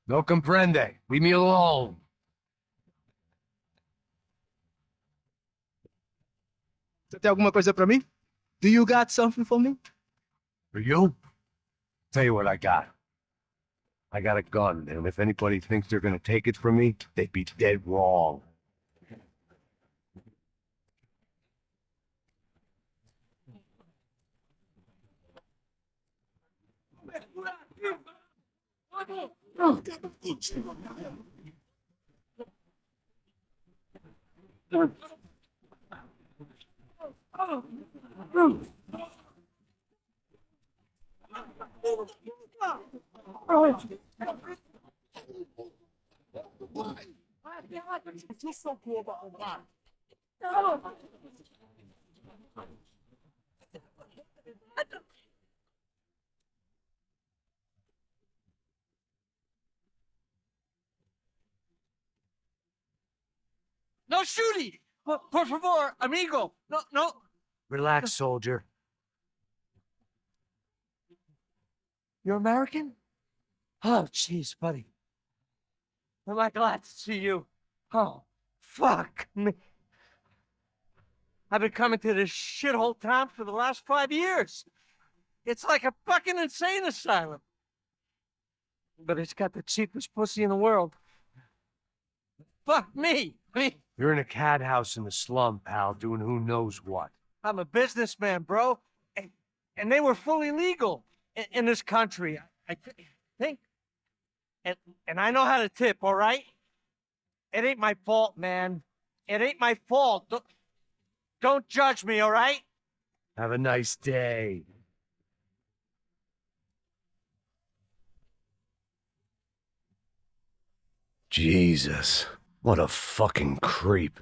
No comprende. Leave me alone. Você tem alguma coisa pra mim? Do you got something for me? For you? Tell you what I got. I got a gun, and if anybody thinks they're gonna take it from me, they'd be dead wrong. No shooting! Por favor, amigo! No, no! Relax, soldier. You're American? Oh, jeez, buddy. Am I glad to see you? Oh, fuck me. I've been coming to this shithole town for the last 5 years. It's like a fucking insane asylum. But it's got the cheapest pussy in the world. Fuck me. I mean, You're in a cat house in the slum, pal, doing who knows what. I'm a businessman, bro. And they were fully legal in this country, I think. And I know how to tip, all right? It ain't my fault, man. It ain't my fault. Don't judge me, all right? Have a nice day. Jesus, what a fucking creep.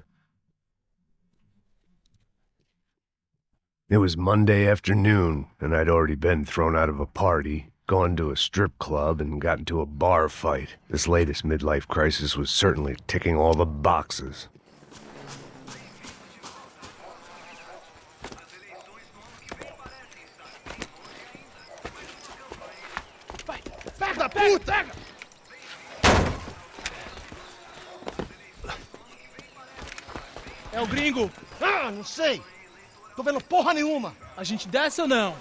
It was Monday afternoon, and I'd already been thrown out of a party, gone to a strip club, and got into a bar fight. This latest midlife crisis was certainly ticking all the boxes. puta! É o gringo. Ah, não sei. Tô vendo porra nenhuma. A gente desce ou não?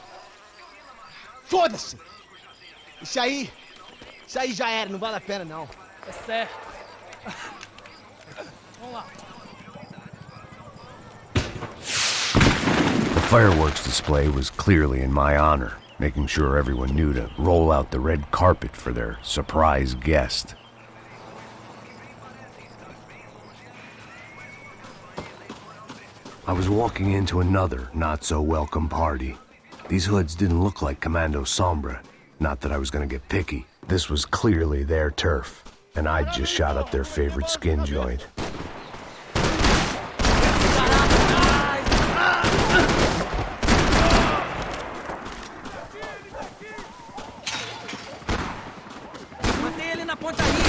Foda-se. Isso aí já era, não vale a pena não. É certo. Vamos lá. The fireworks display was clearly in my honor, making sure everyone knew to roll out the red carpet for their surprise guest. I was walking into another not-so-welcome party. These hoods didn't look like Commando Sombra. Not that I was gonna get picky. This was clearly their turf, and I'd just shot up their favorite skin joint. Mantém ele na pontaria.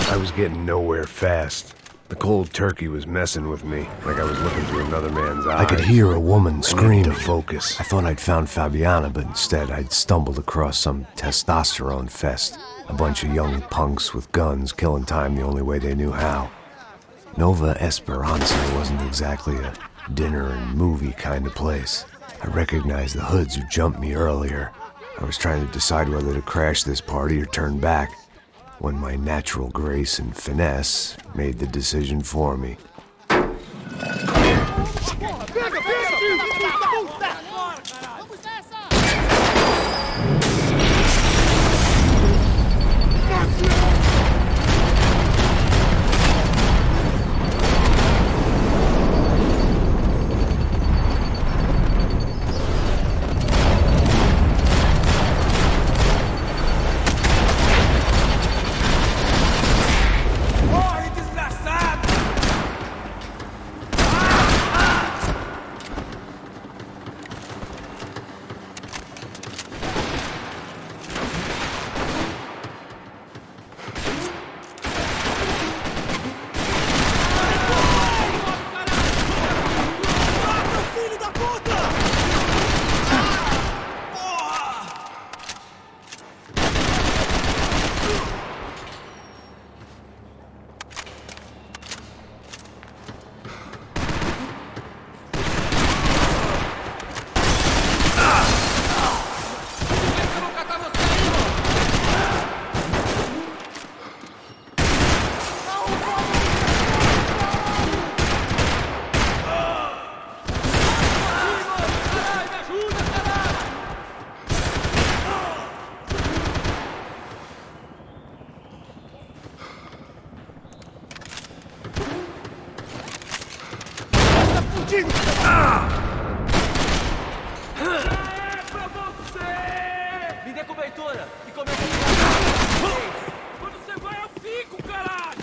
I was getting nowhere fast. The cold turkey was messing with me, like I was looking through another man's eyes. I could hear a woman screaming. To focus. I thought I'd found Fabiana, but instead I'd stumbled across some testosterone fest. A bunch of young punks with guns killing time the only way they knew how. Nova Esperanza wasn't exactly a dinner and movie kind of place. I recognized the hoods who jumped me earlier. I was trying to decide whether to crash this party or turn back, when my natural grace and finesse made the decision for me. Me dê cobertura e comece a... Quando você vai, eu fico, caralho!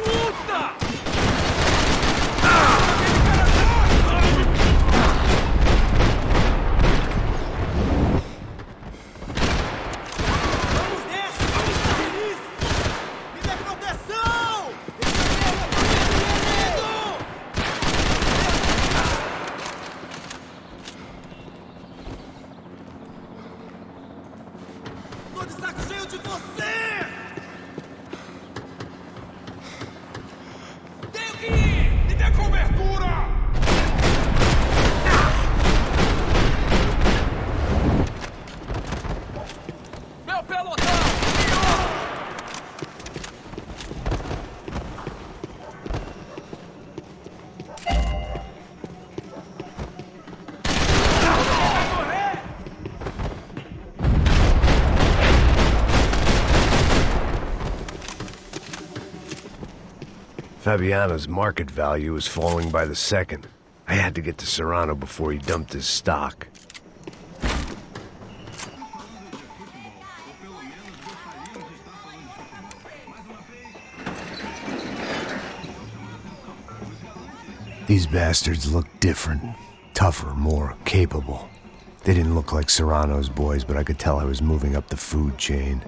Puta! Fabiano's market value was falling by the second. I had to get to Serrano before he dumped his stock. These bastards looked different, tougher, more capable. They didn't look like Serrano's boys, but I could tell I was moving up the food chain.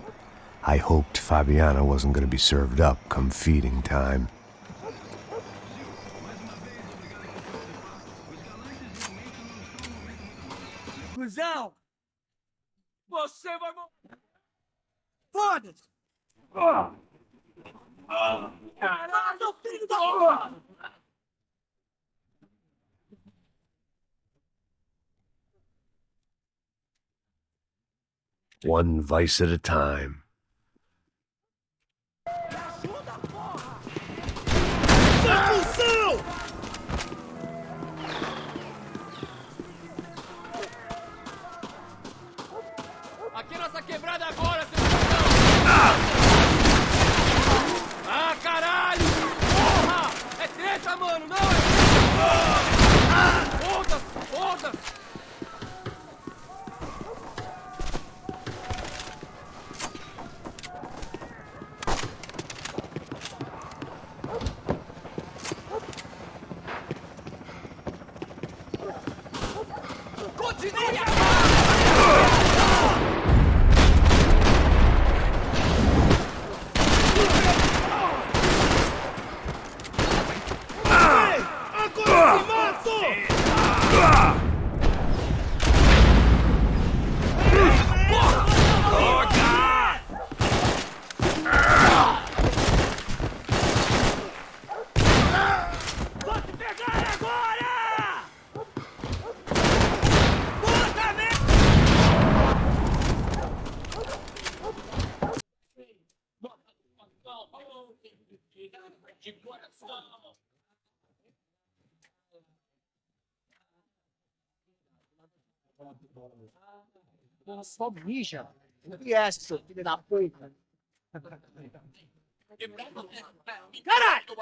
I hoped Fabiano wasn't going to be served up come feeding time. Cusão! Você vai morrer! Foda-se! Caralho, filho da porra! One vice at a time. Aqui nossa quebrada agora, seu Ah, caralho! Porra! É treta, mano, não é? Foda-se! Foda-se! Só mija. E essa, seu filho da puta? Caralho!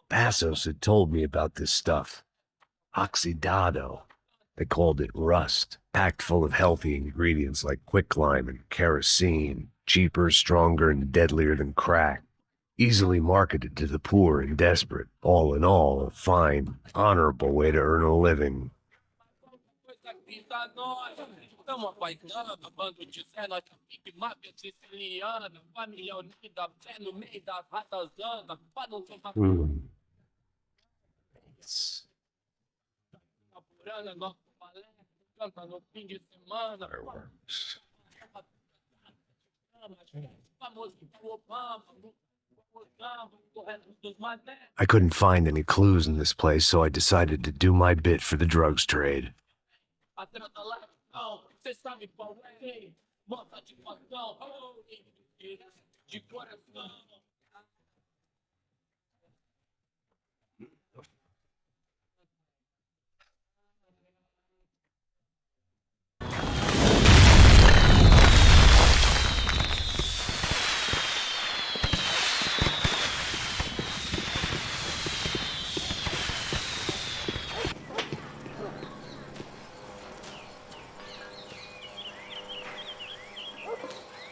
Passos had told me about this stuff. Oxidado. They called it rust, packed full of healthy ingredients like quicklime and kerosene, cheaper, stronger, and deadlier than crack. Easily marketed to the poor and desperate. All in all, a fine, honorable way to earn a living. Fireworks. I couldn't find any clues in this place, so I decided to do my bit for the drugs trade.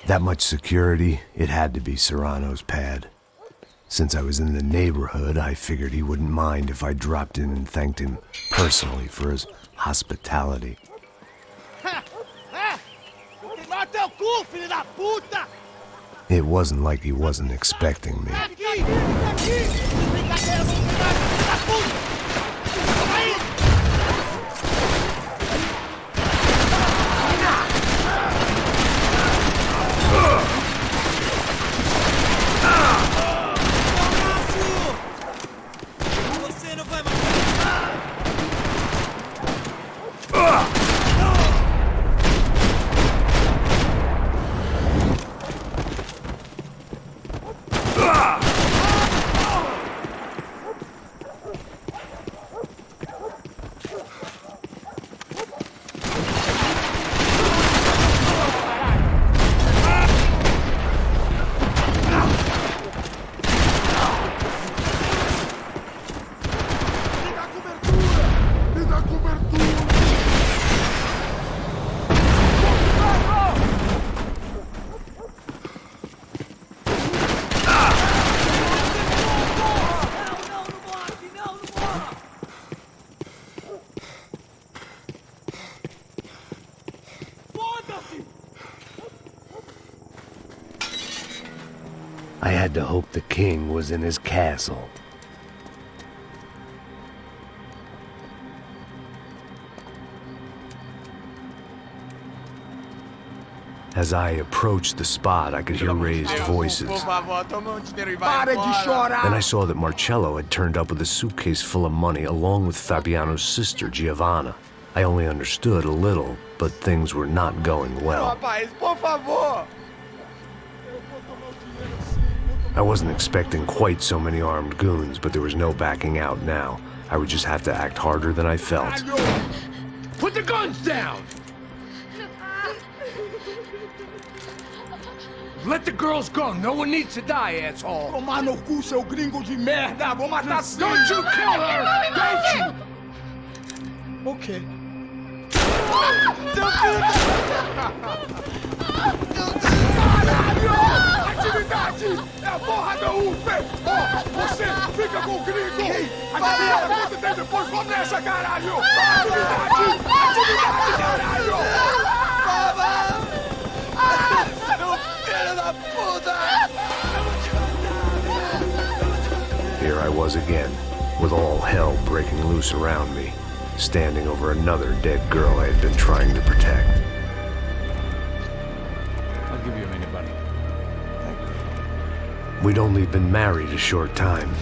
That much security, it had to be Serrano's pad. Since I was in the neighborhood, I figured he wouldn't mind if I dropped in and thanked him personally for his hospitality. It wasn't like he wasn't expecting me. I had to hope the king was in his castle. As I approached the spot, I could hear raised voices. Then I saw that Marcello had turned up with a suitcase full of money along with Fabiano's sister, Giovanna. I only understood a little, but things were not going well. I wasn't expecting quite so many armed goons, but there was no backing out now. I would just have to act harder than I felt. Put the guns down! Let the girls go. No one needs to die, asshole. Tomar no cu, seu gringo de merda. Vou matar. Don't you kill her! Don't you? Okay. Caralho! Atividade! É a porra da UP! Ó, você fica com o gringo! Atividade, você tem depois, vamos nessa, caralho! Atividade! Atividade, caralho! Here I was again, with all hell breaking loose around me, standing over another dead girl I had been trying to protect. I'll give you a minute, buddy. We'd only been married a short time.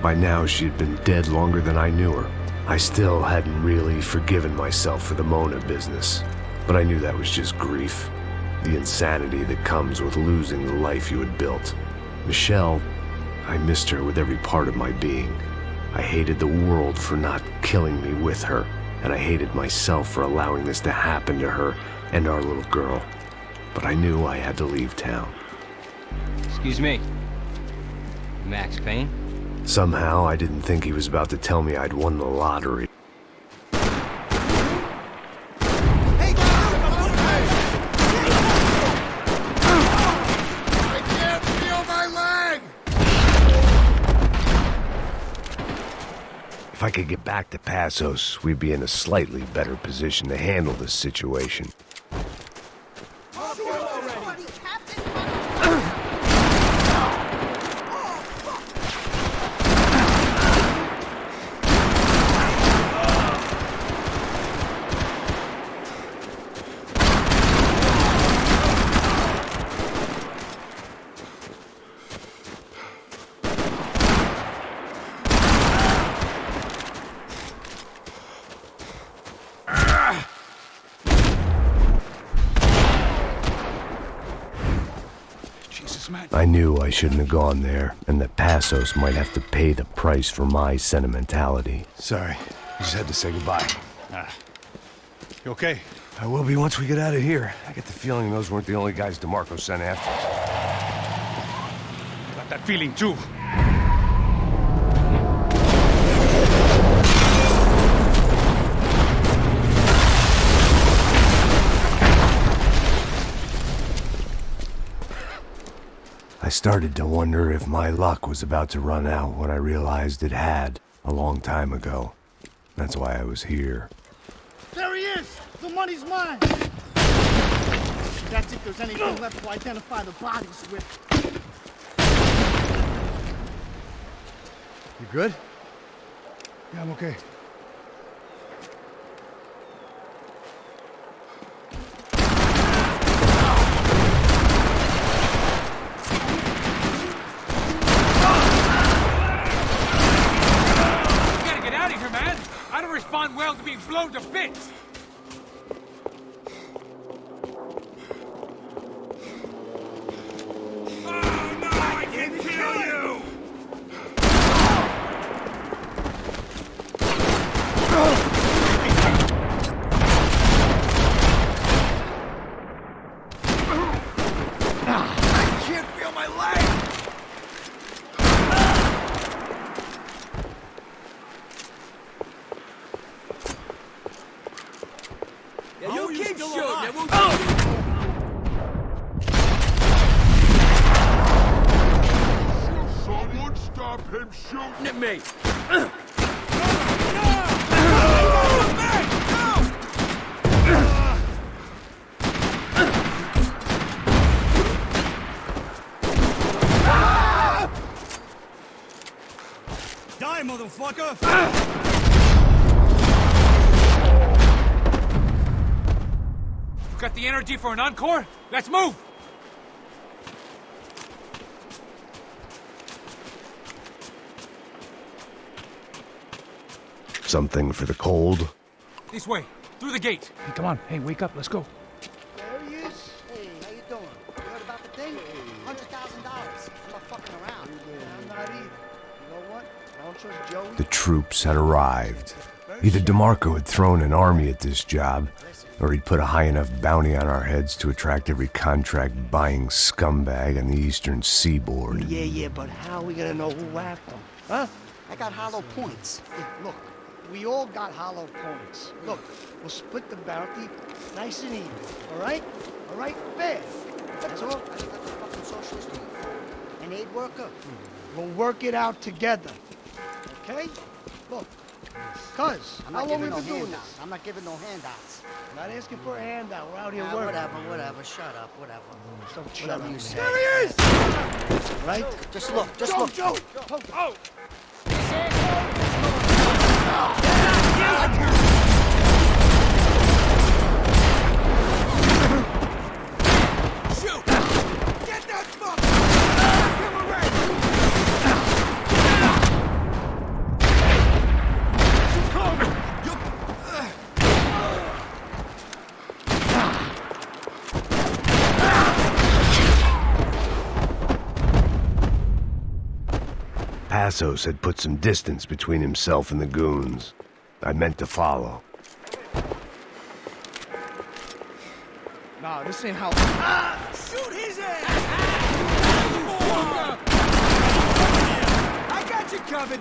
By now, she had been dead longer than I knew her. I still hadn't really forgiven myself for the Mona business, but I knew that was just grief. The insanity that comes with losing the life you had built. Michelle, I missed her with every part of my being. I hated the world for not killing me with her, and I hated myself for allowing this to happen to her and our little girl. But I knew I had to leave town. Excuse me. Max Payne? Somehow, I didn't think he was about to tell me I'd won the lottery. If I could get back to Passos, we'd be in a slightly better position to handle this situation. I knew I shouldn't have gone there, and that Passos might have to pay the price for my sentimentality. Sorry, I just had to say goodbye. You okay? I will be once we get out of here. I get the feeling those weren't the only guys DeMarco sent after us. Got that feeling too. I started to wonder if my luck was about to run out when I realized it had a long time ago. That's why I was here. There he is! The money's mine! That's if there's anything left to identify the bodies with. You good? Yeah, I'm okay. Respond well to being blown to bits! Oh no, I can kill you! I can't feel my leg! Someone stop him shooting at me! motherfucker! You got the energy for an encore? Let's move! Something for the cold? This way, through the gate. Hey, come on. Hey, wake up. Let's go. There he is. Hey, how you doing? You heard about the thing? $100,000. I'm not fucking around. I'm not either. You know what? I don't trust Joey. The troops had arrived. Either DeMarco had thrown an army at this job, or he'd put a high enough bounty on our heads to attract every contract-buying scumbag on the eastern seaboard. Yeah, but how are we gonna know who whacked him? Huh? I got hollow points. Look, we all got hollow points. Look, we'll split the bounty nice and even, all right? All right? Fair. That's all. I got the fucking socialist an aid worker. We'll work it out together, okay? Look, cuz, how long we been doing this? I'm not giving no handouts. I'm not asking for a handout. We're out here working. Whatever. Shut up, whatever. Don't shut up. You say. There he is! Right? Just look, look. Joe! Oh! Shoot! Get that fucker! Give him a ring! Passos had put some distance between himself and the goons. I meant to follow. Nah, this ain't how... Shoot his ass! I got you covered!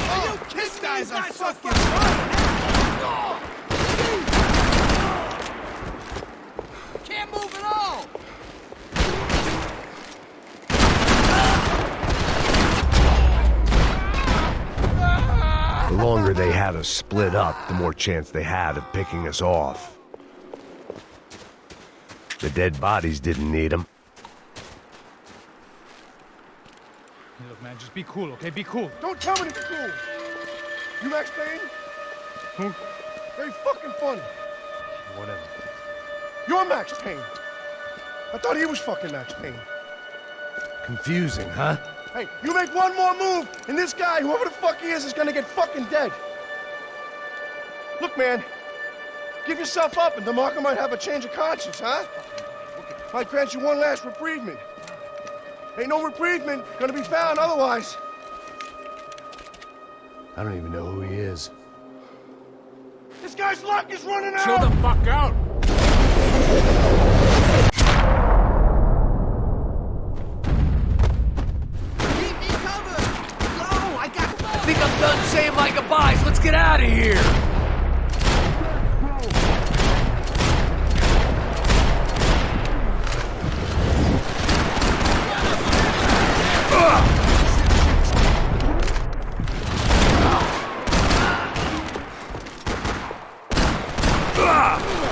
Oh, this guy's a fucking... Can't move at all! The longer they had us split up, the more chance they had of picking us off. The dead bodies didn't need them. Hey, look, man, just be cool, okay? Be cool. Don't tell me to be cool. You Max Payne? Who? Very fucking funny. Whatever. You're Max Payne. I thought he was fucking Max Payne. Confusing, huh? Hey, you make one more move, and this guy, whoever the fuck he is gonna get fucking dead. Look, man, give yourself up, and DeMarco might have a change of conscience, huh? Might grant you one last reprievement. Ain't no reprievement gonna be found otherwise. I don't even know who he is. This guy's luck is running out! Chill the fuck out! I think I'm done saying my goodbyes. Let's get out of here.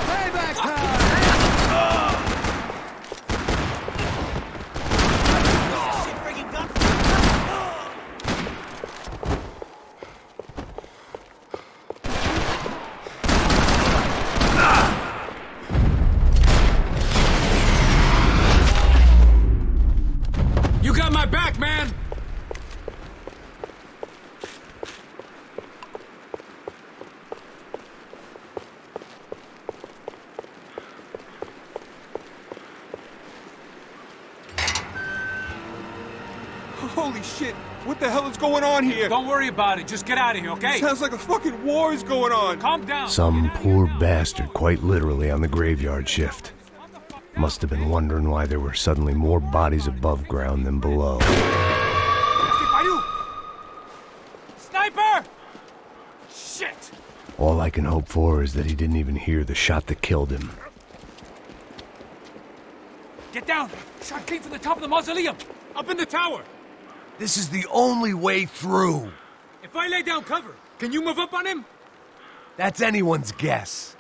Payback time! You got my back, man! Holy shit! What the hell is going on here? Don't worry about it. Just get out of here, okay? Sounds like a fucking war is going on. Calm down. Some poor bastard quite literally on the graveyard shift. Must have been wondering why there were suddenly more bodies above ground than below. Sniper! Shit! All I can hope for is that he didn't even hear the shot that killed him. Get down! Shot came from the top of the mausoleum! Up in the tower! This is the only way through. If I lay down cover, can you move up on him? That's anyone's guess.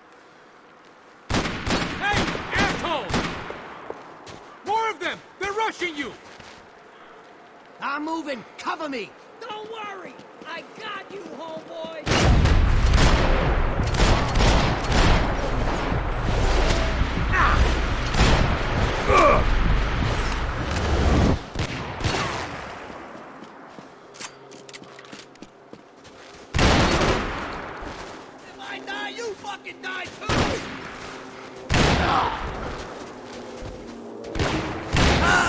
Hey! assholes! More of them! They're rushing you! I'm moving. Cover me. Don't worry. I got you, homeboy. If I die, you fucking die too!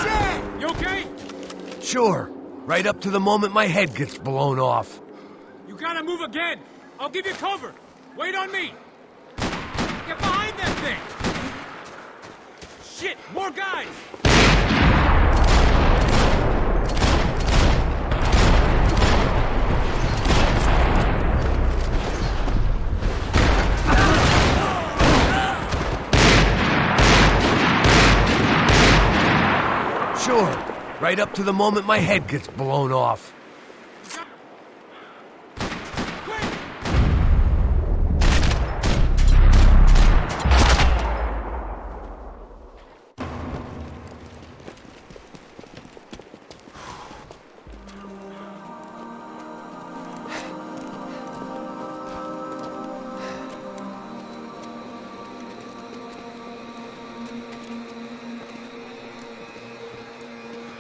Shit! You okay? Sure. Right up to the moment my head gets blown off. You gotta move again. I'll give you cover. Wait on me. Get behind that thing. Shit, more guys. Sure. Right up to the moment my head gets blown off.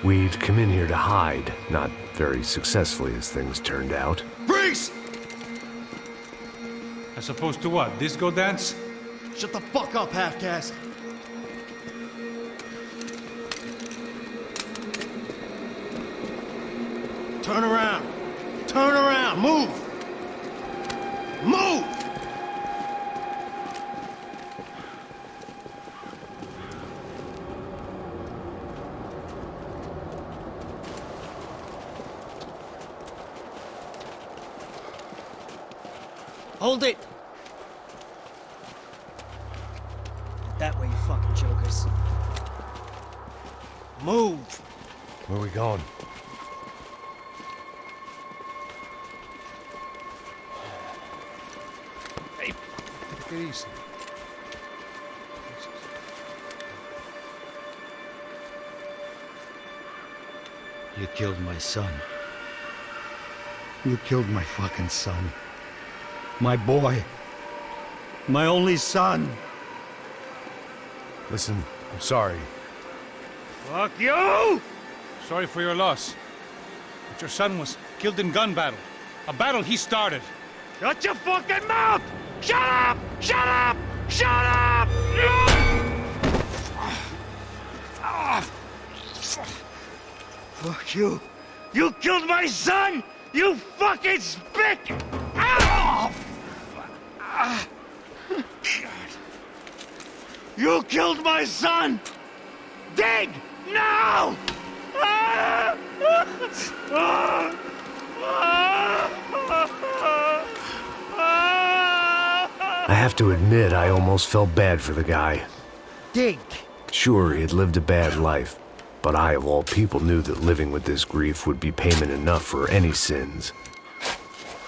We'd come in here to hide, not very successfully as things turned out. Freeze! As opposed to what? Disco dance? Shut the fuck up, half-caste. Turn around. Turn around. Move. Move! Hold it! That way, you fucking jokers. Move! Where we going? Hey, take it easy. You killed my son. You killed my fucking son. My boy. My only son. Listen, I'm sorry. Fuck you! Sorry for your loss. But your son was killed in gun battle. A battle he started. Shut your fucking mouth! Shut up! Shut up! Shut up! Fuck you. You killed my son! You fucking spick! You killed my son! Dig! Now! I have to admit, I almost felt bad for the guy. Dig! Sure, he had lived a bad life, but I, of all people, knew that living with this grief would be payment enough for any sins.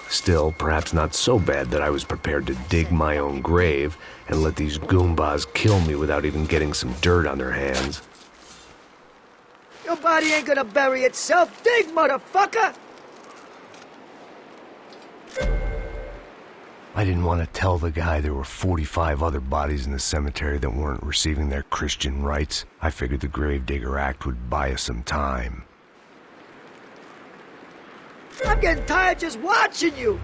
Still, perhaps not so bad that I was prepared to dig my own grave and let these goombas kill me without even getting some dirt on their hands. Your body ain't gonna bury itself. Dig, motherfucker! I didn't want to tell the guy there were 45 other bodies in the cemetery that weren't receiving their Christian rites. I figured the Gravedigger Act would buy us some time. I'm getting tired just watching you.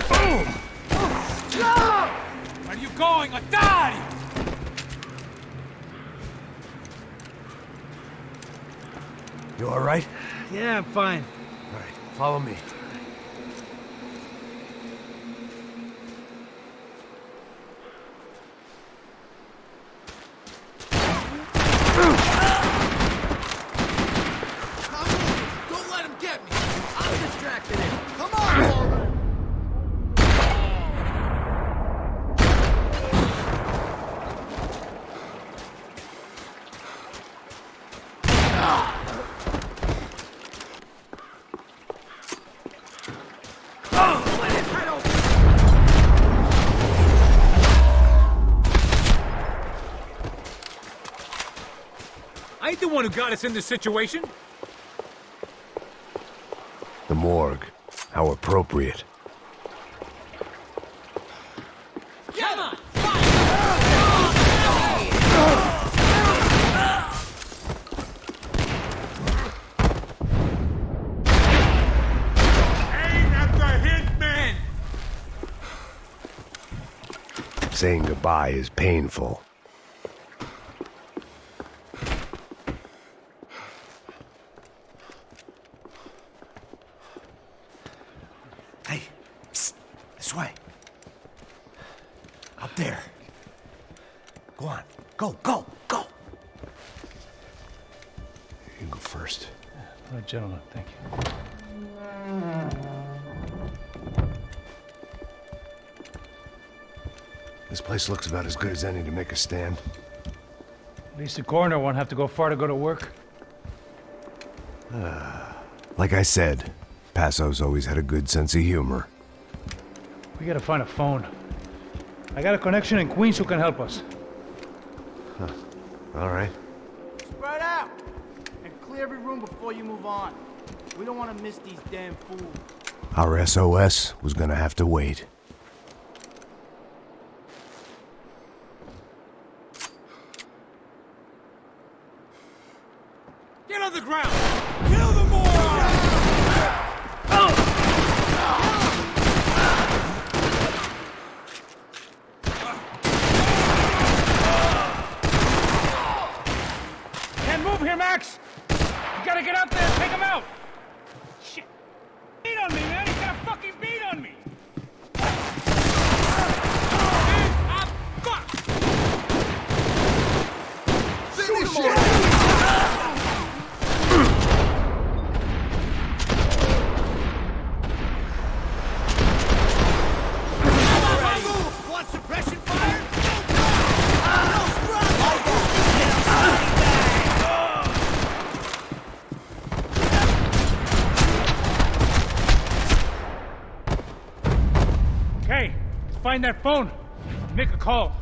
Boom! No! Where are you going? I die! You all right? Yeah, I'm fine. All right, follow me. Don't let him get me. I'm distracted him. Come on, I ain't the one who got us in this situation. The morgue. How appropriate. Come on! Saying goodbye is painful. Hey, psst, this way. Up there. Go on. Go, go, go. You go first. Oh, gentlemen, thank you. This place looks about as good as any to make a stand. At least the coroner won't have to go far to go to work. Like I said, Passo's always had a good sense of humor. We gotta find a phone. I got a connection in Queens who can help us. Huh. All right. Spread out! And clear every room before you move on. We don't want to miss these damn fools. Our SOS was gonna have to wait. Get on the ground! Kill the moron! Can't move here, Max! You gotta get out there and take him out! Shit! Beat on me, man! He's got a fucking beat on me! Finish it! Suppression fire? Okay, let's find that phone. Make a call.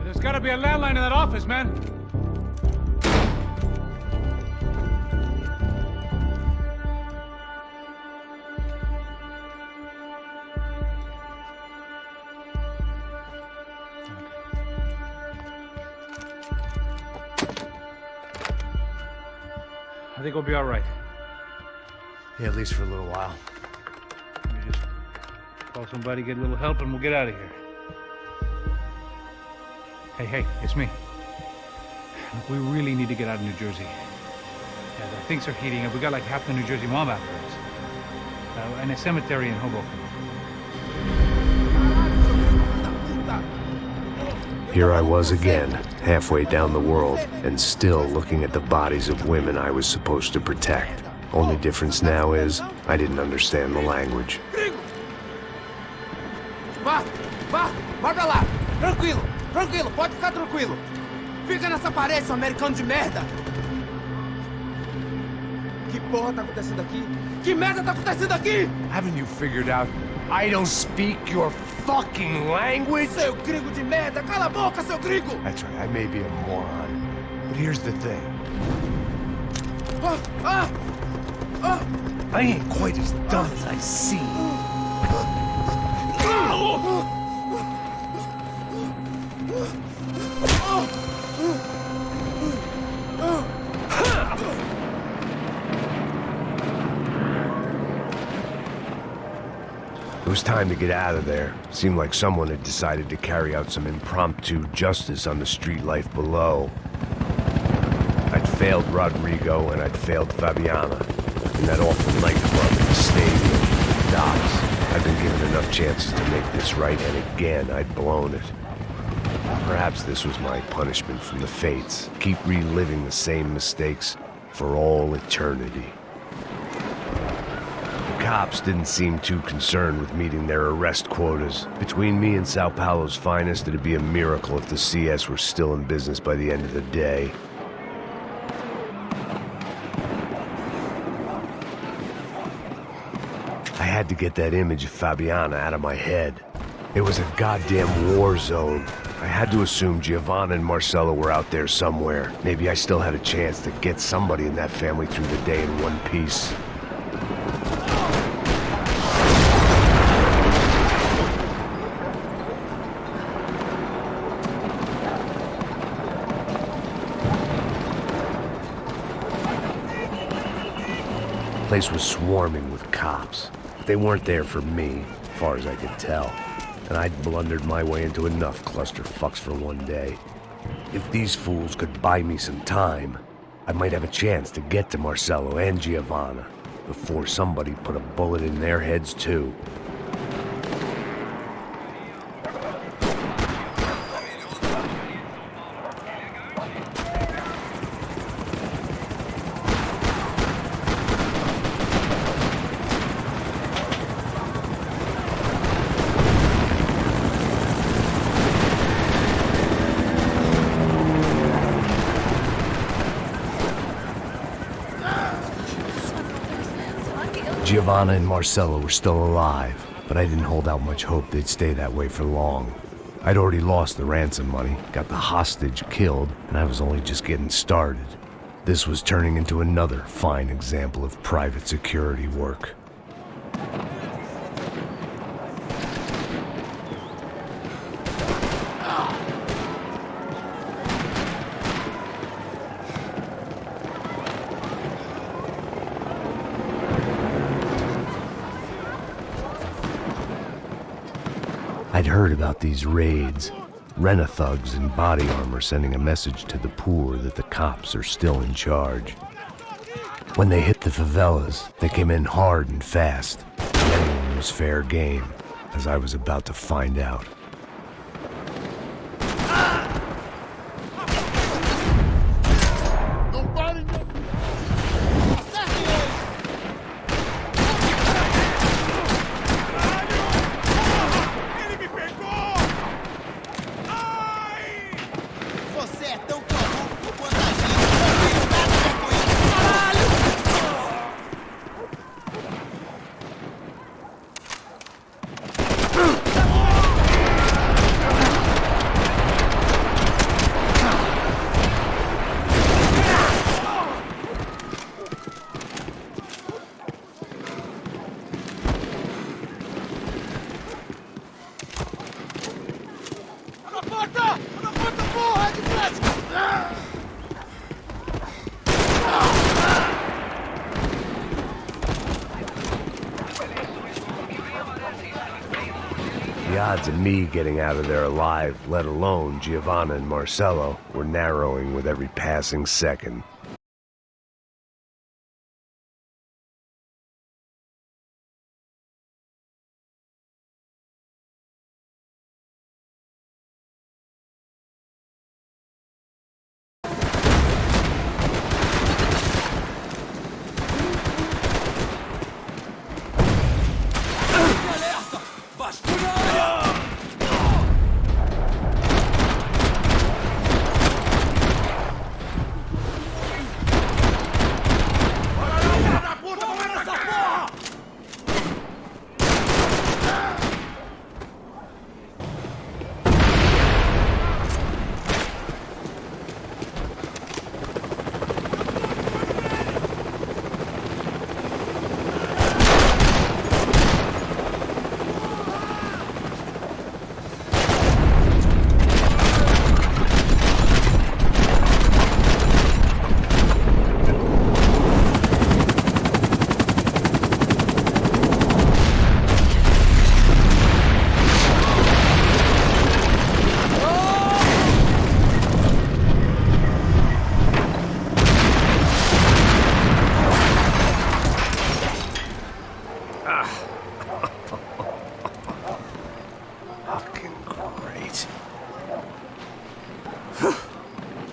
There's gotta be a landline in that office, man. I think we'll be all right. Yeah, at least for a little while. We just call somebody, get a little help, and we'll get out of here. Hey, it's me. Look, we really need to get out of New Jersey. Yeah, things are heating up. We got like half the New Jersey mob after us. And a cemetery in Hoboken. Here I was again, halfway down the world, and still looking at the bodies of women I was supposed to protect. Only difference now is, I didn't understand the language. Vai pra lá! Tranquilo, pode ficar tranquilo. Fica nessa parede, seu americano de merda! Que porra tá acontecendo aqui? Que merda tá acontecendo aqui? Haven't you figured out I don't speak your fucking language? Seu gringo de merda! Cala a boca, seu gringo! That's right, I may be a moron, but here's the thing. I ain't quite as dumb as I seem. It was time to get out of there. Seemed like someone had decided to carry out some impromptu justice on the street life below. I'd failed Rodrigo and I'd failed Fabiana. In that awful nightclub, the stadium, the docks. I'd been given enough chances to make this right, and again, I'd blown it. Perhaps this was my punishment from the fates. Keep reliving the same mistakes for all eternity. The cops didn't seem too concerned with meeting their arrest quotas. Between me and Sao Paulo's finest, it'd be a miracle if the CS were still in business by the end of the day. I had to get that image of Fabiana out of my head. It was a goddamn war zone. I had to assume Giovanna and Marcello were out there somewhere. Maybe I still had a chance to get somebody in that family through the day in one piece. The place was swarming with cops. But they weren't there for me, as far as I could tell. And I'd blundered my way into enough clusterfucks for one day. If these fools could buy me some time, I might have a chance to get to Marcello and Giovanna before somebody put a bullet in their heads too. Giovanna and Marcello were still alive, but I didn't hold out much hope they'd stay that way for long. I'd already lost the ransom money, got the hostage killed, and I was only just getting started. This was turning into another fine example of private security work. I'd heard about these raids. Rent-a-thugs in body armor sending a message to the poor that the cops are still in charge. When they hit the favelas, they came in hard and fast. Anyone was fair game, as I was about to find out. The odds of me getting out of there alive, let alone Giovanna and Marcello, were narrowing with every passing second.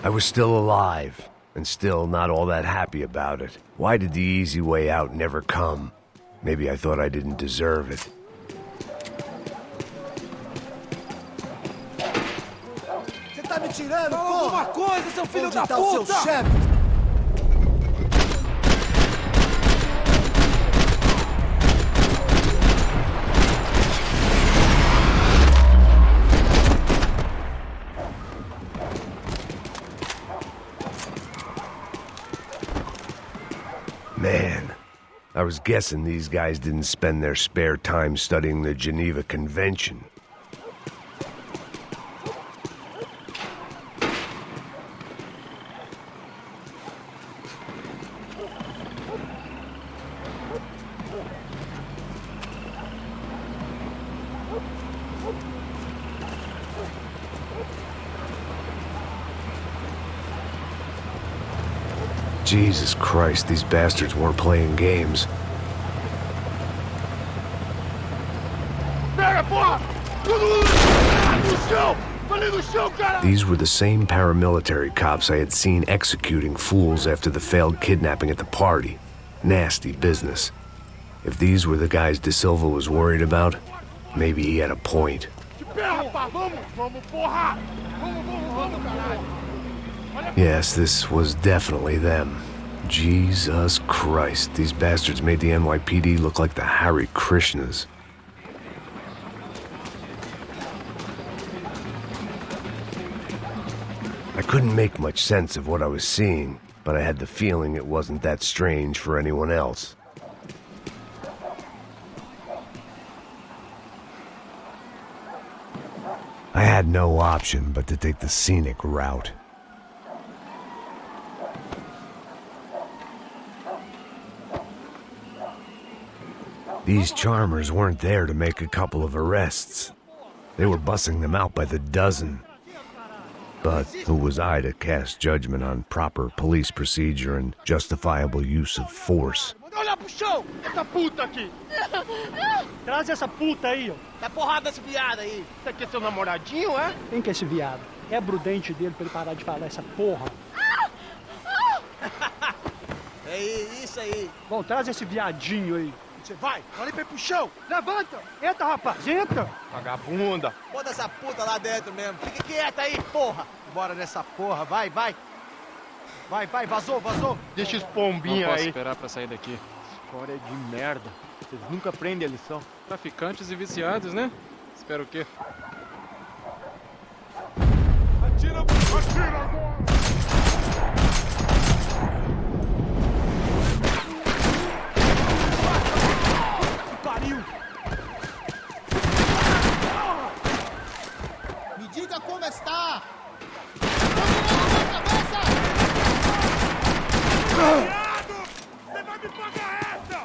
I was still alive, and still not all that happy about it. Why did the easy way out never come? Maybe I thought I didn't deserve it. Você tá me tirando, porra? Alguma coisa, seu filho da puta! Onde tá o seu chefe? Man, I was guessing these guys didn't spend their spare time studying the Geneva Convention. Jesus Christ, these bastards weren't playing games. These were the same paramilitary cops I had seen executing fools after the failed kidnapping at the party. Nasty business. If these were the guys De Silva was worried about, maybe he had a point. Yes, this was definitely them. Jesus Christ, these bastards made the NYPD look like the Hare Krishnas. I couldn't make much sense of what I was seeing, but I had the feeling it wasn't that strange for anyone else. I had no option but to take the scenic route. These charmers weren't there to make a couple of arrests. They were bussing them out by the dozen. But who was I to cast judgment on proper police procedure and justifiable use of force? Olha pro chão! Essa puta aqui! Traz essa puta aí, ó. Dá porrada nesse viado aí. Isso aqui é seu namoradinho, é? Quem que é esse viado? Quebra o dente dele pra ele parar de falar essa porra. É isso aí. Bom, traz esse viadinho aí. Você vai, olha pra ir pro chão. Levanta! Entra, rapaz, entra! Vagabunda! Bota essa puta lá dentro mesmo. Fica quieta aí, porra! Bora nessa porra, vai, vai! Vai, vai, vazou, vazou! Deixa os pombinhos aí. Não posso esperar pra sair daqui. História de merda. Vocês nunca aprendem a lição. Traficantes e viciados, né? Espera o quê? Atira, atira agora! Me diga como está! Você vai me pagar essa!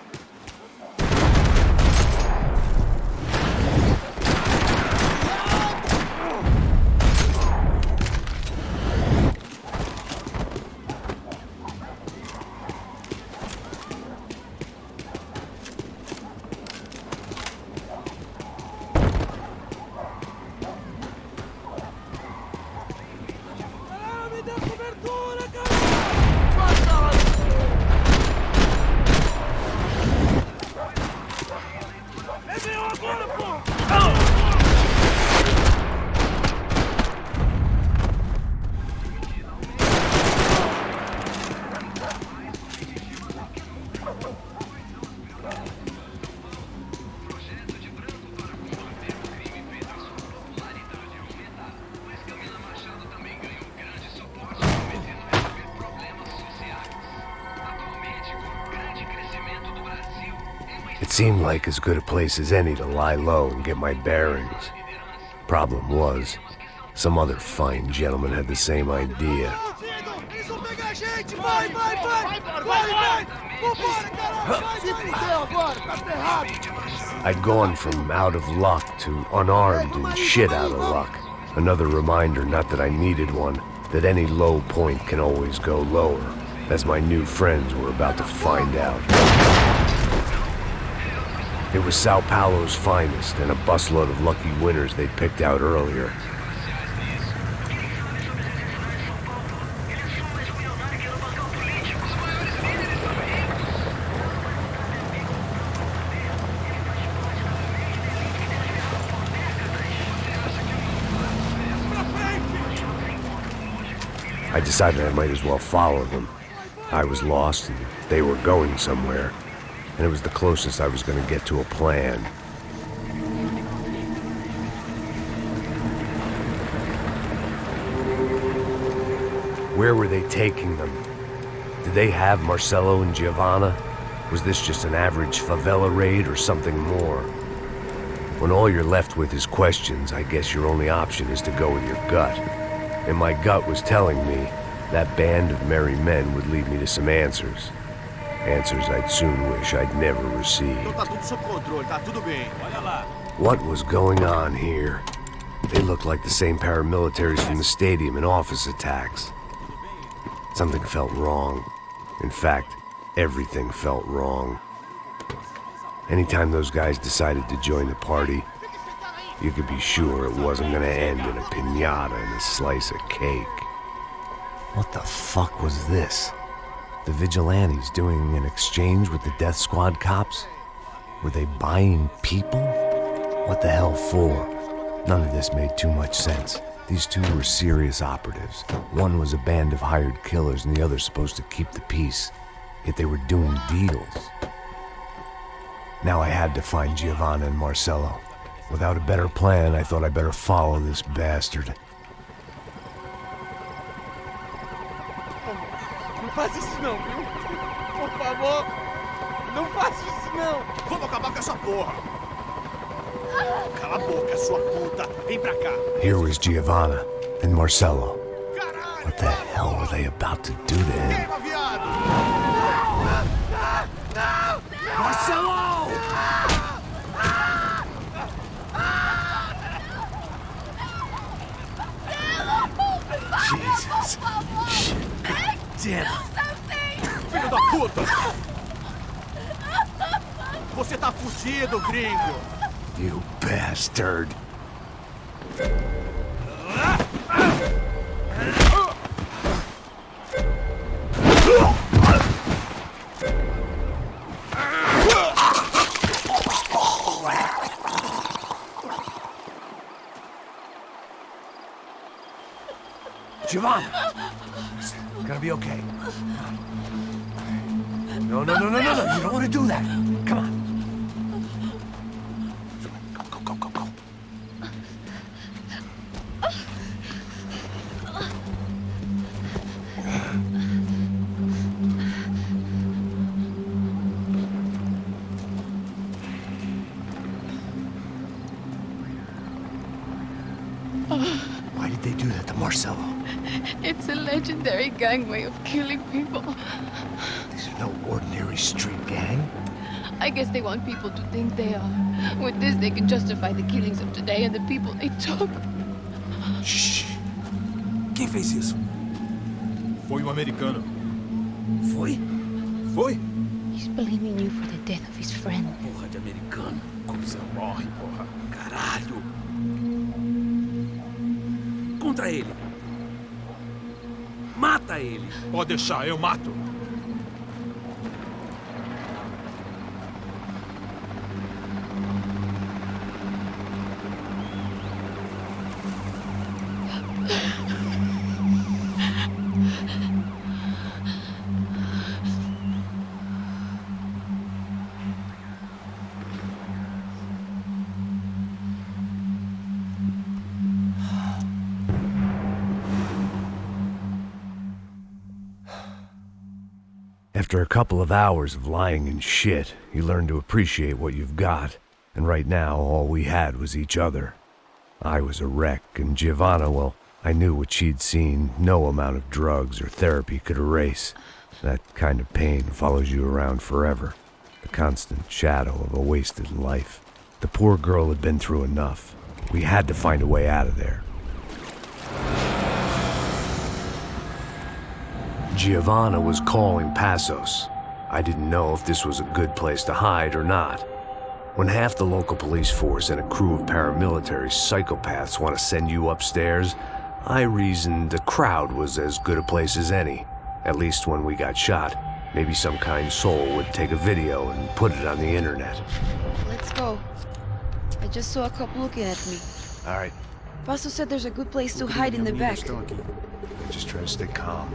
It seemed like as good a place as any to lie low and get my bearings. Problem was, some other fine gentleman had the same idea. I'd gone from out of luck to unarmed and shit out of luck. Another reminder, not that I needed one, that any low point can always go lower, as my new friends were about to find out. It was Sao Paulo's finest and a busload of lucky winners they'd picked out earlier. I decided I might as well follow them. I was lost and they were going somewhere, and it was the closest I was going to get to a plan. Where were they taking them? Did they have Marcelo and Giovanna? Was this just an average favela raid or something more? When all you're left with is questions, I guess your only option is to go with your gut. And my gut was telling me that band of merry men would lead me to some answers. Answers I'd soon wish I'd never received. What was going on here? They looked like the same paramilitaries from the stadium and office attacks. Something felt wrong. In fact, everything felt wrong. Anytime those guys decided to join the party, you could be sure it wasn't gonna end in a piñata and a slice of cake. What the fuck was this? The vigilantes doing an exchange with the death squad cops? Were they buying people? What the hell for? None of this made too much sense. These two were serious operatives. One was a band of hired killers and the other supposed to keep the peace. Yet they were doing deals. Now I had to find Giovanna and Marcello. Without a better plan, I thought I better follow this bastard. Não faz isso não, viu? Por favor, não faça isso não. Vamos acabar com essa porra. Cala a boca, sua puta. Vem pra cá. Here was Giovanna and Marcello. What the hell were they about to do to him? Marcello! Jesus. Shit. Damn. Filho da puta! Você tá fugido, gringo! You bastard. Giovanna! It's gonna be okay. No. You don't want to do that. Come on. Go. Why did they do that to Marcello? It's a legendary gang way of killing people. These are no ordinary street gang. I guess they want people to think they are. With this, they can justify the killings of today and the people they took. Shh! Quem fez isso? Foi um americano. Foi? Foi? He's blaming you for the death of his friend. Porra de americano. Coisa morre, porra. Caralho. Contra ele. Mata ele. Pode deixar, eu mato. After a couple of hours of lying and shit, you learn to appreciate what you've got. And right now, all we had was each other. I was a wreck, and Giovanna, well, I knew what she'd seen no amount of drugs or therapy could erase. That kind of pain follows you around forever. The constant shadow of a wasted life. The poor girl had been through enough. We had to find a way out of there. Giovanna was calling Passos. I didn't know if this was a good place to hide or not. When half the local police force and a crew of paramilitary psychopaths want to send you upstairs, I reasoned the crowd was as good a place as any. At least when we got shot, maybe some kind soul would take a video and put it on the internet. Let's go. I just saw a cop looking at me. All right. Pastor said there's a good place to hide in the back. Just try to stay calm.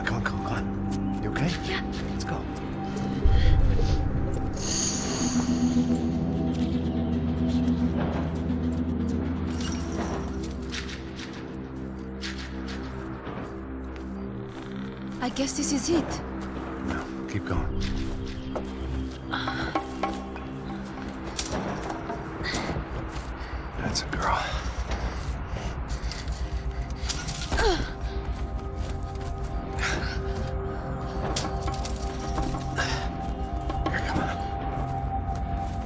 Come on. You okay? Yeah. Let's go. I guess this is it. No, keep going. That's a girl. Here, come on.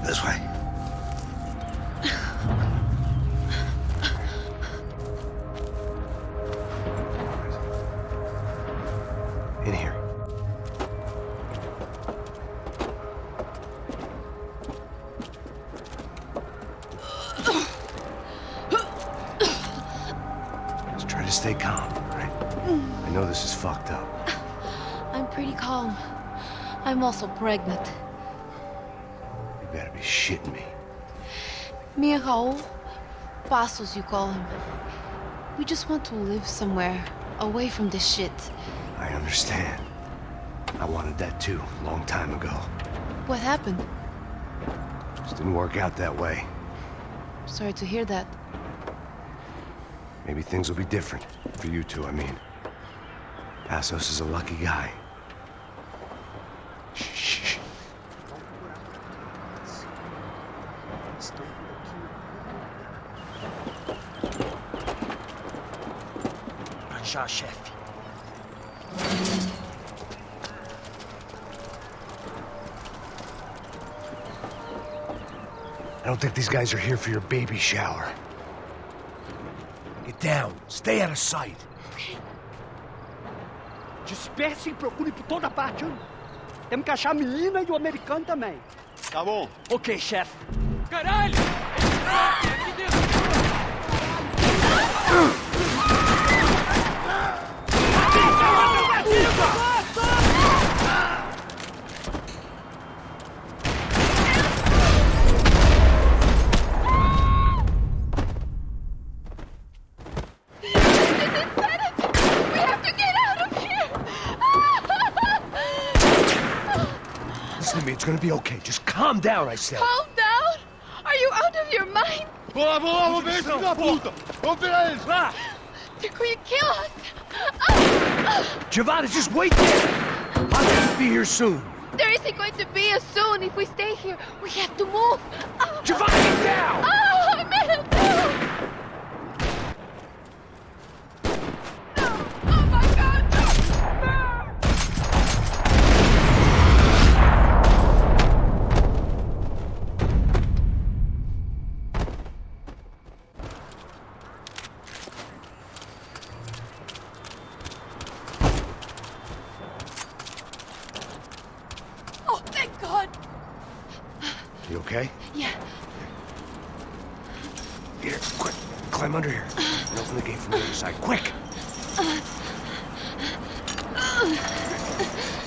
This way. In here. Just try to stay calm, right? I know this is fucked up. I'm pretty calm. I'm also pregnant. You better be shitting me. Me and Raul, Passos you call him. We just want to live somewhere, away from this shit. I understand. I wanted that too, a long time ago. What happened? Just didn't work out that way. Sorry to hear that. Maybe things will be different. For you two, I mean. Passos is a lucky guy. Shh. Já, chefe. I don't think these guys are here for your baby shower. Get down. Stay out of sight. Disperse e procure por toda parte. Temos que achar a menina e o americano também. Tá bom. Ok, chefe. Caralho! Aqui dentro! Listen to me, it's gonna be okay. Just calm down, I said. Calm down? Are you out of your mind? Vamos ver esse filho da puta! Vamos virar eles, vá! They're going to kill us! Giovanni, just wait there! I'll just be here soon. There isn't going to be a soon if we stay here. We have to move. Giovanni, get down! Oh, I made it too! You okay? Yeah. Here, quick. Climb under here. And open the gate from the other side. Quick!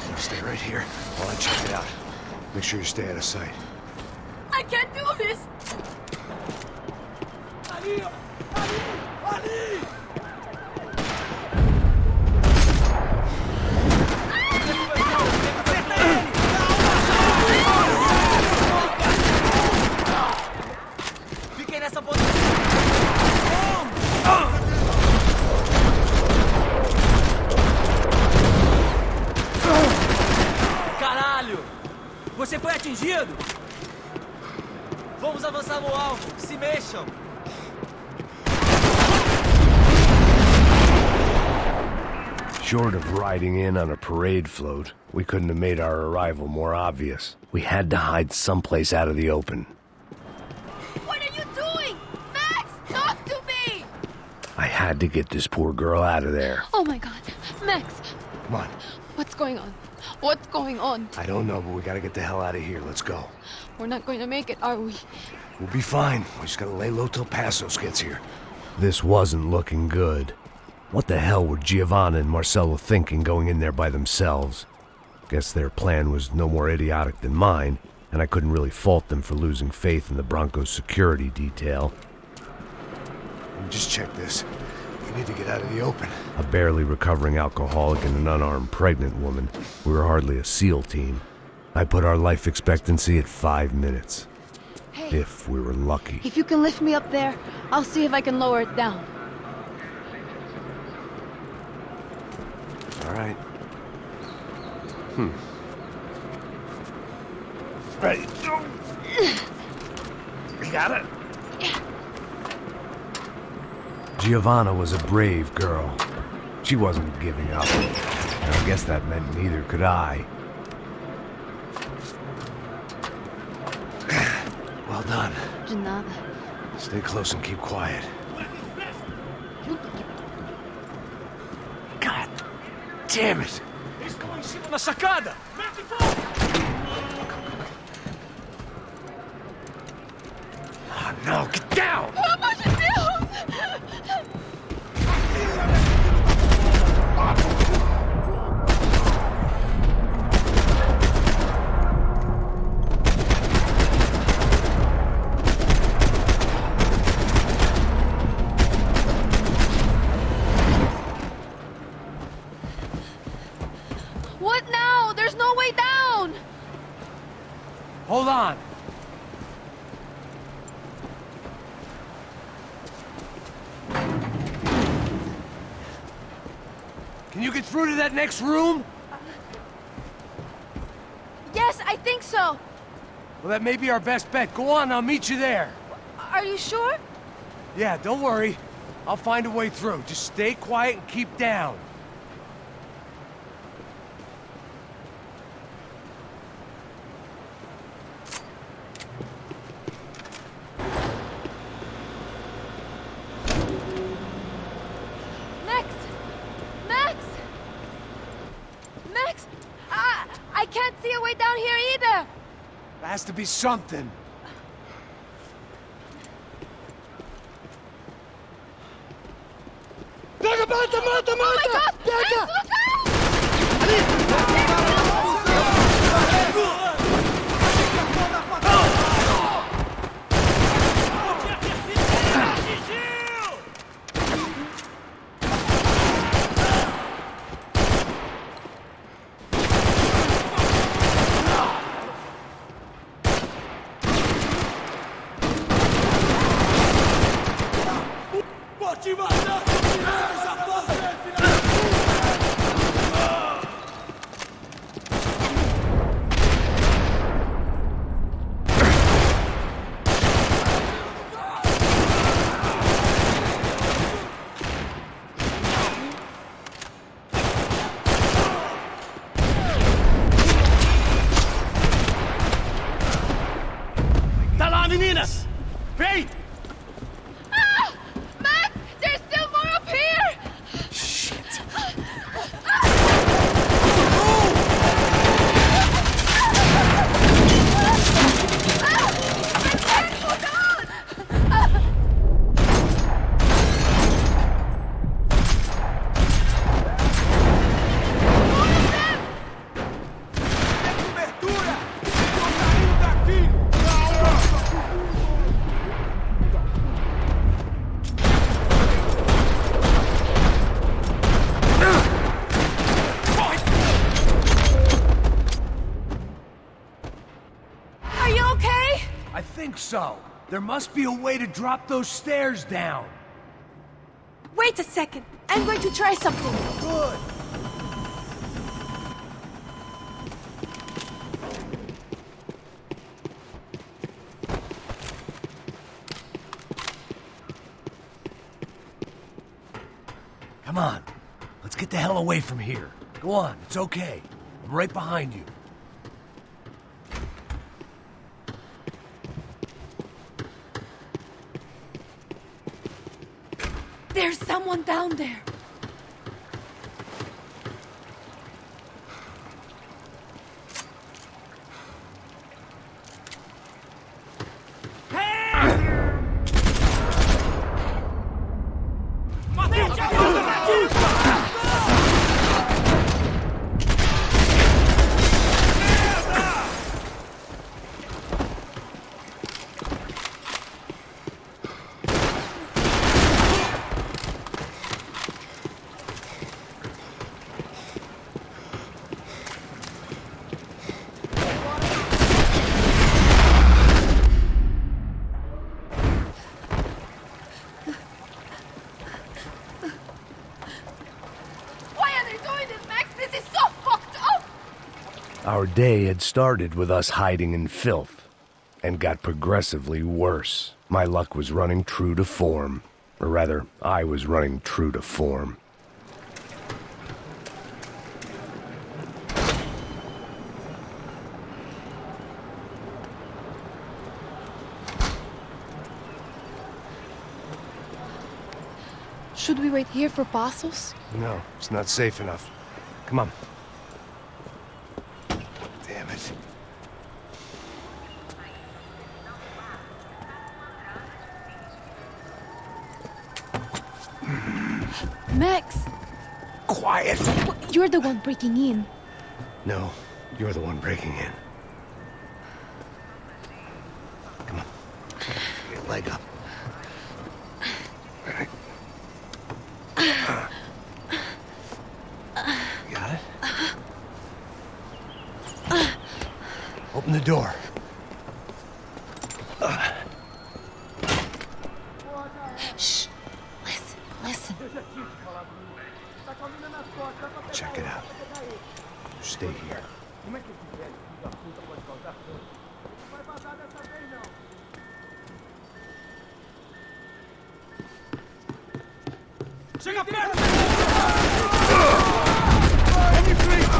Now stay right here while I check it out. Make sure you stay out of sight. I can't do this! Ali! Ali! Ali! Fiquem nessa posição! Caralho! Você foi atingido? Vamos avançar no alvo. Se mexam. Short of riding in on a parade float, we couldn't have made our arrival more obvious. We had to hide someplace out of the open. What are you doing? Max, talk to me! I had to get this poor girl out of there. Oh my god. Max, Come on. what's going on? What's going on? I don't know, but we gotta get the hell out of here. Let's go. We're not going to make it, are we? We'll be fine. We just gotta lay low till Passos gets here. This wasn't looking good. What the hell were Giovanna and Marcelo thinking going in there by themselves? Guess their plan was no more idiotic than mine, and I couldn't really fault them for losing faith in the Broncos security detail. Just check this. We need to get out of the open. A barely recovering alcoholic and an unarmed pregnant woman. We were hardly a SEAL team. I put our life expectancy at 5 minutes. Hey. If we were lucky. If you can lift me up there, I'll see if I can lower it down. All right. Ready? You got it? Giovanna was a brave girl. She wasn't giving up. And I guess that meant neither could I. Well done. De nada. Stay close and keep quiet. God damn it! Na sacada! Oh no, get down! Pelo amor de Deus! What now? There's no way down! Hold on. Can you get through to that next room? Yes, I think so. Well, that may be our best bet. Go on, I'll meet you there. Are you sure? Yeah, don't worry. I'll find a way through. Just stay quiet and keep down. Max! Max! Max! I can't see a way down here either! There has to be something. Mata, mata, mata, Oh my God! Max, look out! Tá lá, meninas! Vem! Ah! Max! There's still more up here! Shit. Are you okay? I think so. There must be a way to drop those stairs down. Wait a second. I'm going to try something. Good. Come on. Let's get the hell away from here. Go on, it's okay. I'm right behind you. There's someone down there. Our day had started with us hiding in filth, and got progressively worse. My luck was running true to form. Or rather, I was running true to form. Should we wait here for Passos? No, it's not safe enough. Come on. Damn it. Max! Quiet! You're the one breaking in. No, you're the one breaking in. Come on. Get your leg up. All right. Got it? Open the door. Shh. Listen. Check it out. You stay here. Chega perto! Vem em frente!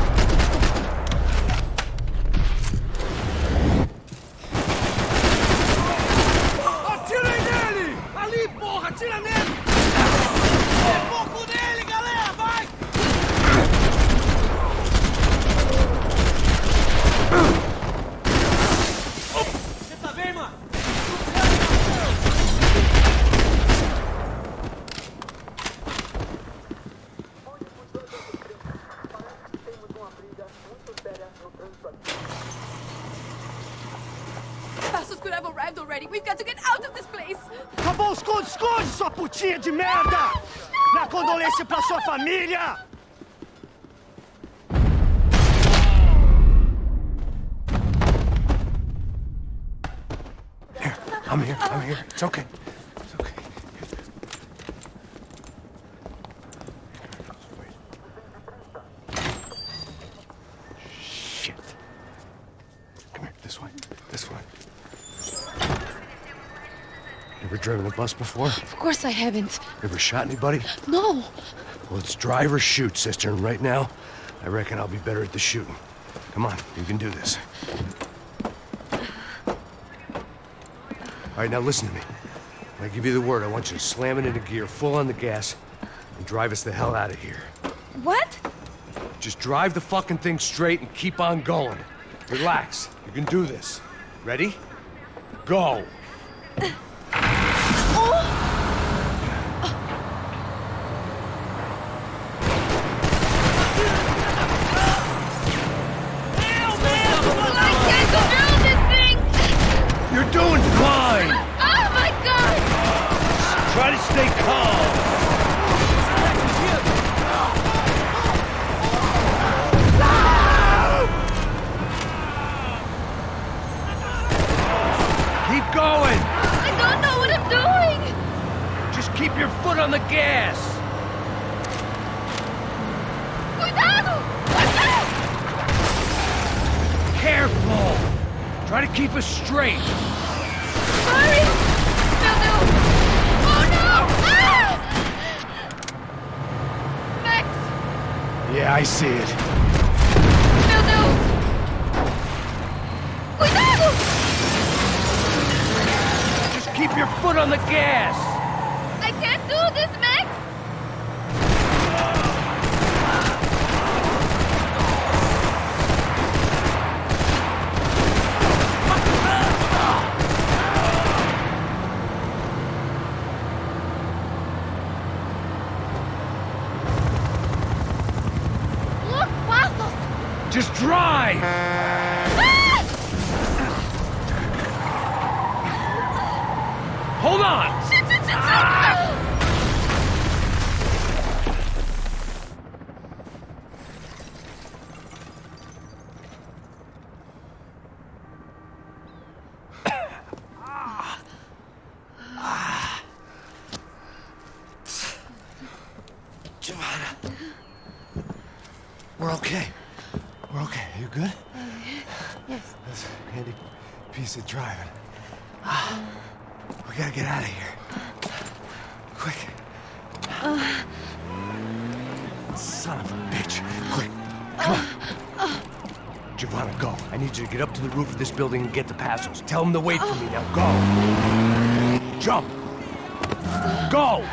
Atirem nele! Ali, porra! Atira nele! É foco nele, galera! Vai! Você tá bem, mano? Passos could have arrived already. We've got to get out of this place. Tá bom, esconde, sua putinha de merda! Minha condolência pra sua família! Here, I'm here. It's okay. It's okay. Shit. Come here, this way. Ever driven a bus before? Of course I haven't. Ever shot anybody? No. Well, it's drive or shoot, sister, and right now, I reckon I'll be better at the shooting. Come on, you can do this. All right, now listen to me. When I give you the word, I want you to slam it into gear, full on the gas, and drive us the hell out of here. What? Just drive the fucking thing straight and keep on going. Relax. You can do this. Ready? Go! You're doing fine! Oh my god! Try to stay calm! Keep going! I don't know what I'm doing! Just keep your foot on the gas! Cuidado! Careful! Try to keep us straight! Sorry! Meu Deus! Oh no! Ah! Max! Yeah, I see it. Meu Deus! Cuidado! Just keep your foot on the gas! I can't do this, Max! Look, Passos! Just drive! Ah! Hold on! Shit! We're okay. You good? Yes. That's a handy piece of driving. We gotta get out of here. Quick. Son of a bitch. Quick. Come on. Giovanna, go. I need you to get up to the roof of this building and get to Passos. Tell them to wait for me. Now go. Jump. Go.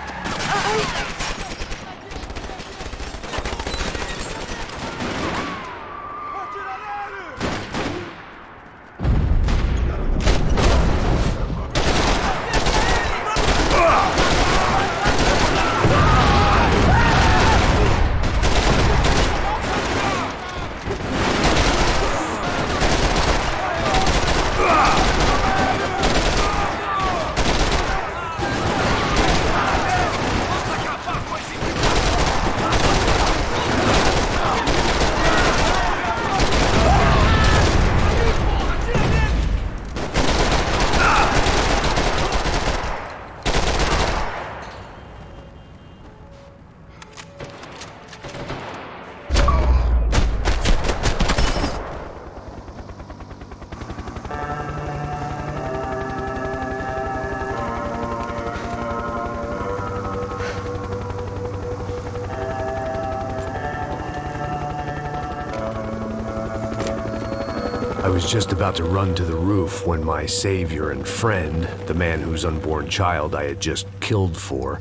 I was just about to run to the roof when my savior and friend, the man whose unborn child I had just killed for,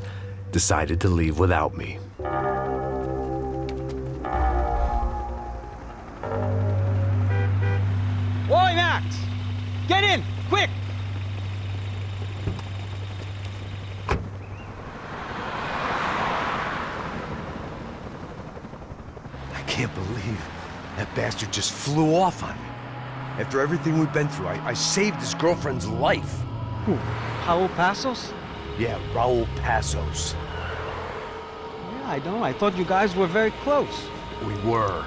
decided to leave without me. Oi, Max! Get in, quick! I can't believe that bastard just flew off on me. After everything we've been through, I saved his girlfriend's life. Who? Raul Passos? Yeah, Raul Passos. Yeah, I know. I thought you guys were very close. We were.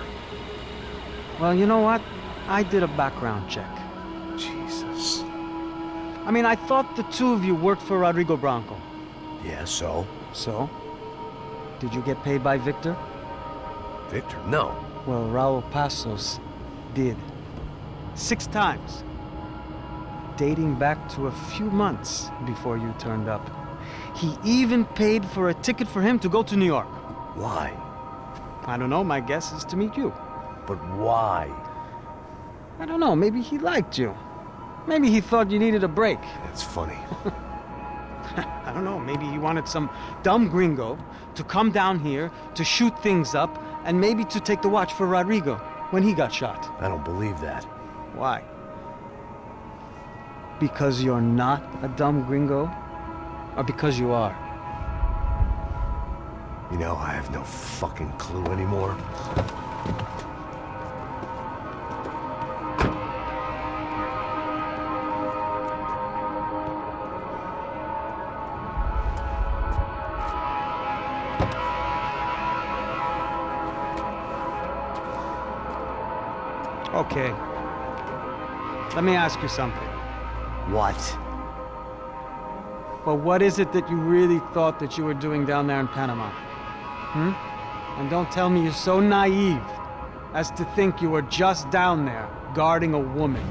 Well, you know what? I did a background check. Jesus. I mean, I thought the two of you worked for Rodrigo Branco. Yeah, so? So? Did you get paid by Victor? Victor? No. Well, Raul Passos did. 6 times. Dating back to a few months before you turned up. He even paid for a ticket for him to go to New York. Why? I don't know. My guess is to meet you. But why? I don't know. Maybe he liked you. Maybe he thought you needed a break. That's funny. I don't know. Maybe he wanted some dumb gringo to come down here to shoot things up and maybe to take the watch for Rodrigo when he got shot. I don't believe that. Why? Because you're not a dumb gringo? Or because you are? You know, I have no fucking clue anymore. Okay. Let me ask you something. What? Well, what is it that you really thought that you were doing down there in Panama? And don't tell me you're so naive as to think you were just down there guarding a woman.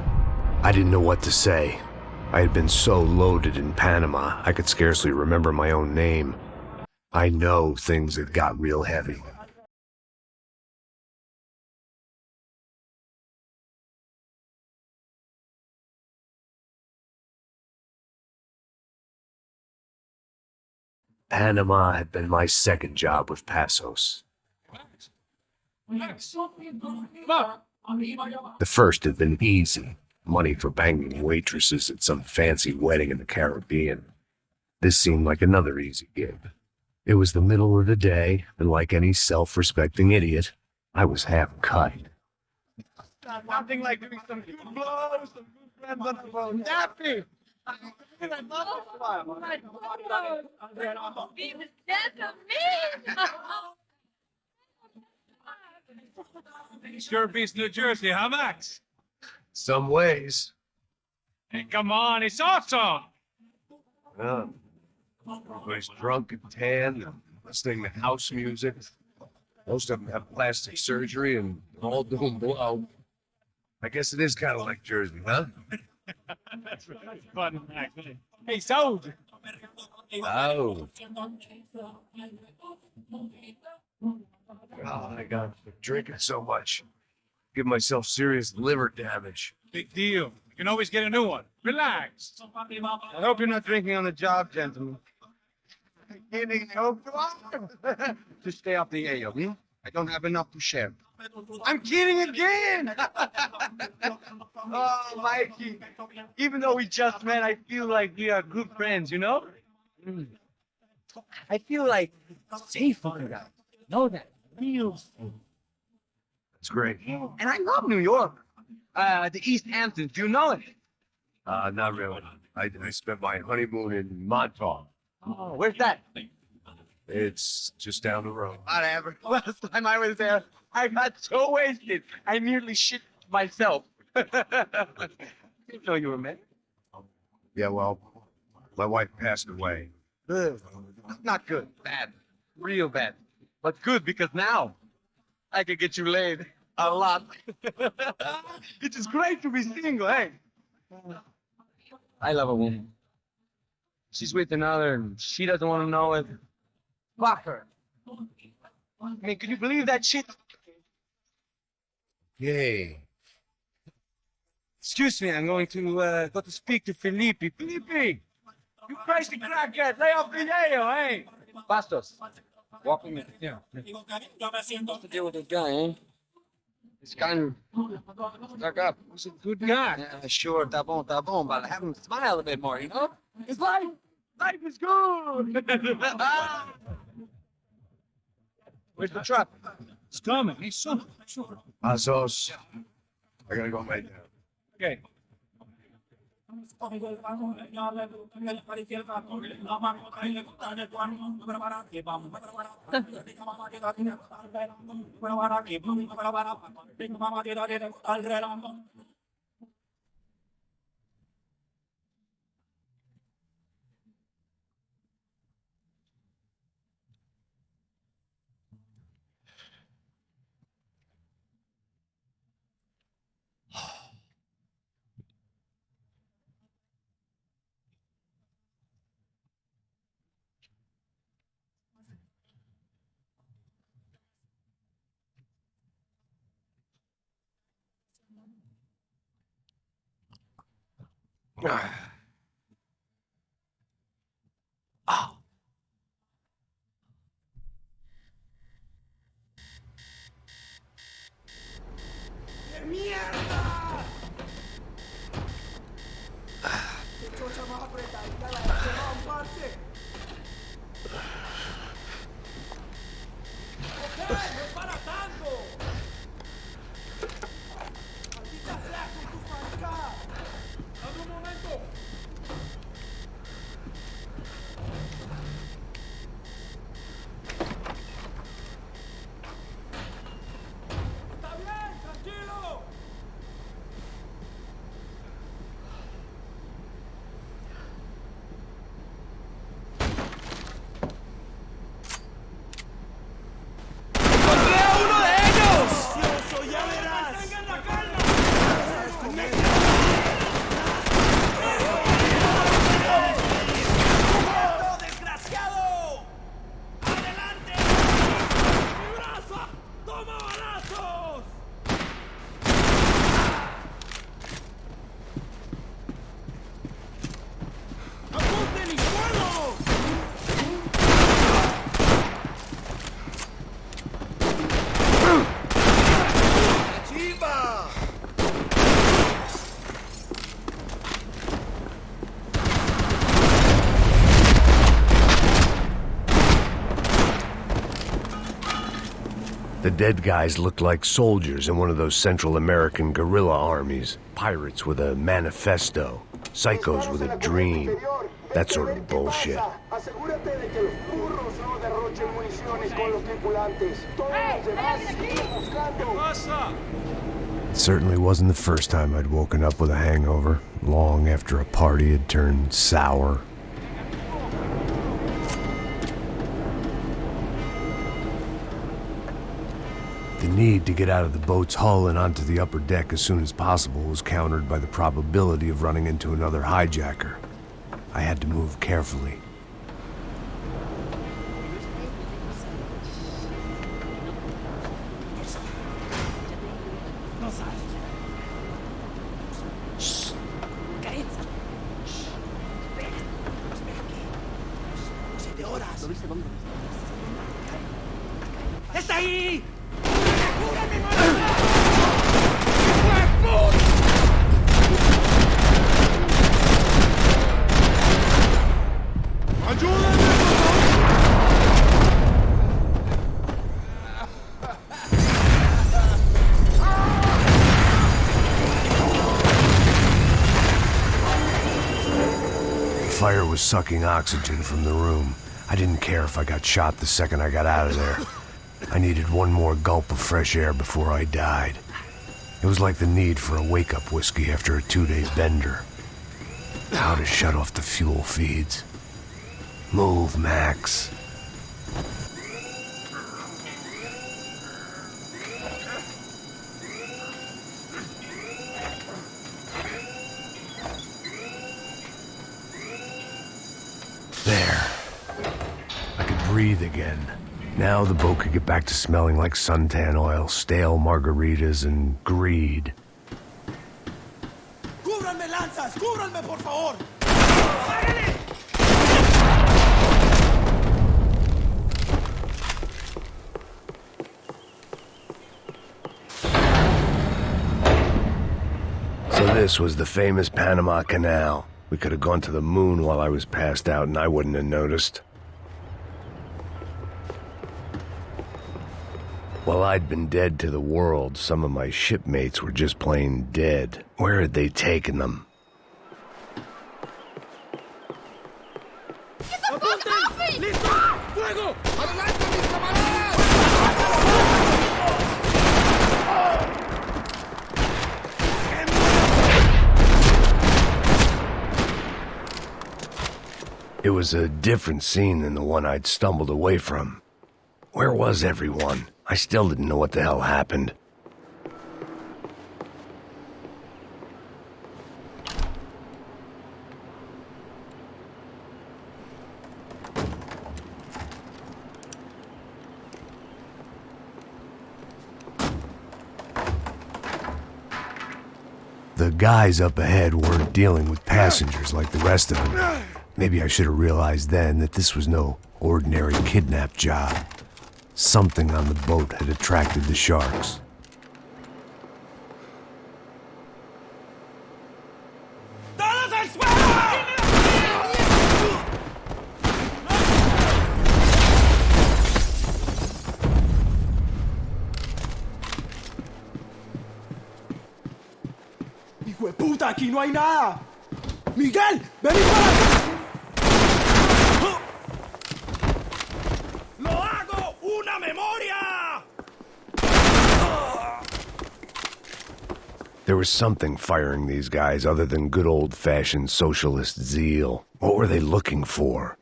I didn't know what to say. I had been so loaded in Panama, I could scarcely remember my own name. I know things had got real heavy. Panama had been my second job with Passos. The first had been easy. Money for banging waitresses at some fancy wedding in the Caribbean. This seemed like another easy gig. It was the middle of the day, and like any self-respecting idiot, I was half cut. Nothing like doing some good blows, some good friends on the phone. Happy! Sure beats New Jersey, huh, Max? Some ways. Hey, come on, it's awesome! Everybody's drunk and tan, and listening to house music. Most of them have plastic surgery and all doing blow. I guess it is kind of like Jersey, huh? That's fun, Mac. Hey, soldier. Oh. Oh my God, I'm drinking so much. Give myself serious liver damage. Big deal. You can always get a new one. Relax. I hope you're not drinking on the job, gentlemen. Kidding, I hope you are. Just stay off the ale, hmm? I don't have enough to share. I'm kidding again! Oh, Mikey. Even though we just met, I feel like we are good friends, you know? I feel like safe on that. Know that. Real safe. That's great. And I love New York. The East Hamptons, do you know it? Not really. I spent my honeymoon in Montauk. Oh, where's that? It's just down the road. Whatever. Last time I was there, I got so wasted, I nearly shit myself. Didn't know you were married. Yeah, well, my wife passed away. Ugh. Not good. Bad. Real bad. But good because now I can get you laid a lot. It is great to be single, hey? I love a woman. She's with another and she doesn't want to know it. Fuck her. I mean, can you believe that shit? Yay. Excuse me, I'm going to go to speak to Felipe. Felipe! You crazy crackhead! Lay off the ale, hey! Bastos, walk with me. Yeah. What's the deal with this guy, eh? He's kind of stuck up. He's a good guy. Yeah, sure, tá bom, but have him smile a bit more, you know? It's life! Life is good! Where's the truck? It's coming. Hey, son. Sure. Asos. I gotta go right now. Okay. The dead guys looked like soldiers in one of those Central American guerrilla armies. Pirates with a manifesto. Psychos with a dream. That sort of bullshit. It certainly wasn't the first time I'd woken up with a hangover, long after a party had turned sour. The need to get out of the boat's hull and onto the upper deck as soon as possible was countered by the probability of running into another hijacker. I had to move carefully. ¡Está ahí! The fire was sucking oxygen from the room. I didn't care if I got shot the second I got out of there. I needed one more gulp of fresh air before I died. It was like the need for a wake-up whiskey after a 2-day bender. How to shut off the fuel feeds. Move, Max. There. I could breathe again. Now the boat could get back to smelling like suntan oil, stale margaritas, and greed. ¡Cúbranme, lanzas! ¡Cúbranme, por favor! So this was the famous Panama Canal. We could have gone to the moon while I was passed out and I wouldn't have noticed. While I'd been dead to the world, some of my shipmates were just plain dead. Where had they taken them? Get the fuck off me! ¡Listo! ¡Fuego! ¡Adelante, mis camaradas! It was a different scene than the one I'd stumbled away from. Where was everyone? I still didn't know what the hell happened. The guys up ahead weren't dealing with passengers like the rest of them. Maybe I should have realized then that this was no ordinary kidnap job. Something on the boat had attracted the sharks. ¡Todos al suelo! ¡Hijo de puta! ¡Aquí no hay nada! ¡Miguel! ¡Ven y para! ¡Lo hago! ¡Una memoria! There was something firing these guys other than good old-fashioned socialist zeal. What were they looking for?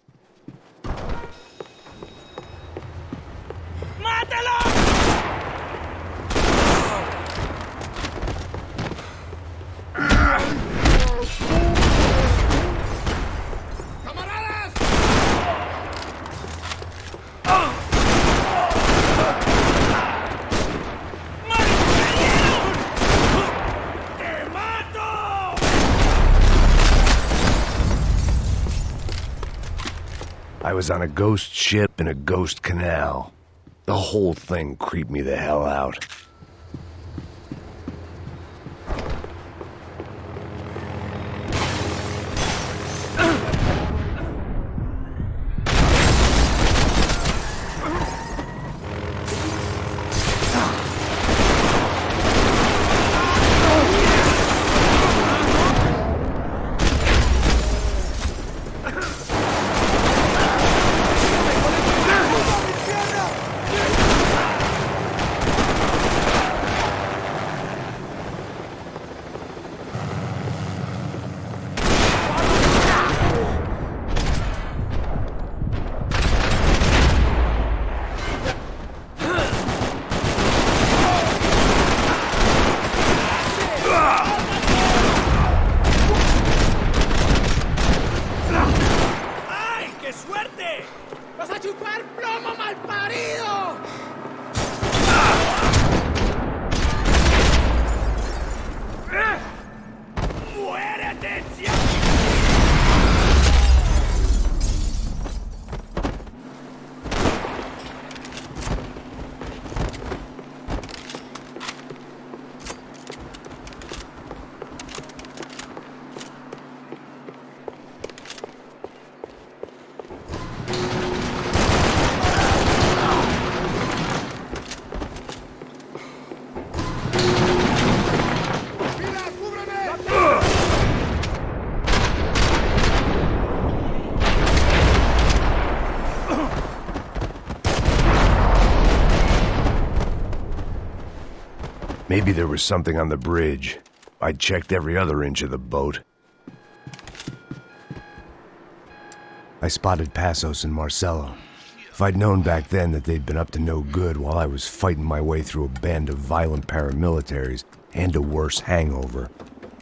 I was on a ghost ship in a ghost canal. The whole thing creeped me the hell out. ¡Plomo malparido! ¡Muérete, Maybe there was something on the bridge. I checked every other inch of the boat. I spotted Passos and Marcelo. If I'd known back then that they'd been up to no good while I was fighting my way through a band of violent paramilitaries and a worse hangover,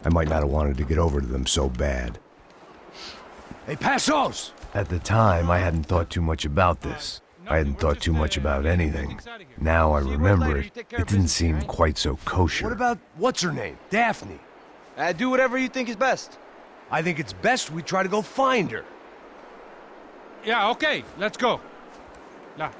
I might not have wanted to get over to them so bad. Hey, Passos! At the time, I hadn't thought too much about this. I hadn't thought too much about anything. Now I remember it, it didn't seem quite so kosher. What about, what's her name? Daphne? Do whatever you think is best. I think it's best we try to go find her. Yeah, okay, let's go. Nah.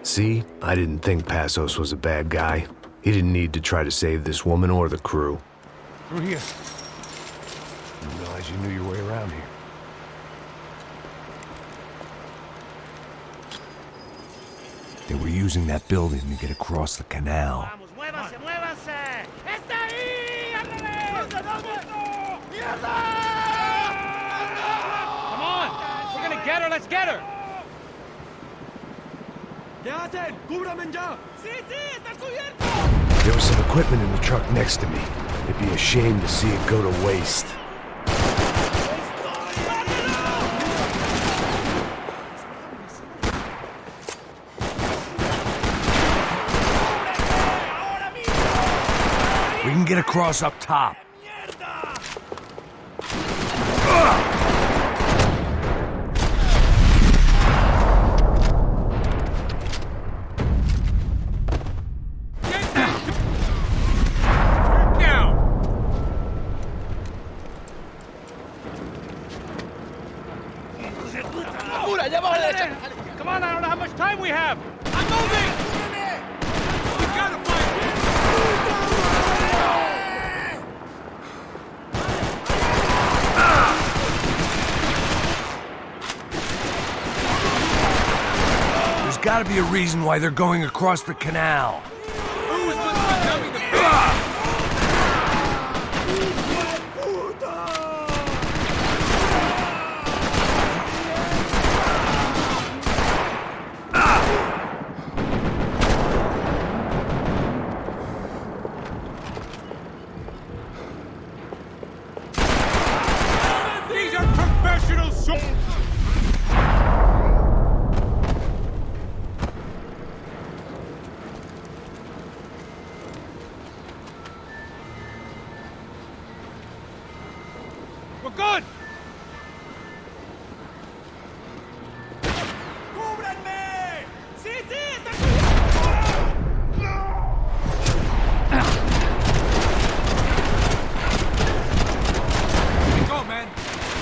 See? I didn't think Passos was a bad guy. He didn't need to try to save this woman or the crew. Through here. Didn't realize you knew your way around here. They were using that building to get across the canal. ¡Muévanse, muévanse! ¡Está ahí! Come on! We're gonna get her, let's get her! ¿Qué hacen? ¡Cúbrame ya! ¡Sí, sí! ¡Está cubierto! There was some equipment in the truck next to me. It'd be a shame to see it go to waste. We can get across up top. Come on, I don't know how much time we have! I'm moving! We gotta find There's gotta be a reason why they're going across the canal. These are professional soldiers! We're good! ¡Cúbranme! ¡Sí, sí! ¡Está Go, man!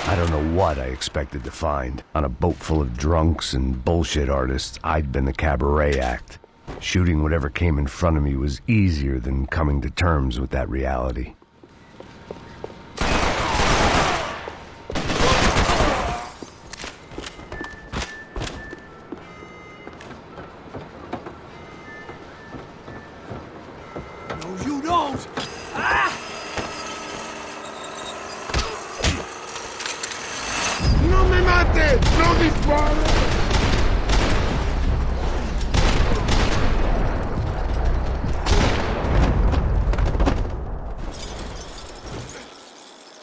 I don't know what I expected to find. On a boat full of drunks and bullshit artists, I'd been the cabaret act. Shooting whatever came in front of me was easier than coming to terms with that reality. No, you don't! Ah! ¡No me mates! ¡No dispares!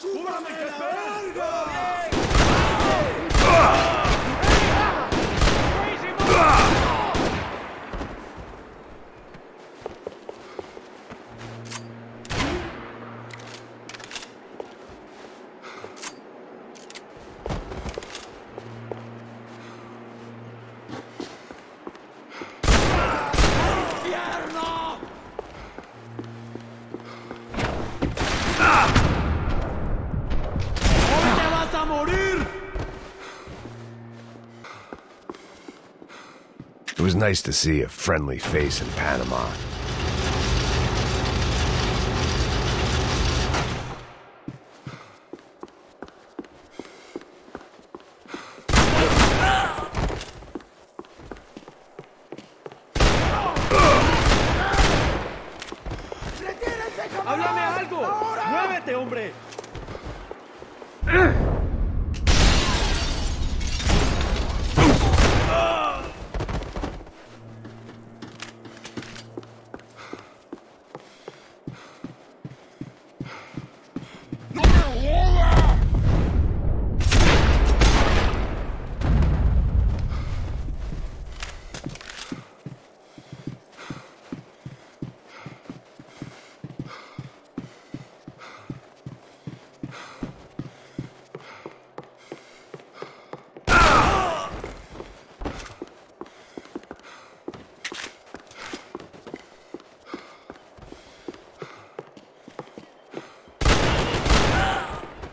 ¡Cúbrame, que verga! It was nice to see a friendly face in Panama. ¡Háblame algo! ¡Muévete, hombre!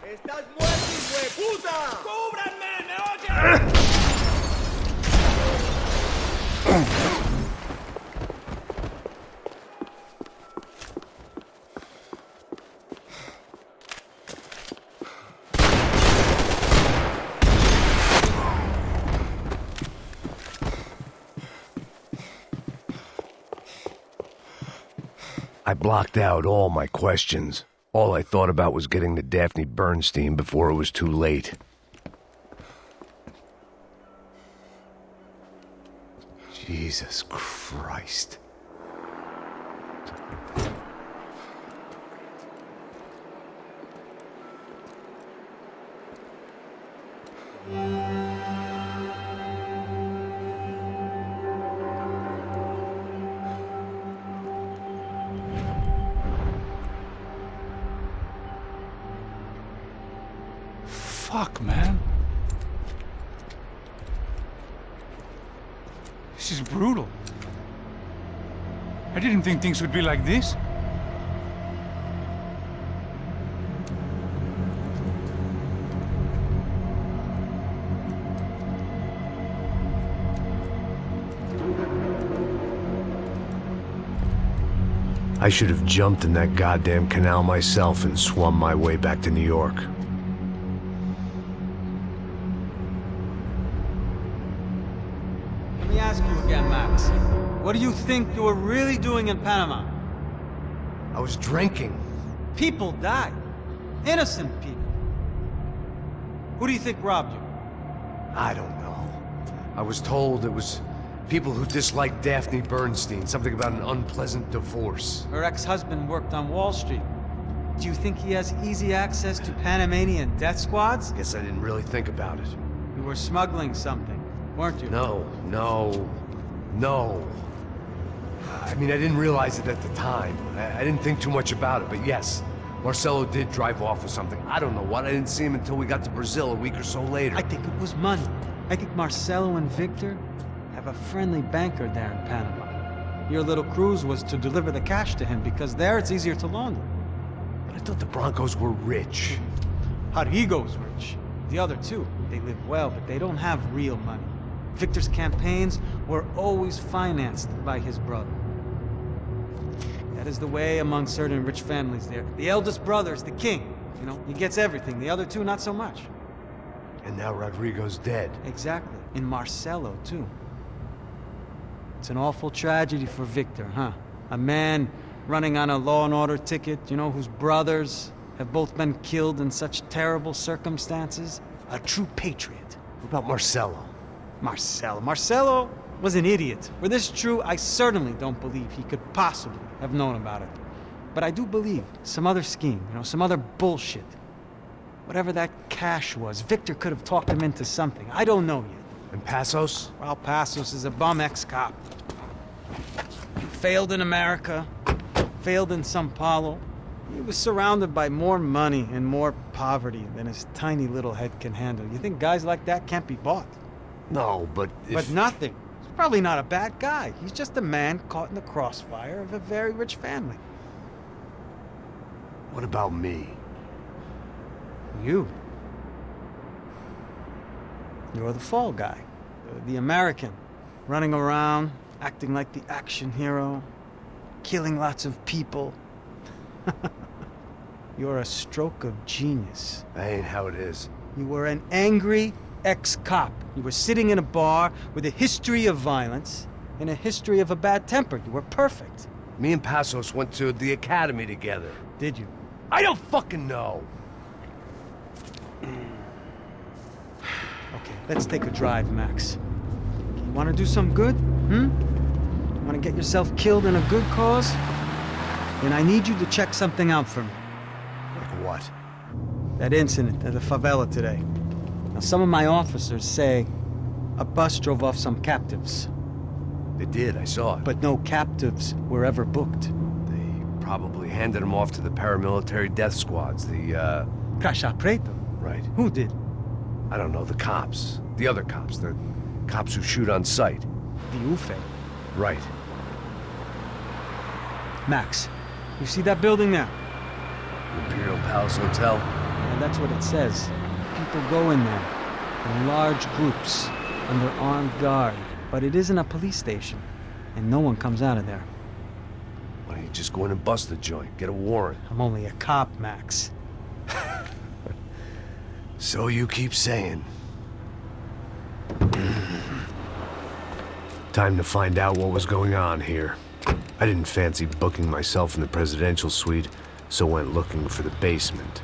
¡Estás muerto, hijo de puta! ¡Cúbranme! ¿Me oyen? I blocked out all my questions. All I thought about was getting to Daphne Bernstein before it was too late. Jesus Christ. Fuck, man. This is brutal. I didn't think things would be like this. I should have jumped in that goddamn canal myself and swum my way back to New York. Let me ask you again, Max. What do you think you were really doing in Panama? I was drinking. People died. Innocent people. Who do you think robbed you? I don't know. I was told it was people who disliked Daphne Bernstein, something about an unpleasant divorce. Her ex-husband worked on Wall Street. Do you think he has easy access to Panamanian death squads? Guess I didn't really think about it. You were smuggling something, weren't you? No. I mean, I didn't realize it at the time. I didn't think too much about it, but yes, Marcelo did drive off with something. I don't know what. I didn't see him until we got to Brazil a week or so later. I think it was money. I think Marcelo and Victor have a friendly banker there in Panama. Your little cruise was to deliver the cash to him because there it's easier to launder. But I thought the Broncos were rich. Rodrigo's rich. The other two, they live well, but they don't have real money. Victor's campaigns were always financed by his brother. That is the way among certain rich families there. The eldest brother is the king. You know, he gets everything. The other two, not so much. And now Rodrigo's dead. Exactly. And Marcelo, too. It's an awful tragedy for Victor, huh? A man running on a law and order ticket, you know, whose brothers have both been killed in such terrible circumstances. A true patriot. What about Marcelo? Marcelo was an idiot. Were this true, I certainly don't believe he could possibly have known about it. But I do believe some other scheme, you know, some other bullshit. Whatever that cash was, Victor could have talked him into something. I don't know yet. And Passos? Well, Passos is a bum ex-cop. He failed in America, failed in Sao Paulo. He was surrounded by more money and more poverty than his tiny little head can handle. You think guys like that can't be bought? No, but But nothing. He's probably not a bad guy. He's just a man caught in the crossfire of a very rich family. What about me? You. You're the fall guy. The American. running around, acting like the action hero, killing lots of people. You're a stroke of genius. That ain't how it is. You were an angry ex-cop. You were sitting in a bar with a history of violence and a history of a bad temper. You were perfect. Me and Passos went to the academy together. Did you? I don't fucking know. Okay, let's take a drive, Max. You want to do some good? You want to get yourself killed in a good cause? Then I need you to check something out for me. Like what? That incident at the favela today. Now, some of my officers say a bus drove off some captives. They did, I saw it. But no captives were ever booked. They probably handed them off to the paramilitary death squads, the, Caixa Preto? Right. Who did? I don't know, the cops. The other cops, the cops who shoot on sight. The UFE. Right. Max, you see that building there? Imperial Palace Hotel? And that's what it says. People go in there in large groups under armed guard. But it isn't a police station, and no one comes out of there. Why don't you just go in and bust the joint? Get a warrant. I'm only a cop, Max. So you keep saying. Time to find out what was going on here. I didn't fancy booking myself in the presidential suite, so went looking for the basement.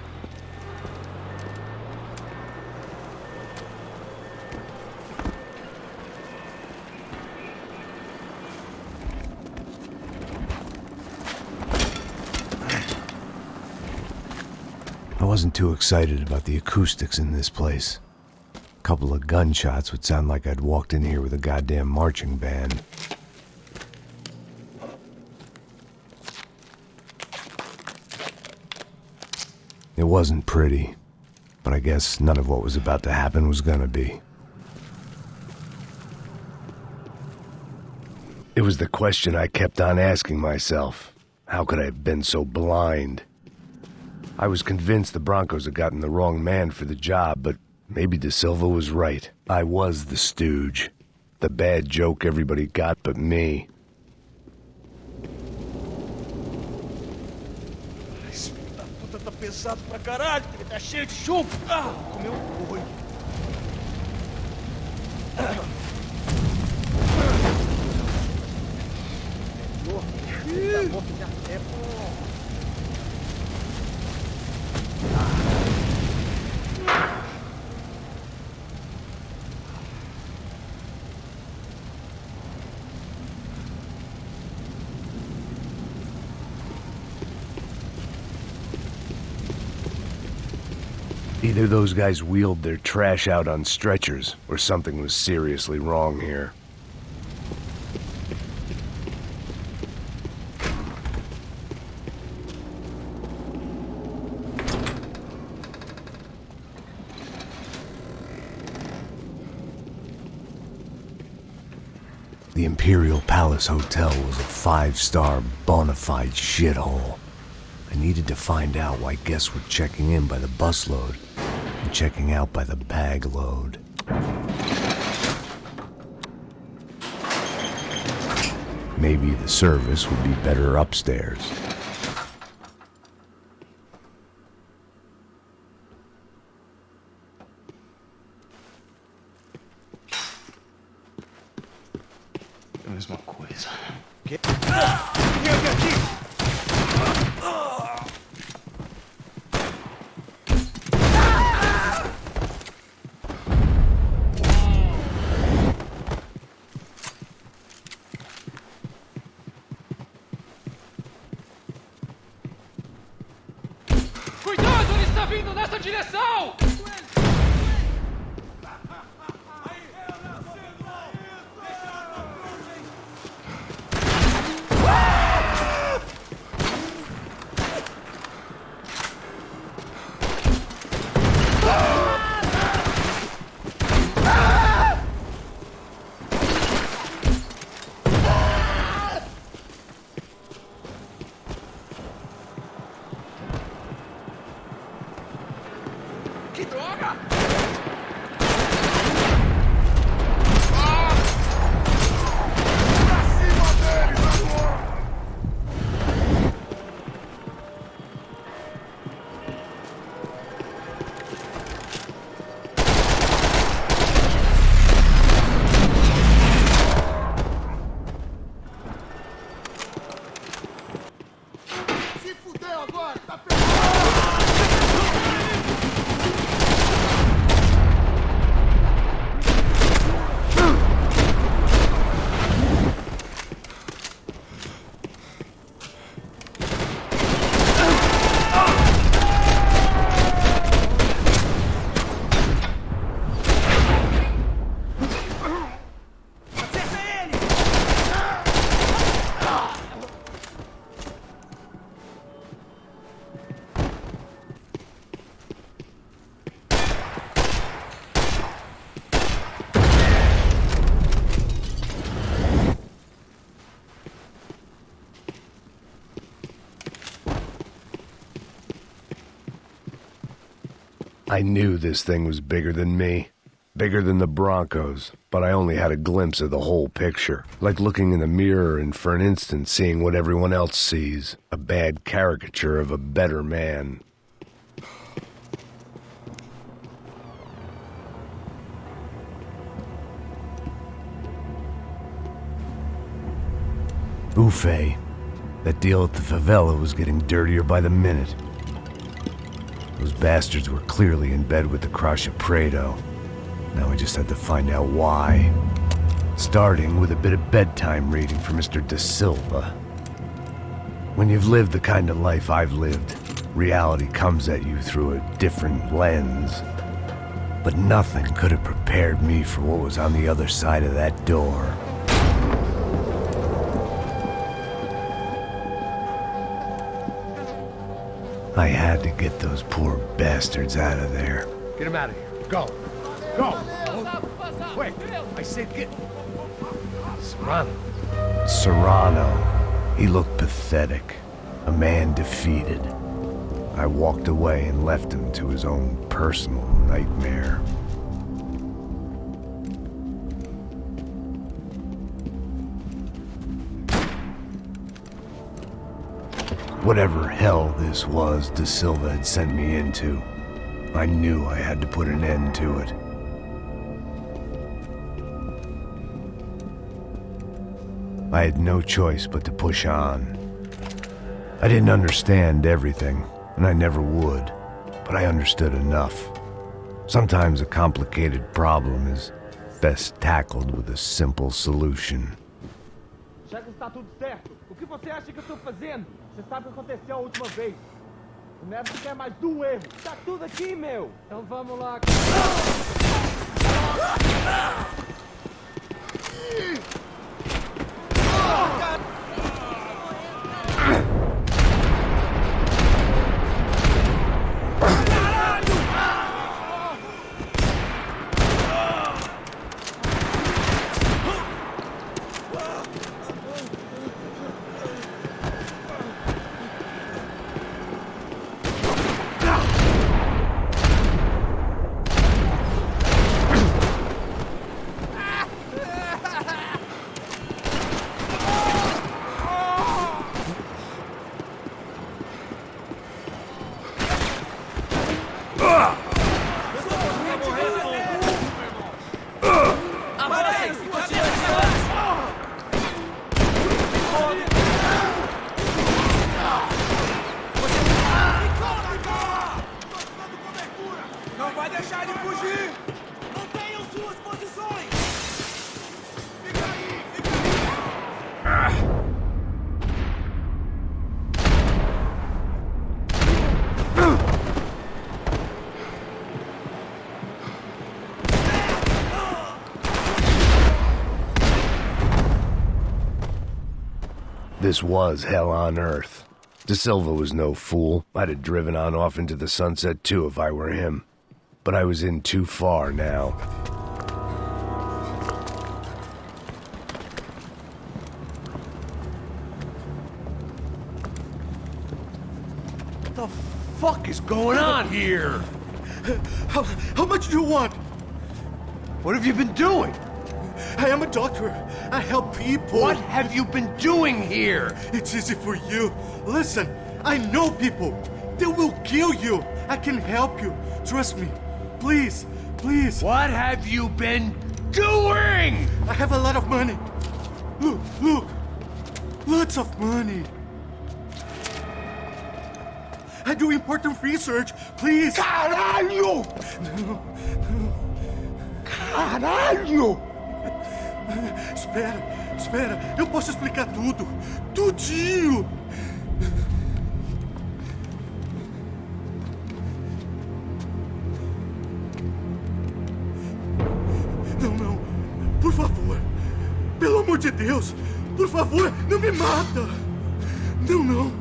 I wasn't too excited about the acoustics in this place. A couple of gunshots would sound like I'd walked in here with a goddamn marching band. It wasn't pretty, but I guess none of what was about to happen was gonna be. It was the question I kept on asking myself. How could I have been so blind? I was convinced the Broncos had gotten the wrong man for the job, but maybe De Silva was right. I was the stooge. The bad joke everybody got but me. Esse filho da puta tá pesado pra caralho, ele tá cheio de chumbo. Ah, comeu um boi. Either those guys wheeled their trash out on stretchers, or something was seriously wrong here. The Imperial Palace Hotel was a 5-star bona fide shithole. I needed to find out why guests were checking in by the busload and checking out by the bag load. Maybe the service would be better upstairs. É a mesma coisa. Cuidado, ele está vindo nessa direção! Que I knew this thing was bigger than me. Bigger than the Broncos, but I only had a glimpse of the whole picture. Like looking in the mirror and for an instant seeing what everyone else sees. A bad caricature of a better man. Buffet. That deal at the favela was getting dirtier by the minute. Those bastards were clearly in bed with the Crusher Prado. Now we just had to find out why. Starting with a bit of bedtime reading for Mr. Da Silva. When you've lived the kind of life I've lived, reality comes at you through a different lens. But nothing could have prepared me for what was on the other side of that door. I had to get those poor bastards out of there. Get him out of here. Go. Go! Wait, I said get... Serrano. Serrano. He looked pathetic. A man defeated. I walked away and left him to his own personal nightmare. Whatever hell this was Da Silva had sent me into, I knew I had to put an end to it. I had no choice but to push on. I didn't understand everything, and I never would, but I understood enough. Sometimes a complicated problem is best tackled with a simple solution. Já que está tudo certo, o que você acha que eu estou fazendo? Você sabe o que aconteceu a última vez. O Neves quer mais um erro. Tá tudo aqui, meu. Então vamos lá. This was hell on earth. Da Silva was no fool. I'd have driven on off into the sunset too if I were him. But I was in too far now. What the fuck is going on here? How much do you want? What have you been doing? I am a doctor. I help people. What have you been doing here? It's easy for you. Listen, I know people. They will kill you. I can help you. Trust me. Please, please. What have you been doing? I have a lot of money. Look, look. Lots of money. I do important research. Please. Caralho! No, no. Caralho! Espera, espera. Eu posso explicar tudo. Tudinho. Não, não. Por favor. Pelo amor de Deus. Por favor, não me mata. Não, não.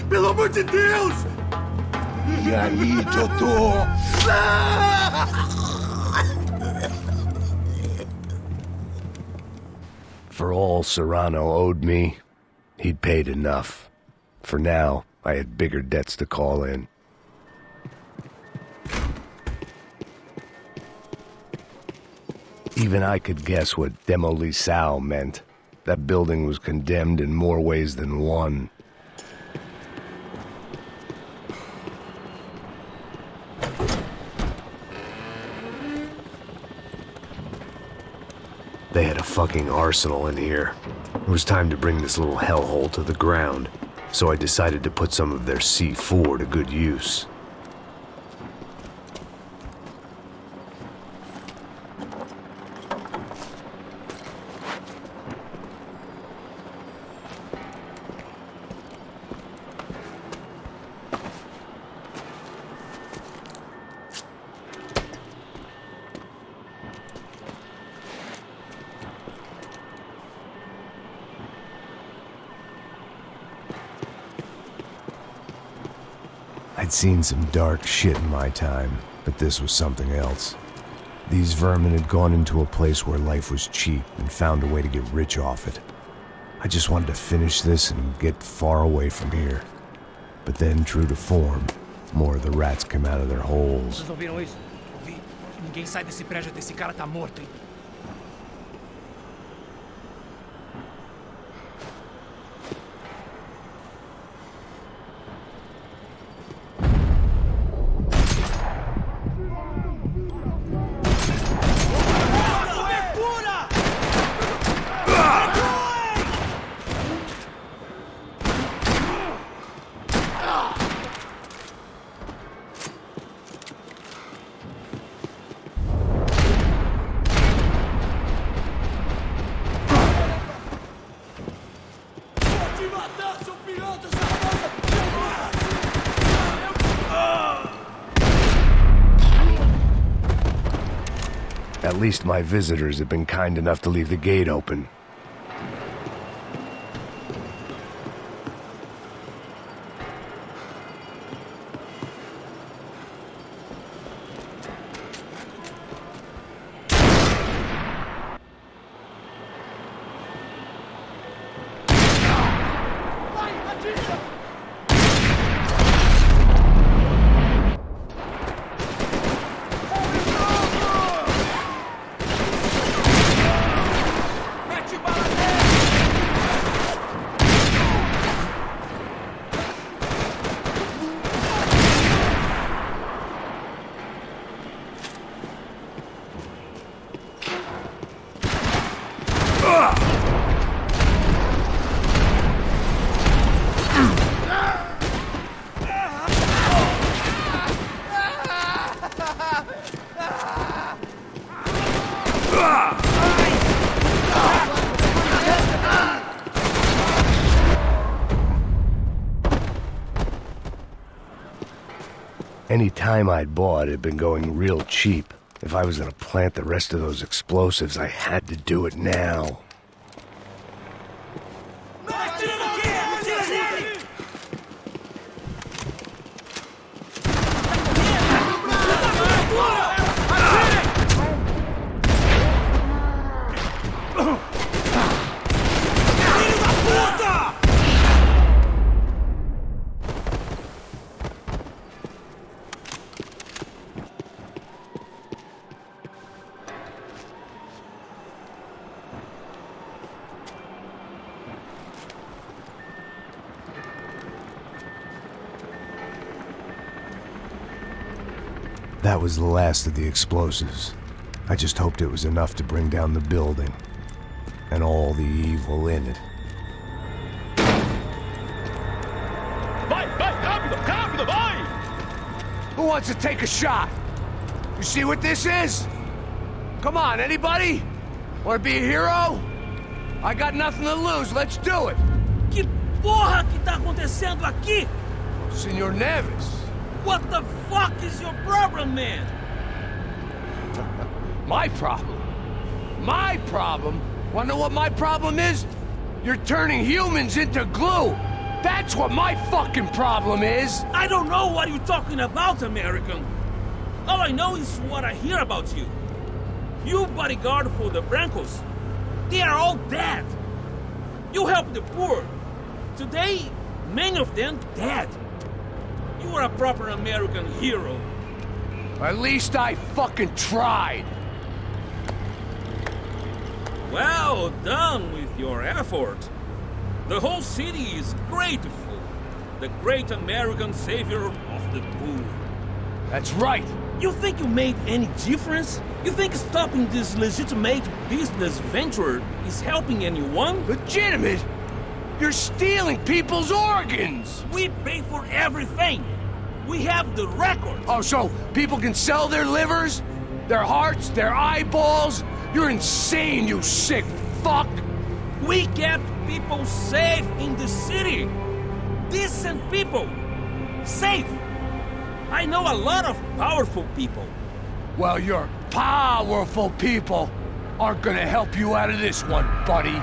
Pelo amor de Deus. E aí, doutor? For all Serrano owed me, he'd paid enough. For now, I had bigger debts to call in. Even I could guess what demolisal meant. That building was condemned in more ways than one. They had a fucking arsenal in here. It was time to bring this little hellhole to the ground, so I decided to put some of their C4 to good use. I'd seen some dark shit in my time, but this was something else. These vermin had gone into a place where life was cheap and found a way to get rich off it. I just wanted to finish this and get far away from here. But then, true to form, more of the rats came out of their holes. Vocês ouviram isso? Ouvi. Ninguém sai desse prédio até esse cara tá morto, hein? At least my visitors have been kind enough to leave the gate open. Any time I'd bought had been going real cheap. If I was gonna plant the rest of those explosives, I had to do it now. That was the last of the explosives. I just hoped it was enough to bring down the building and all the evil in it. Vai, rápido, rápido, vai! Who wants to take a shot? You see what this is? Come on, anybody? Want to be a hero? I got nothing to lose, let's do it! Que porra que tá acontecendo aqui? Senor Neves. What the fuck is your problem, man? My problem? My problem? Wanna know what my problem is? You're turning humans into glue! That's what my fucking problem is! I don't know what you're talking about, American. All I know is what I hear about you. You bodyguard for the Brancos. They are all dead. You help the poor. Today, many of them dead. You are a proper American hero. At least I fucking tried. Well done with your effort. The whole city is grateful. The great American savior of the poor. That's right. You think you made any difference? You think stopping this legitimate business venture is helping anyone? Legitimate? You're stealing people's organs! We pay for everything! We have the record! Oh, so people can sell their livers? Their hearts? Their eyeballs? You're insane, you sick fuck! We kept people safe in the city! Decent people! Safe! I know a lot of powerful people. Well, your powerful people aren't gonna help you out of this one, buddy.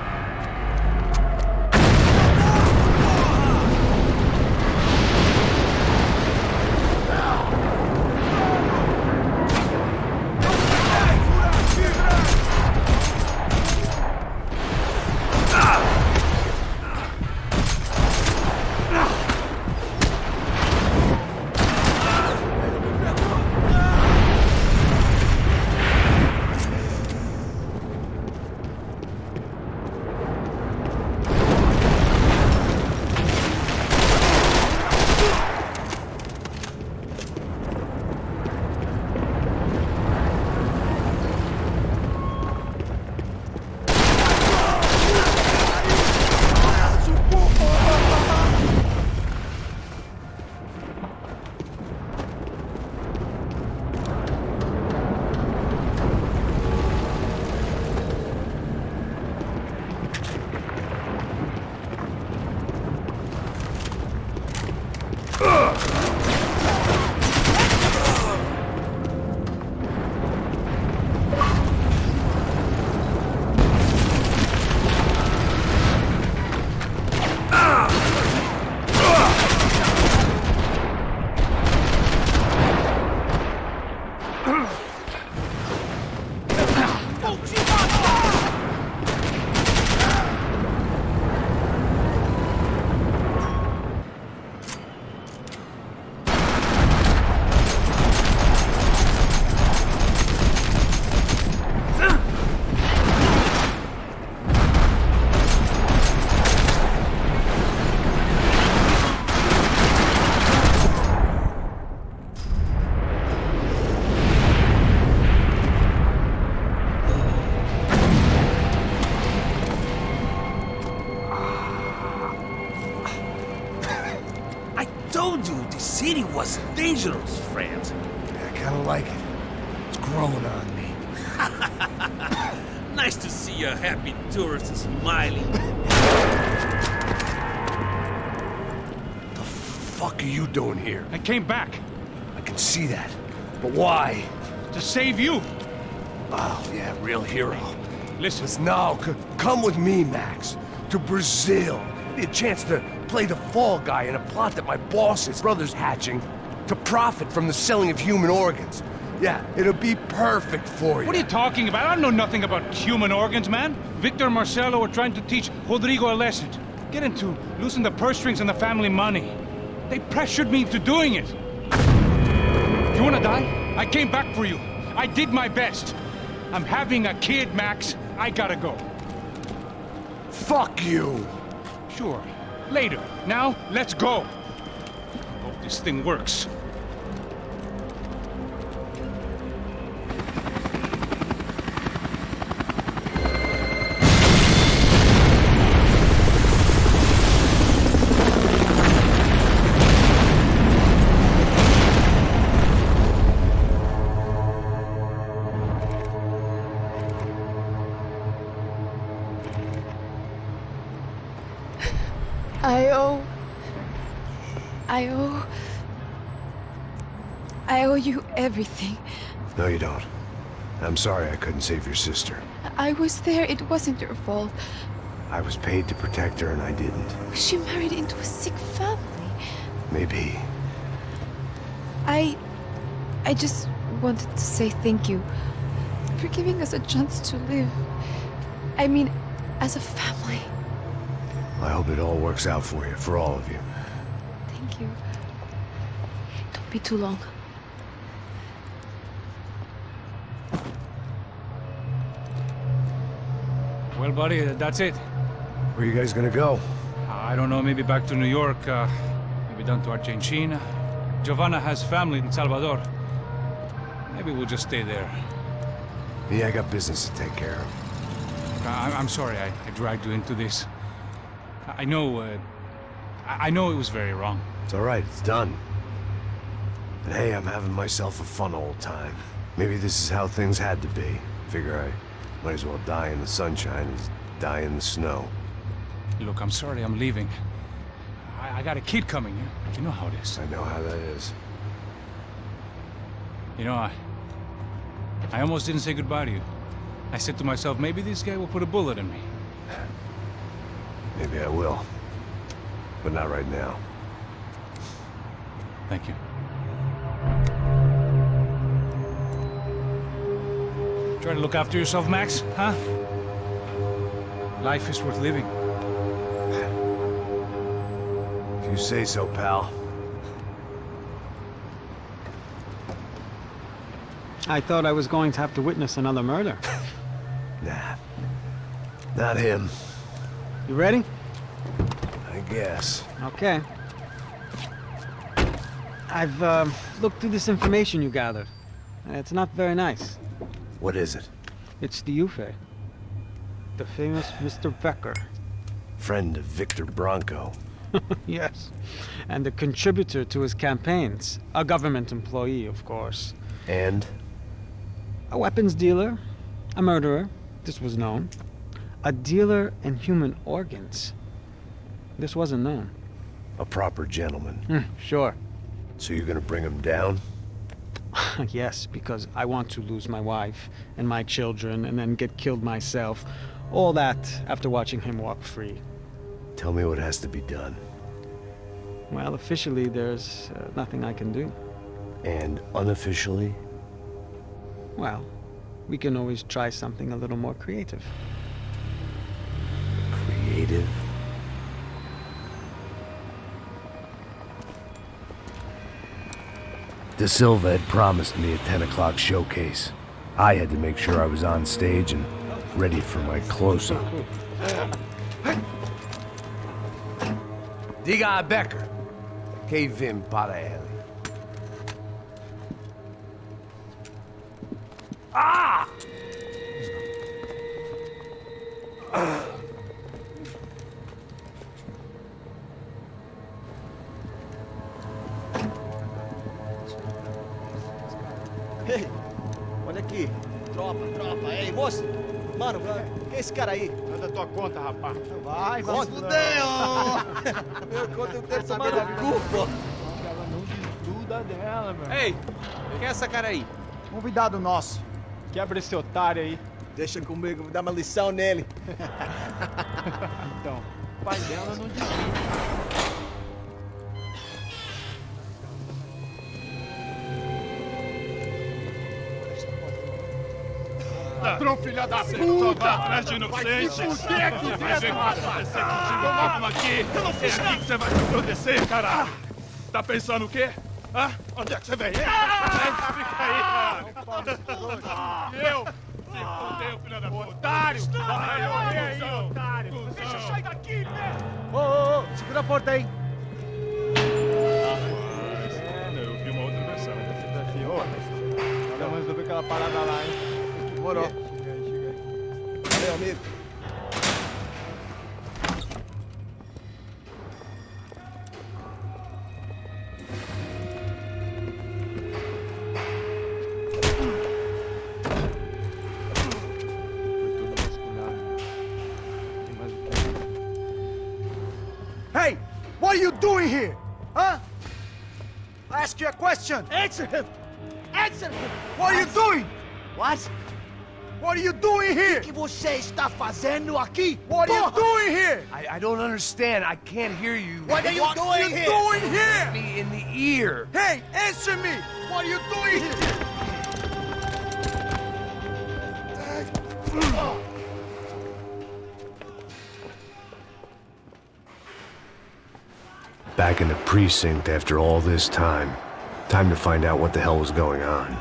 city was dangerous, friend. I kinda like it. It's growing on me. Nice to see a happy tourist smiling. The fuck are you doing here? I came back. I can see that. But why? To save you. Oh, yeah, real hero. Listen. Now, come with me, Max. To Brazil. Be a chance to play the fall guy in a plot that my boss's brother's hatching to profit from the selling of human organs. Yeah, it'll be perfect for you. What are you talking about? I don't know nothing about human organs, man. Victor and Marcelo were trying to teach Rodrigo a lesson. Get him to loosen the purse strings and the family money. They pressured me into doing it. You wanna die? I came back for you. I did my best. I'm having a kid, Max. I gotta go. Fuck you! Sure. Later. Now, let's go. Hope this thing works. I owe you everything. No, you don't. I'm sorry I couldn't save your sister. I was there. It wasn't your fault. I was paid to protect her and I didn't. She married into a sick family. Maybe. I just wanted to say thank you for giving us a chance to live. I mean, as a family. I hope it all works out for you, for all of you. Thank you. Don't be too long. Well, buddy, that's it. Where are you guys gonna go? I don't know, maybe back to New York, maybe down to Argentina. Giovanna has family in Salvador. Maybe we'll just stay there. Yeah, I got business to take care of. I'm sorry I dragged you into this. I know it was very wrong. It's all right, it's done. And hey, I'm having myself a fun old time. Maybe this is how things had to be. Figure I might as well die in the sunshine as die in the snow. Look, I'm sorry I'm leaving. I got a kid coming. You know how it is. I know how that is. You know, I almost didn't say goodbye to you. I said to myself, maybe this guy will put a bullet in me. Maybe I will. But not right now. Thank you. Try to look after yourself, Max, huh? Life is worth living. If you say so, pal. I thought I was going to have to witness another murder. Nah. Not him. You ready? I guess. Okay. I've looked through this information you gathered. It's not very nice. What is it? It's the Ufe. The famous Mr. Becker. Friend of Victor Bronco. Yes. And a contributor to his campaigns. A government employee, of course. And? A weapons dealer. A murderer. This was known. A dealer in human organs. This wasn't known. A proper gentleman. Sure. So you're gonna bring him down? Yes, because I want to lose my wife and my children and then get killed myself. All that after watching him walk free. Tell me what has to be done. Well, officially, there's nothing I can do. And unofficially? Well, we can always try something a little more creative. Creative? De Silva had promised me a 10 o'clock showcase. I had to make sure I was on stage and ready for my close-up. Diga a Becker. Que vim para ele. Ah! Ei, olha aqui. Tropa. Ei, moço. Mano, quem é esse cara aí? Manda tua conta, rapaz. Vai, se fudeu! Meu conta, eu quero tomar no cu, pô. Ela não desgruda dela, meu. Ei, quem é essa cara aí? Convidado nosso. Quebra esse otário aí. Deixa comigo, vou dar uma lição nele. Então, o pai dela não desgruda. Ladrão, filha da puta! Vai atrás de inocente! Vai se fuder aqui dentro! Vai ver o que vai acontecer contigo mesmo aqui! Eu não fiz nada! Você vai se acontecer, cara! Tá pensando o quê? Hã? Onde é que você vem? Fica aí, cara! Eu? Se fudeu, filha da puta! Otário! Vai morrer aí, otário! Deixa eu sair daqui, né? Ô, segura a porta aí! Eu vi uma outra versão. Vamos resolver aquela parada lá, hein? Demorou. Chega aí. Valeu, amigo. Hey! What are you doing here? Huh? I ask you a question. Answer him! Answer him! What are you doing? What? What are you doing here? O que você está fazendo aqui? What are you doing here? I don't understand. I can't hear you. What are you doing here? Doing here? Me in the ear. Hey, answer me! What are you doing here? Back in the precinct after all this time. Time to find out what the hell was going on.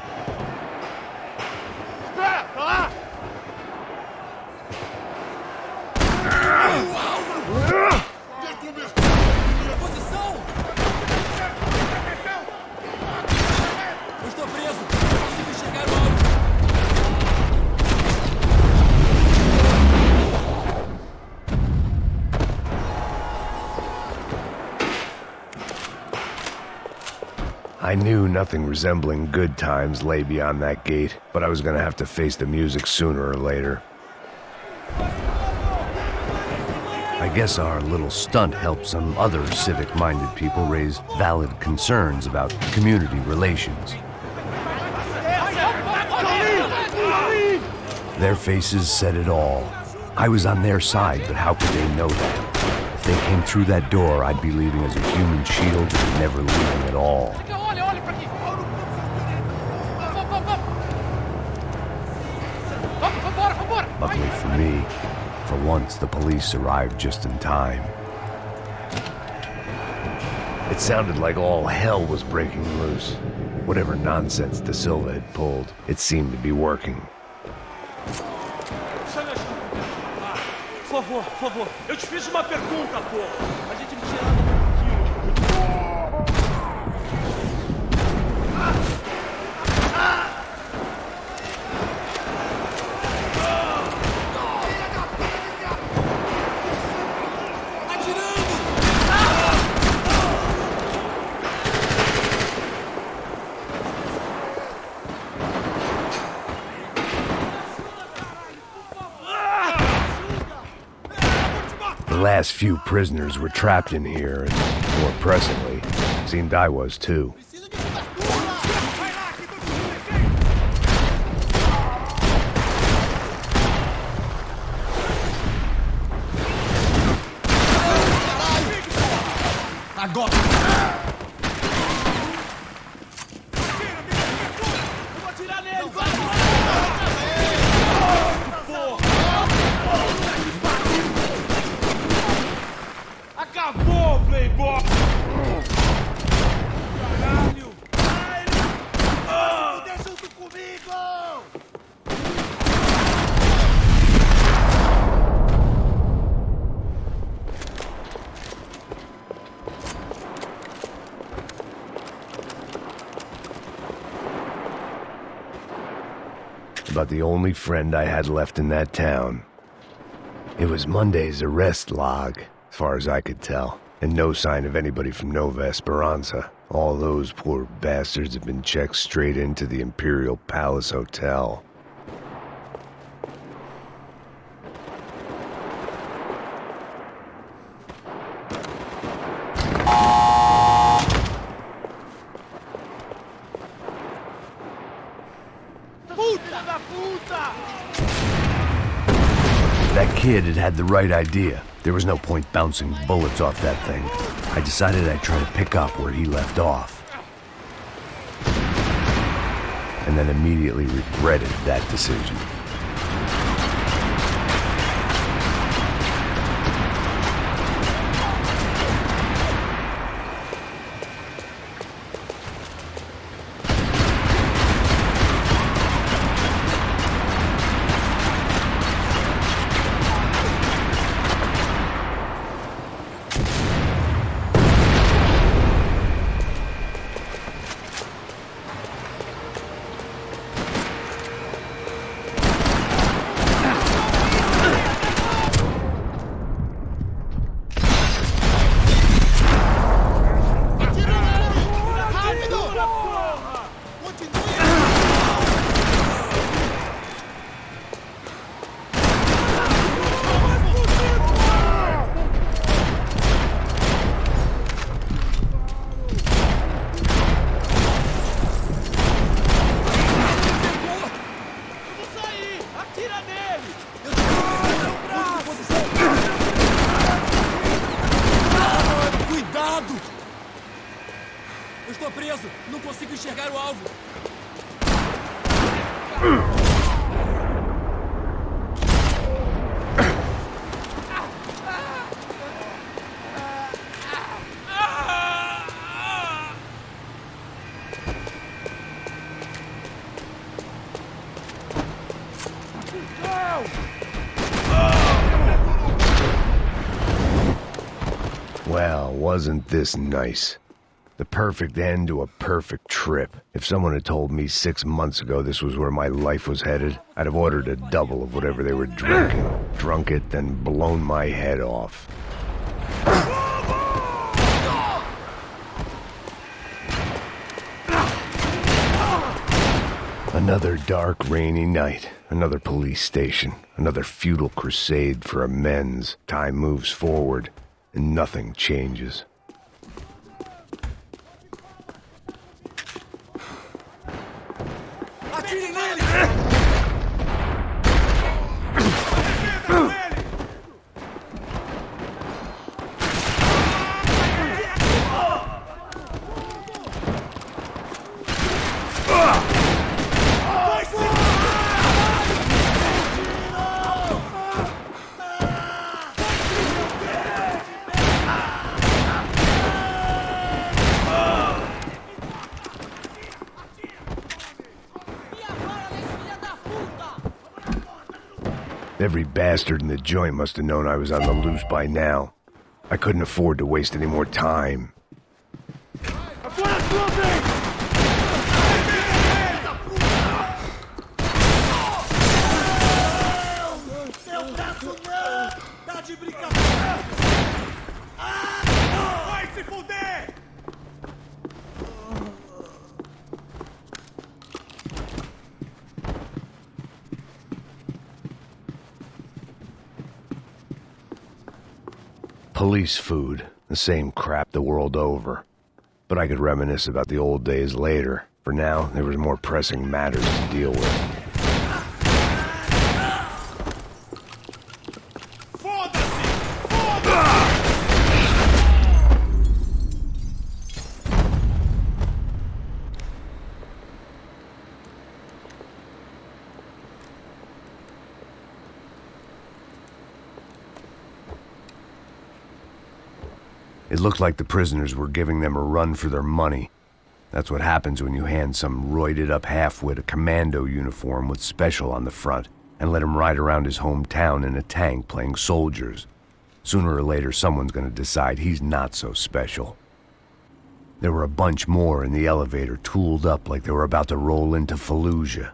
I knew nothing resembling good times lay beyond that gate, but I was gonna have to face the music sooner or later. I guess our little stunt helped some other civic-minded people raise valid concerns about community relations. Their faces said it all. I was on their side, but how could they know that? If they came through that door, I'd be leaving as a human shield and never leaving at all. Luckily for me, for once the police arrived just in time. It sounded like all hell was breaking loose. Whatever nonsense De Silva had pulled, it seemed to be working. Por favor, eu te fiz uma pergunta, pô. A gente não tinha nada The last few prisoners were trapped in here, and more pressingly, it seemed I was too. Acabou, playboy! Caralho! Vai junto comigo! About the only friend I had left in that town. It was Monday's arrest log, as far as I could tell, and no sign of anybody from Nova Esperanza. All those poor bastards had been checked straight into the Imperial Palace Hotel. That kid had had the right idea. There was no point bouncing bullets off that thing. I decided I'd try to pick up where he left off. And then immediately regretted that decision. Well, wasn't this nice? The perfect end to a perfect trip. If someone had told me 6 months ago this was where my life was headed, I'd have ordered a double of whatever they were drinking, drunk it, then blown my head off. Another dark, rainy night. Another police station. Another futile crusade for amends. Time moves forward, and nothing changes. Atire nele! Every bastard in the joint must have known I was on the loose by now. I couldn't afford to waste any more time. Police food, the same crap the world over. But I could reminisce about the old days later. For now, there was more pressing matters to deal with. It looked like the prisoners were giving them a run for their money. That's what happens when you hand some roided-up halfwit a commando uniform with special on the front and let him ride around his hometown in a tank playing soldiers. Sooner or later, someone's gonna decide he's not so special. There were a bunch more in the elevator, tooled up like they were about to roll into Fallujah.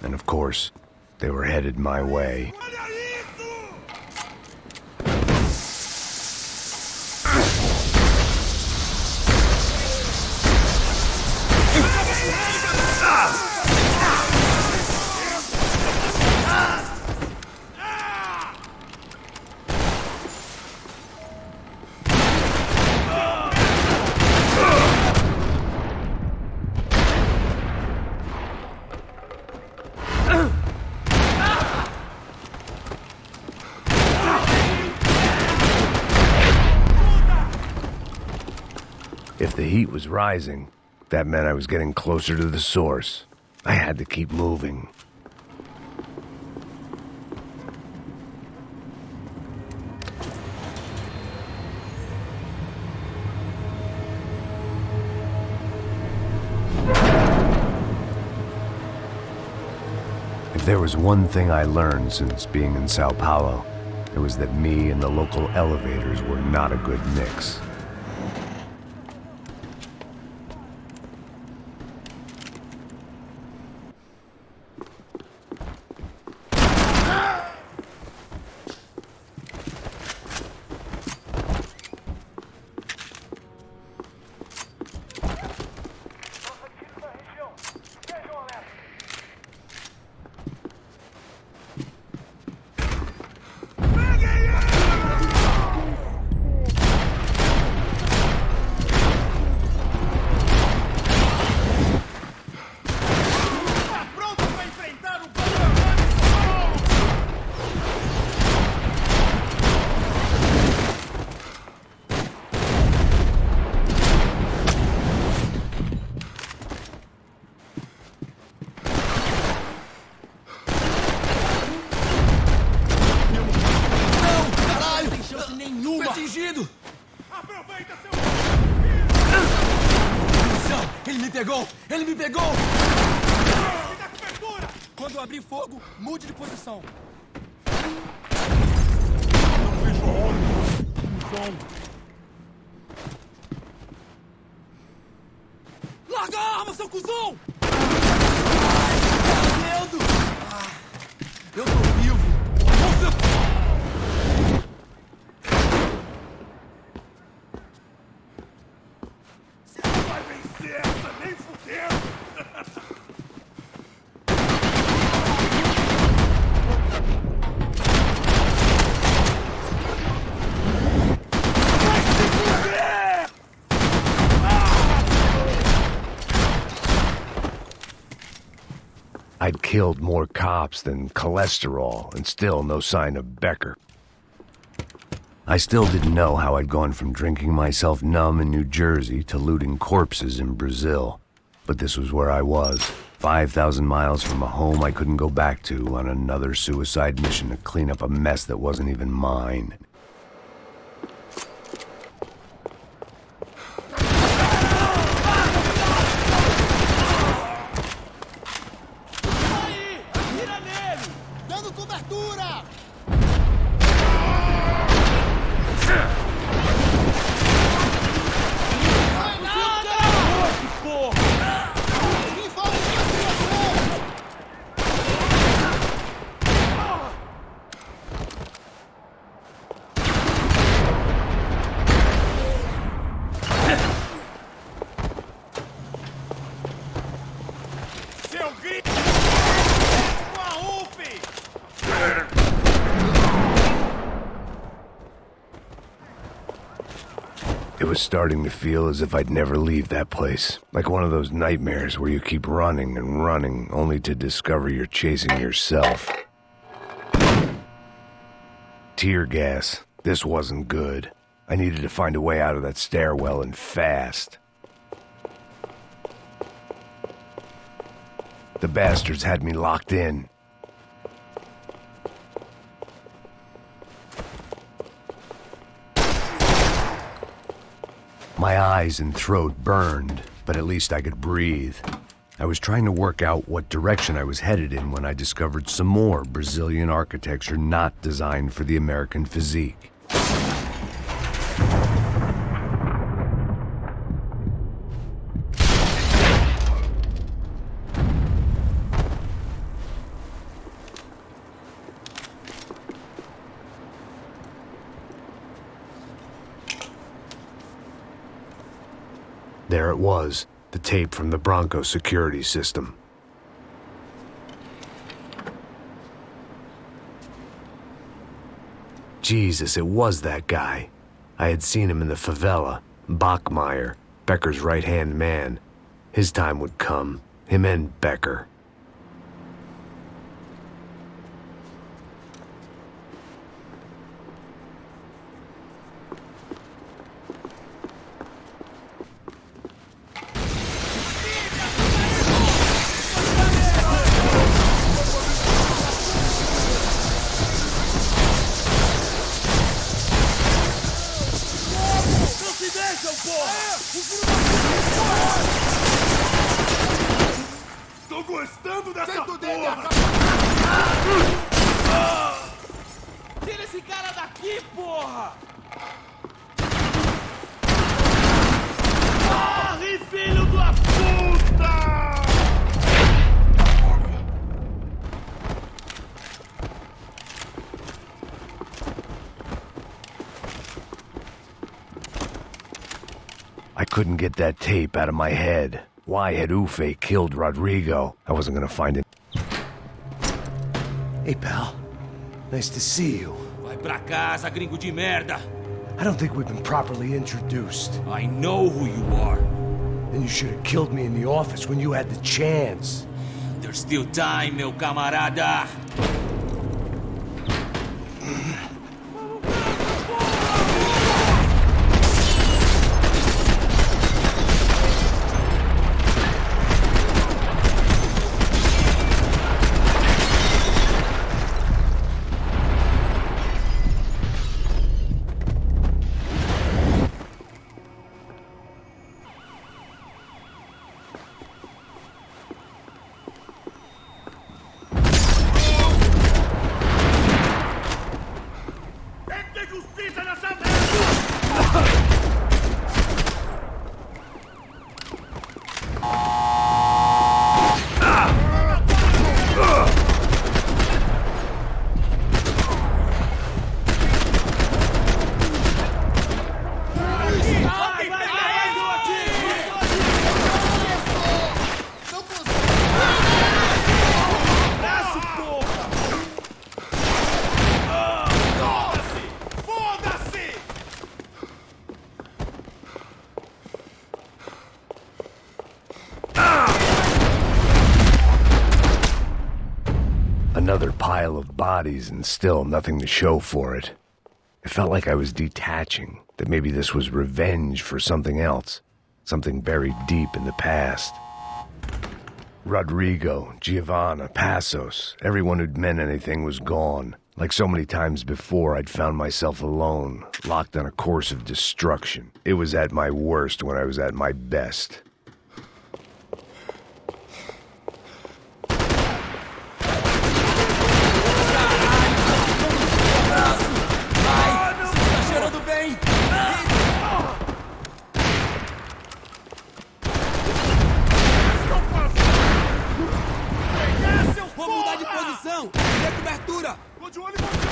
And of course, they were headed my way. If the heat was rising, that meant I was getting closer to the source. I had to keep moving. If there was one thing I learned since being in Sao Paulo, it was that me and the local elevators were not a good mix. Ele me pegou! Fica cobertura! Quando abrir fogo, mude de posição. Não vejo a hora. Larga a arma, seu cuzão! Medo! Eu tô vivo! Você não vai vencer essa nem fudendo! killed more cops than cholesterol, and still no sign of Becker. I still didn't know how I'd gone from drinking myself numb in New Jersey to looting corpses in Brazil. But this was where I was, 5,000 miles from a home I couldn't go back to, on another suicide mission to clean up a mess that wasn't even mine. It was starting to feel as if I'd never leave that place. Like one of those nightmares where you keep running and running, only to discover you're chasing yourself. Tear gas. This wasn't good. I needed to find a way out of that stairwell, and fast. The bastards had me locked in. My eyes and throat burned, but at least I could breathe. I was trying to work out what direction I was headed in when I discovered some more Brazilian architecture not designed for the American physique. There it was, the tape from the Bronco security system. Jesus, it was that guy. I had seen him in the favela, Bachmeyer, Becker's right-hand man. His time would come, him and Becker. Tô gostando dessa porra! Tira esse cara daqui, porra! Corre, filho da puta! I couldn't get that tape out of my head. Why had Ufe killed Rodrigo? I wasn't gonna find it. Hey, pal. Nice to see you. Vai pra casa, gringo de merda! I don't think we've been properly introduced. I know who you are. Then you should have killed me in the office when you had the chance. There's still time, meu camarada! pile of bodies and still nothing to show for it. It felt like I was detaching, that maybe this was revenge for something else, something buried deep in the past. Rodrigo, Giovanna, Passos, everyone who'd meant anything was gone. Like so many times before, I'd found myself alone, locked on a course of destruction. It was at my worst when I was at my best. Vamos mudar de posição! Dê cobertura! Tô de olho em vocês!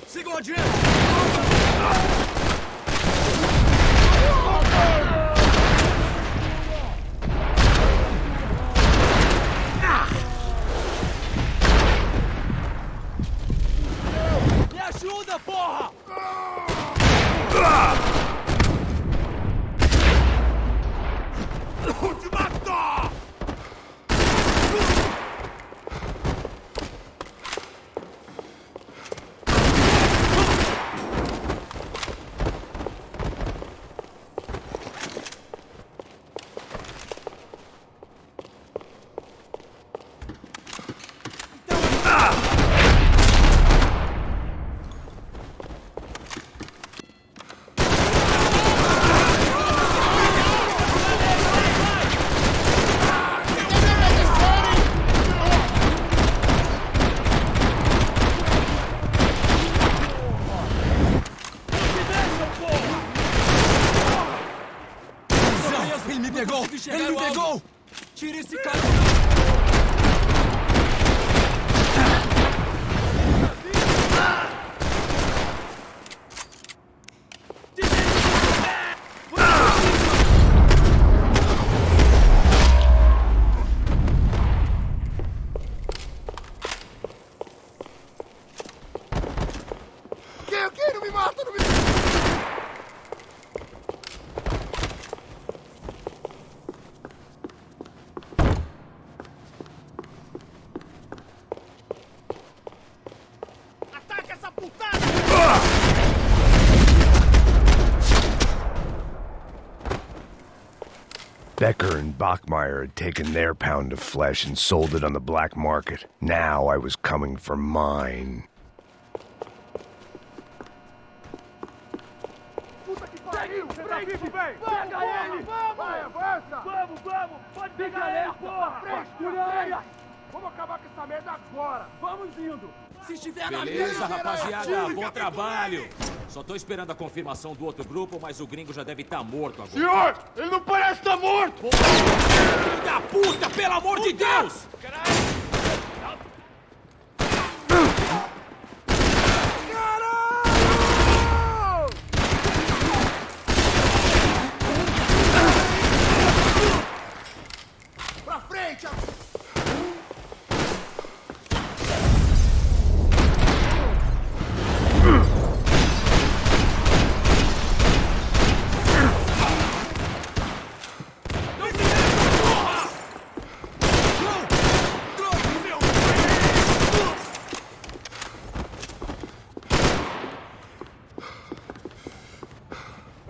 Sigam adiante! Me ajuda, porra! Vou te matar! Ele me pegou! Ele me pegou! Tira esse cara! Quem? Não me mata, não me mata! Ataca essa putada! Becker and Bachmeyer had taken their pound of flesh and sold it on the black market. Now I was coming for mine. Puta que pariu! Pega ele! Vai, avança! Vamos! Pode pegar ele, porra! Frente! Vamos acabar com essa merda agora! Vamos indo! Se estiver na Beleza, rapaziada, bom trabalho! Só tô esperando a confirmação do outro grupo, mas o gringo já deve estar morto agora. Senhor! Ele não parece estar morto! Filho da puta, pelo amor de Deus! Pra frente!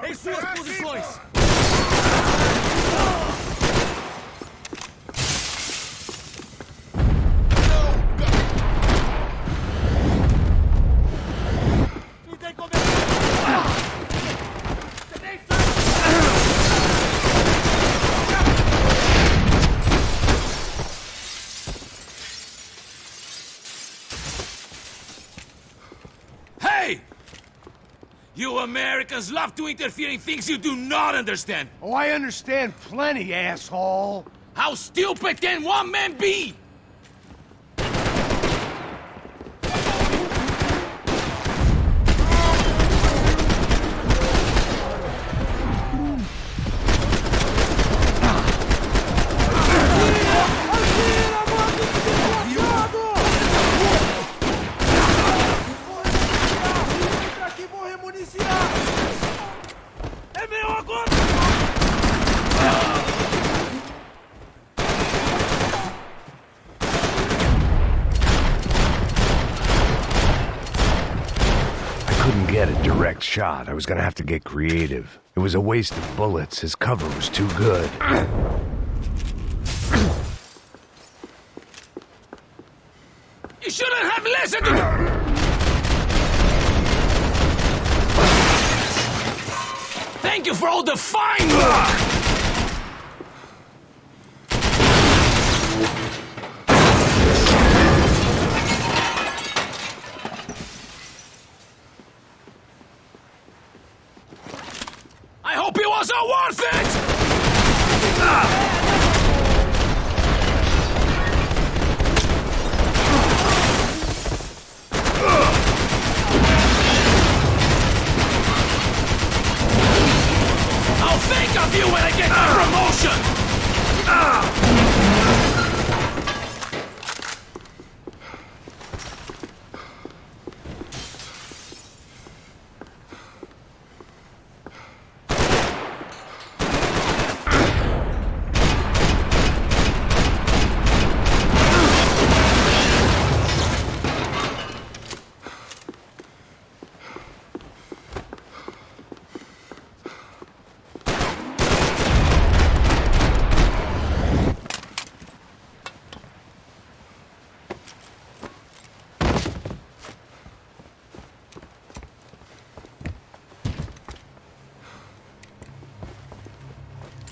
Em suas posições! Me dê cobertura! Você nem sabe! Hey! You Americans love to interfere in things you do not understand! Oh, I understand plenty, asshole. How stupid can one man be? get a direct shot. I was gonna have to get creative. It was a waste of bullets. His cover was too good. You shouldn't have listened to them! Thank you for all the fine work! I hope it was all worth it! I'll think of you when I get my promotion!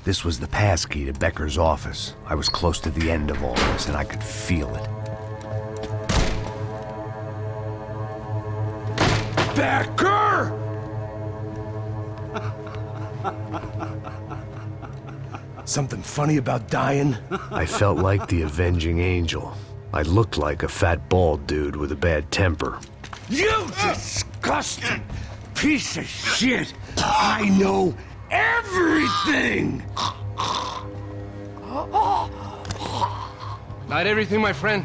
This was the passkey to Becker's office. I was close to the end of all this, and I could feel it. Becker! Something funny about dying? I felt like the avenging angel. I looked like a fat bald dude with a bad temper. You disgusting piece of shit! I know everything! Not everything, my friend.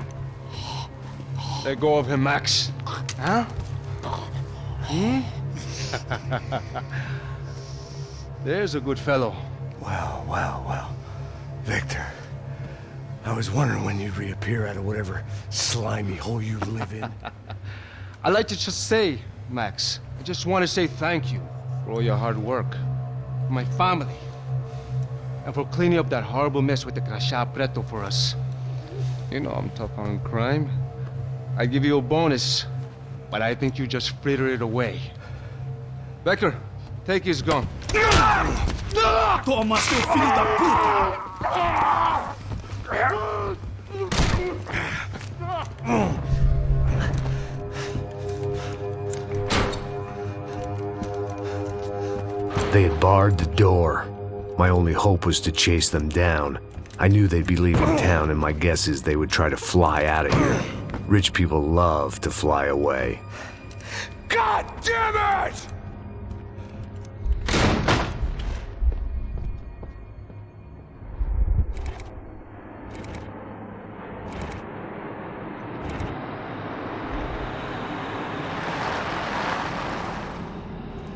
Let go of him, Max. Huh? Hmm? There's a good fellow. Well, well, well. Victor, I was wondering when you'd reappear out of whatever slimy hole you live in. I'd like to just say, Max, I just want to say thank you for all your hard work. For my family. And for cleaning up that horrible mess with the Crachá Preto for us. You know I'm tough on crime. I give you a bonus, but I think you just fritter it away. Becker, take his gun. Toma, seu filho da puta! They had barred the door. My only hope was to chase them down. I knew they'd be leaving town, and my guess is they would try to fly out of here. Rich people love to fly away. God damn it!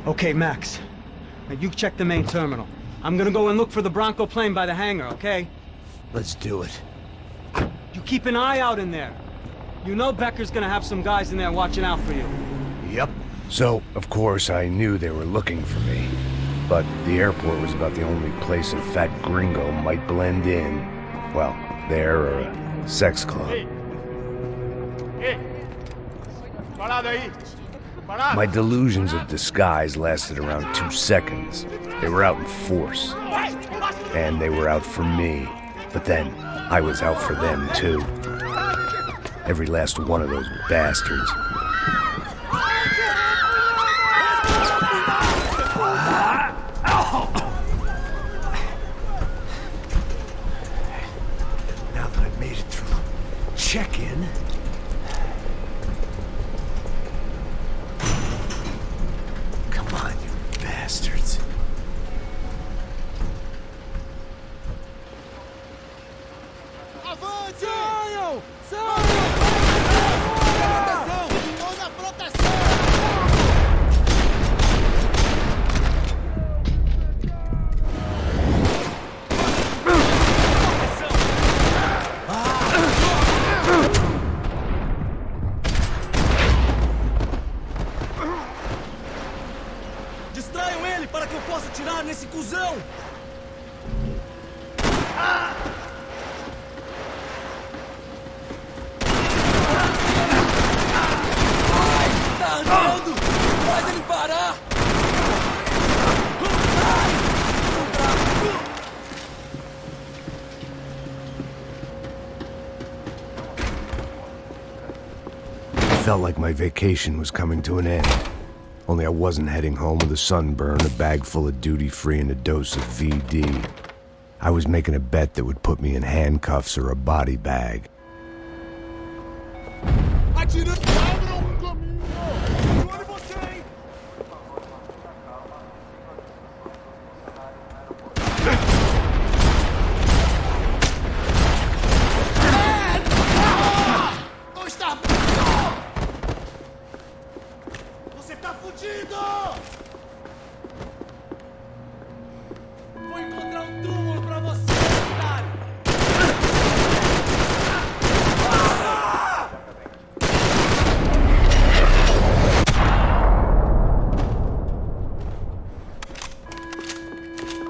Okay, Max. Now you check the main terminal. I'm gonna go and look for the Bronco plane by the hangar, okay? Let's do it. You keep an eye out in there. You know Becker's gonna have some guys in there watching out for you. Yep. So, of course, I knew they were looking for me. But the airport was about the only place a fat gringo might blend in. Well, there or a sex club. My delusions of disguise lasted around 2 seconds. They were out in force. And they were out for me. But then, I was out for them too. Every last one of those bastards. Now that I've made it through check-in, come on, you bastards. Saiam! Saiam! Toda proteção! cuzão! Tá andando! Faz ele parar! Felt like my vacation was coming to an end. Only I wasn't heading home with a sunburn, a bag full of duty-free, and a dose of VD. I was making a bet that would put me in handcuffs or a body bag. Você tá fudido! Vou encontrar um túmulo pra você, otário!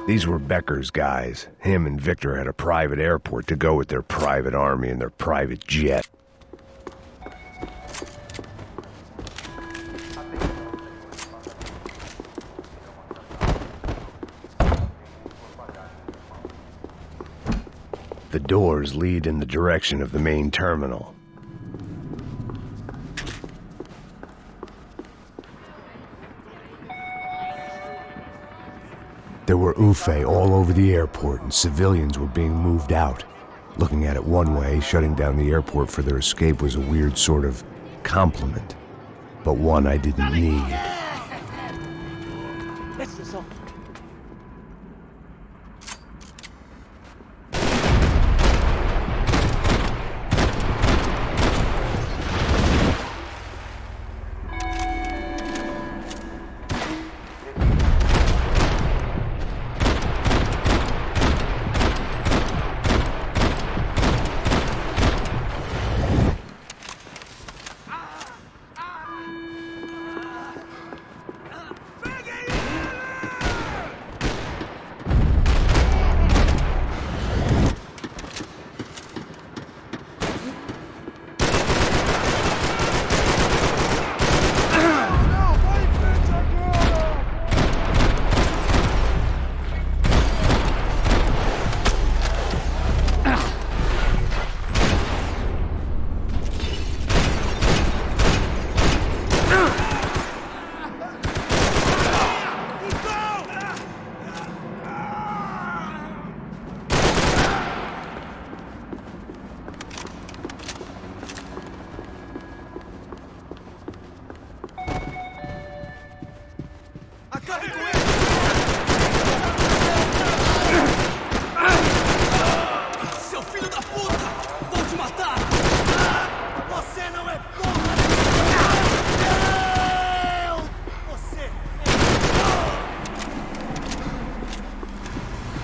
These were Becker's guys. Him and Victor had a private airport to go with their private army and their private jet. The doors lead in the direction of the main terminal. There were UFE all over the airport, and civilians were being moved out. Looking at it one way, shutting down the airport for their escape was a weird sort of compliment, but one I didn't need.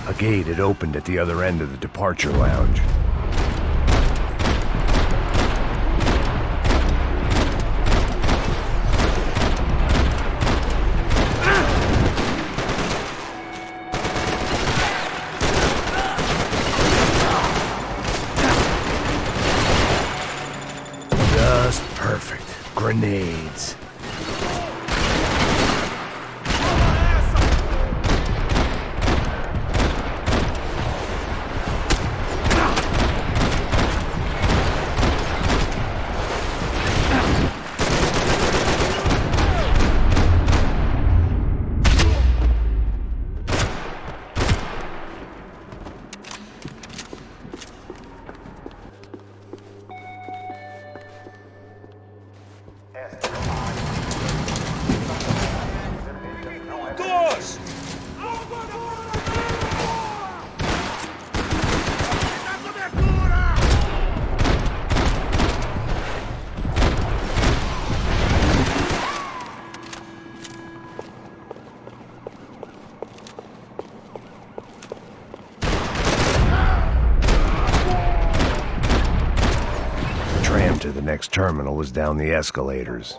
A gate had opened at the other end of the departure lounge. Just perfect. Grenades. To the next terminal was down the escalators.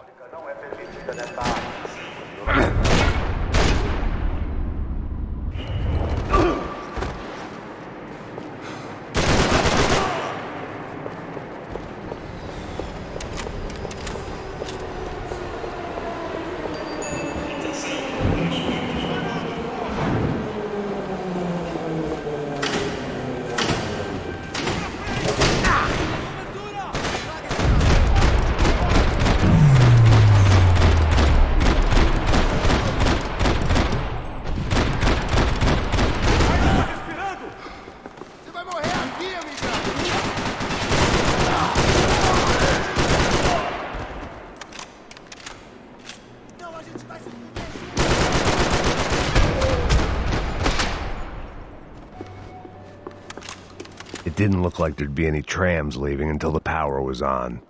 It didn't look like there'd be any trams leaving until the power was on.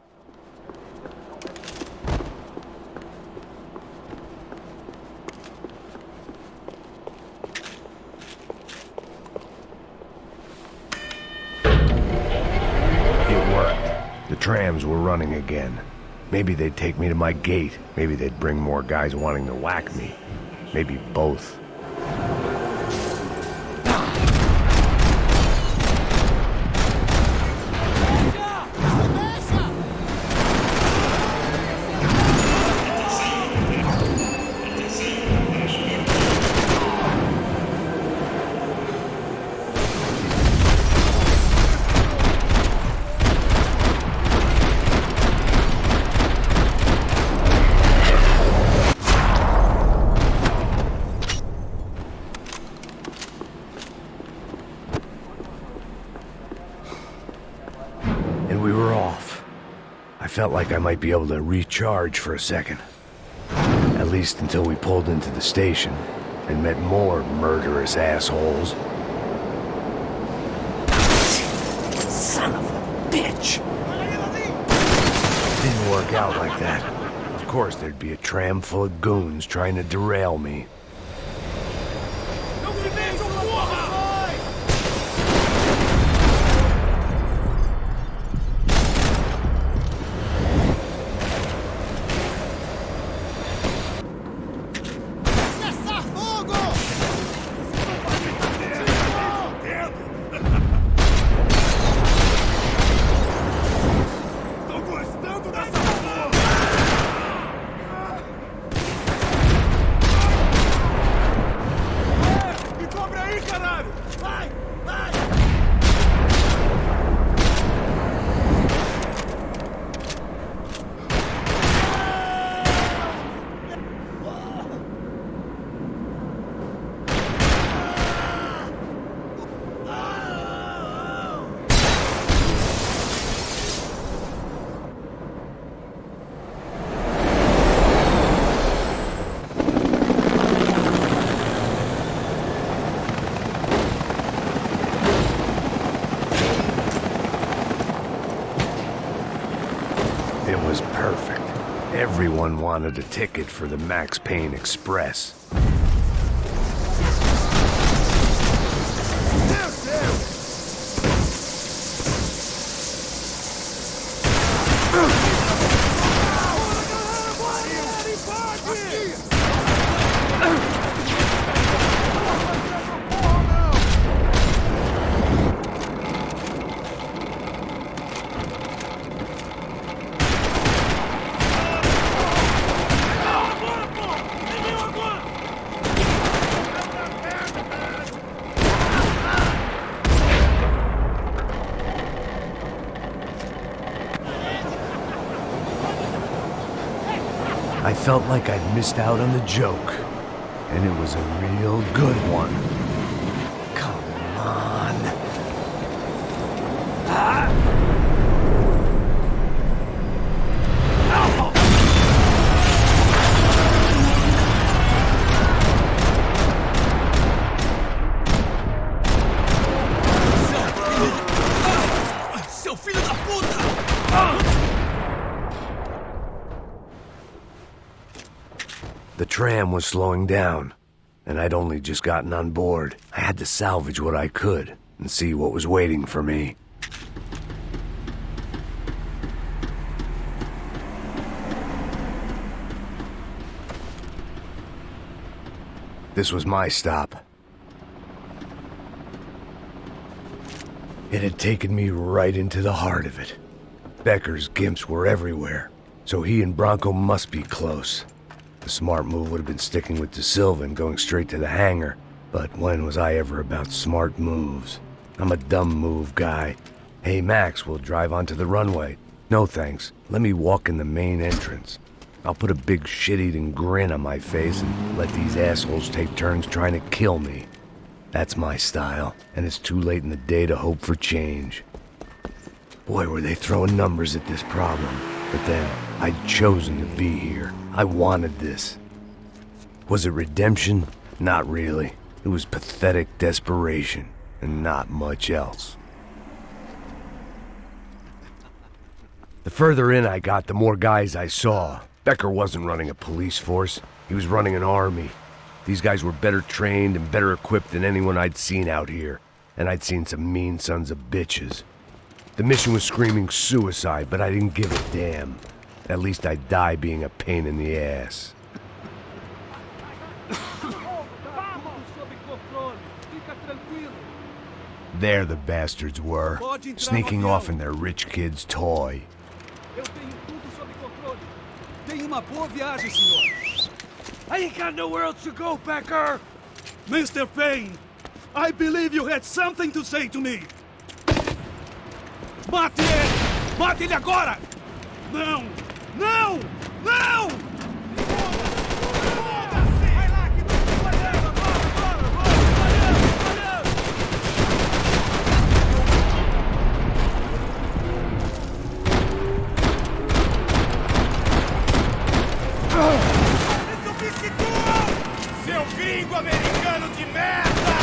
It worked. The trams were running again. Maybe they'd take me to my gate. Maybe they'd bring more guys wanting to whack me. Maybe both. Felt like I might be able to recharge for a second. At least until we pulled into the station and met more murderous assholes. Son of a bitch! Didn't work out like that. Of course there'd be a tram full of goons trying to derail me. Everyone wanted a ticket for the Max Payne Express. I felt like I'd missed out on the joke, and it was a real good one. Come on. Seu filho da puta! The tram was slowing down, and I'd only just gotten on board. I had to salvage what I could and see what was waiting for me. This was my stop. It had taken me right into the heart of it. Becker's gimps were everywhere, so he and Bronco must be close. The smart move would have been sticking with De Silva and going straight to the hangar, but when was I ever about smart moves? I'm a dumb move guy. Hey Max, we'll drive onto the runway. No thanks, let me walk in the main entrance. I'll put a big shit-eating grin on my face and let these assholes take turns trying to kill me. That's my style, and it's too late in the day to hope for change. Boy, were they throwing numbers at this problem. But then, I'd chosen to be here. I wanted this. Was it redemption? Not really. It was pathetic desperation, and not much else. The further in I got, the more guys I saw. Becker wasn't running a police force. He was running an army. These guys were better trained and better equipped than anyone I'd seen out here. And I'd seen some mean sons of bitches. The mission was screaming suicide, but I didn't give a damn. At least I'd die being a pain in the ass. There the bastards were, sneaking off in their rich kid's toy. Tenha uma boa viagem, senhor. I ain't got nowhere else to go, Becker! Mr. Payne, I believe you had something to say to me. Mate ele! Mate ele agora! Não! Não! Não! Seu gringo americano de merda!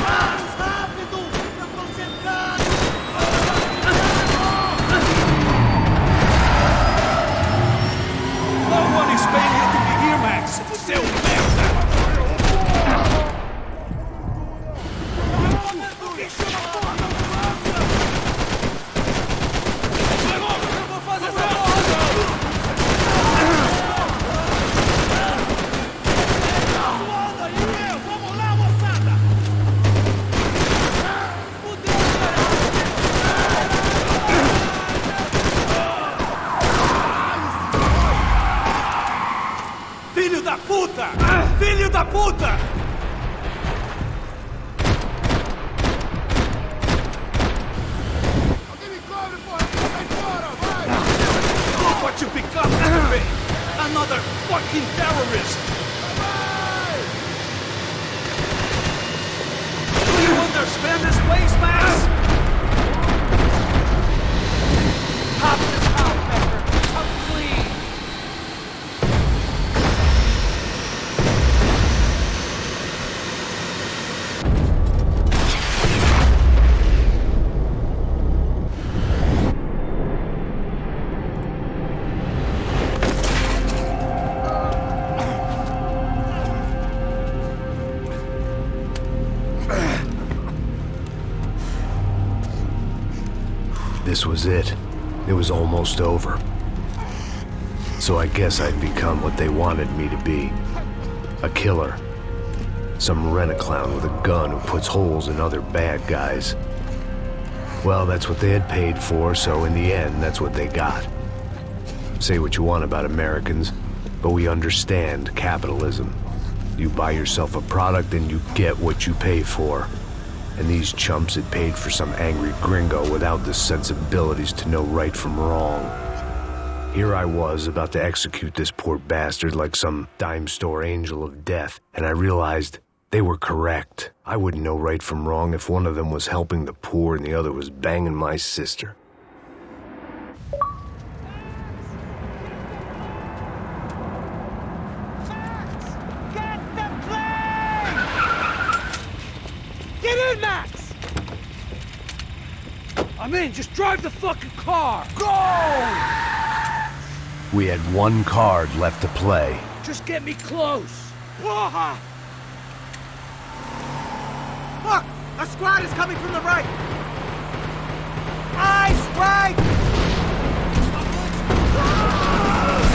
Mais rápido! Eu tô cercado! No one is paying you to be here, Max! Seu merda! Vai logo, eu vou fazer essa Filho da puta! Filho da puta! Alguém me cobre, porra! Sai fora, vai! Look what you become, Henry! Another fucking terrorist! Do you understand this place, Max? Pop this out, Becker! Come clean! This was it. It was almost over. So I guess I'd become what they wanted me to be. A killer. Some rent-a-clown with a gun who puts holes in other bad guys. Well, that's what they had paid for, so in the end, that's what they got. Say what you want about Americans, but we understand capitalism. You buy yourself a product and you get what you pay for. And these chumps had paid for some angry gringo without the sensibilities to know right from wrong. Here I was, about to execute this poor bastard like some dime store angel of death, and I realized they were correct. I wouldn't know right from wrong if one of them was helping the poor and the other was banging my sister. Get in, Max! I'm in. Just drive the fucking car. Go! We had one card left to play. Just get me close. Porra! Look! A squad is coming from the right! Eyes right!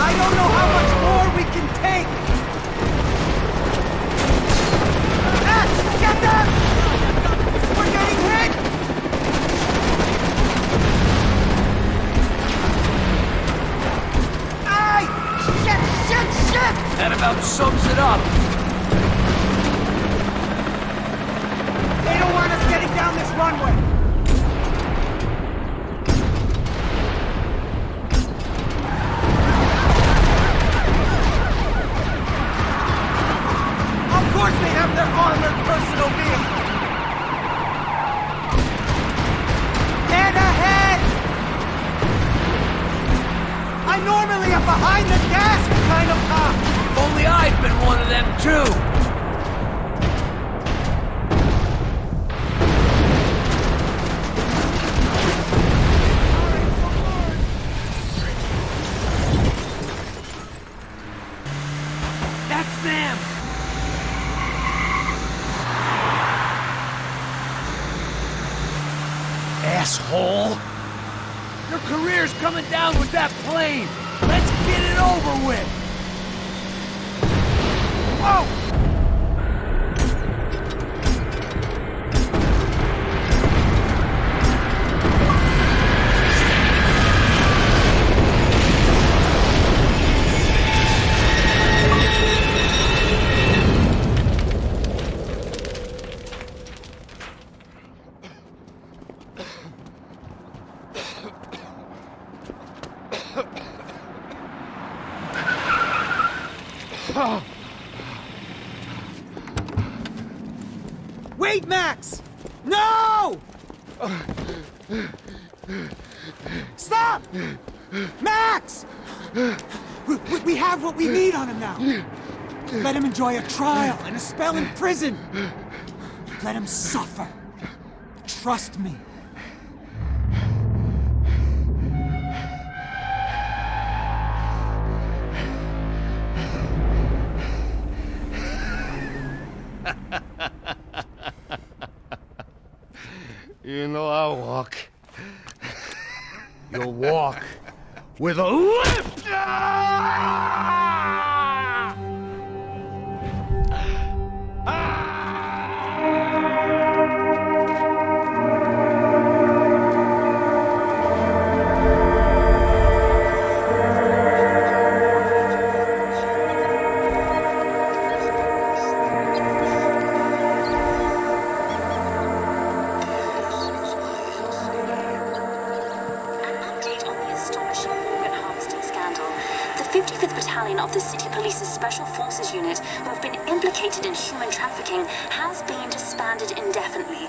I don't know how much more we can take! Max, get them! We're getting hit! Aye! Shit! That about sums it up. They don't want us getting down this runway! Of course they have their armored personal vehicle! Dead ahead! I'm normally a behind-the-desk kind of cop! If only I'd been one of them, too! asshole! Your career's coming down with that plane! Let's get it over with! Whoa! Wait, Max! No! Stop! Max! We have what we need on him now. Let him enjoy a trial and a spell in prison. Let him suffer. Trust me. You know I'll walk. You'll walk with a limp! Of the City Police's Special Forces Unit, who have been implicated in human trafficking, has been disbanded indefinitely.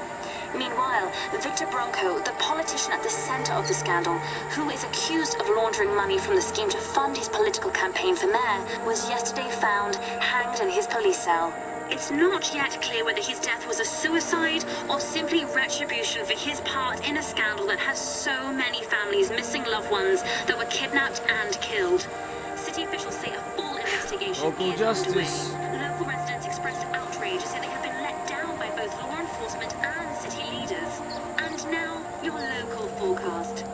Meanwhile, Victor Bronco, the politician at the center of the scandal, who is accused of laundering money from the scheme to fund his political campaign for mayor, was yesterday found hanged in his police cell. It's not yet clear whether his death was a suicide or simply retribution for his part in a scandal that has so many families missing loved ones that were kidnapped and killed. City officials say a full investigation is underway. Local residents expressed outrage, say they have been let down by both law enforcement and city leaders. And now, your local forecast.